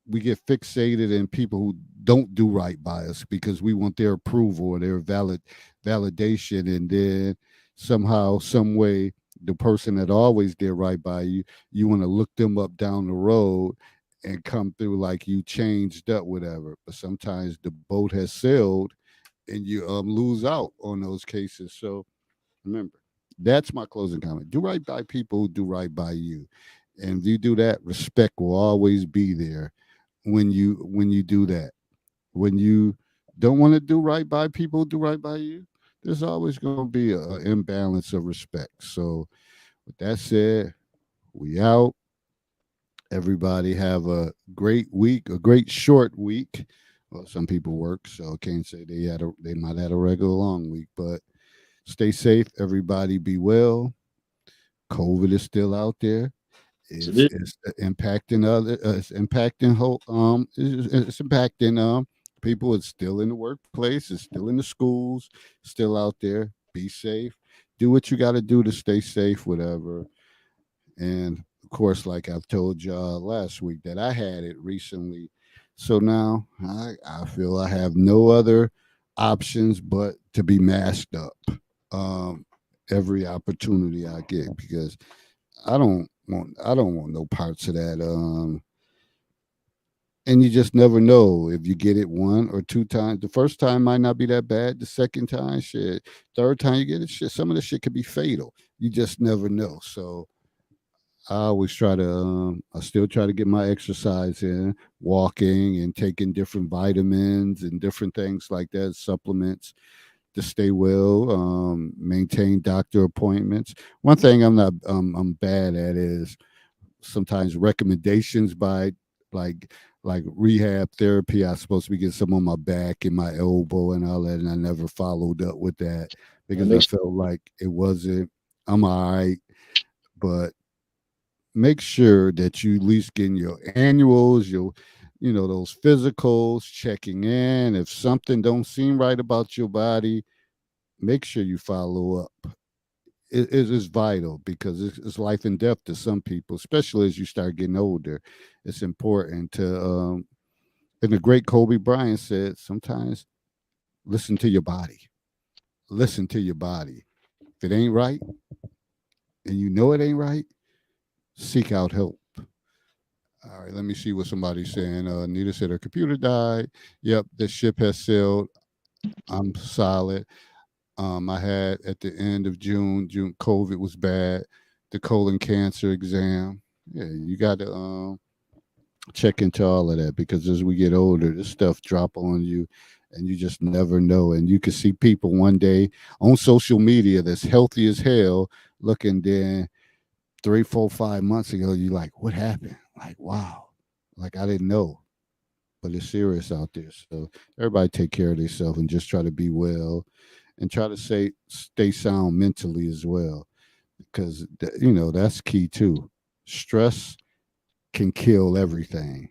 we get fixated in people who don't do right by us because we want their approval or their validation, and then somehow, some way, the person that always did right by you, you want to look them up down the road and come through like you changed up, whatever. But sometimes the boat has sailed, and you lose out on those cases. So remember, that's my closing comment. Do right by people who do right by you. And if you do that, respect will always be there when you do that. When you don't want to do right by people who do right by you, there's always going to be an imbalance of respect. So with that said, we out. Everybody have a great week, a great short week. Well, some people work, so I can't say they might have a regular long week, but stay safe. Everybody be well. COVID is still out there. It's impacting it's impacting people. It's still in the workplace. It's still in the schools. Still out there. Be safe. Do what you got to do to stay safe. Whatever. And of course, like I've told y'all last week, that I had it recently. So now I feel I have no other options but to be masked up every opportunity I get, because I don't want no parts of that. And you just never know if you get it 1 or 2 times. The first time might not be that bad. The second time, shit. Third time you get it, shit. Some of the shit could be fatal. You just never know. So I always try to, I still try to get my exercise in, walking and taking different vitamins and different things like that, supplements to stay well, maintain doctor appointments. One thing I'm bad at is sometimes recommendations by like rehab therapy. I was supposed to be getting some on my back and my elbow and all that, and I never followed up with that because I felt like it wasn't I'm all right, but make sure that you at least getting your annuals, your, those physicals, checking in. If something don't seem right about your body, make sure you follow up. It is vital because it's life and death to some people, especially as you start getting older. It's important to, and the great Kobe Bryant said, sometimes listen to your body. Listen to your body. If it ain't right and you know it ain't right, seek out help. All right, let me see what somebody's saying. Nita said her computer died. Yep, the ship has sailed. I'm solid. I had at the end of June, COVID was bad. The colon cancer exam. Yeah, you got to check into all of that because as we get older, this stuff drop on you, and you just never know. And you can see people one day on social media that's healthy as hell, looking then 3, 4, 5 months ago, you like, what happened? Like, wow, like I didn't know. But it's serious out there. So everybody take care of themselves and just try to be well and try to stay sound mentally as well. Because that's key too. Stress can kill everything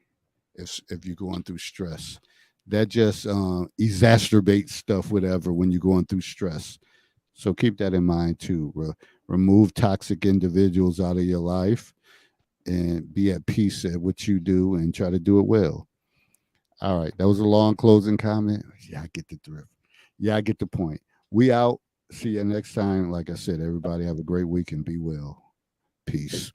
if you're going through stress. That just exacerbates stuff, whatever, when you're going through stress. So keep that in mind too. Remove toxic individuals out of your life and be at peace at what you do and try to do it well. All right. That was a long closing comment. Yeah, I get the drift. Yeah, I get the point. We out. See you next time. Like I said, everybody have a great week and be well. Peace.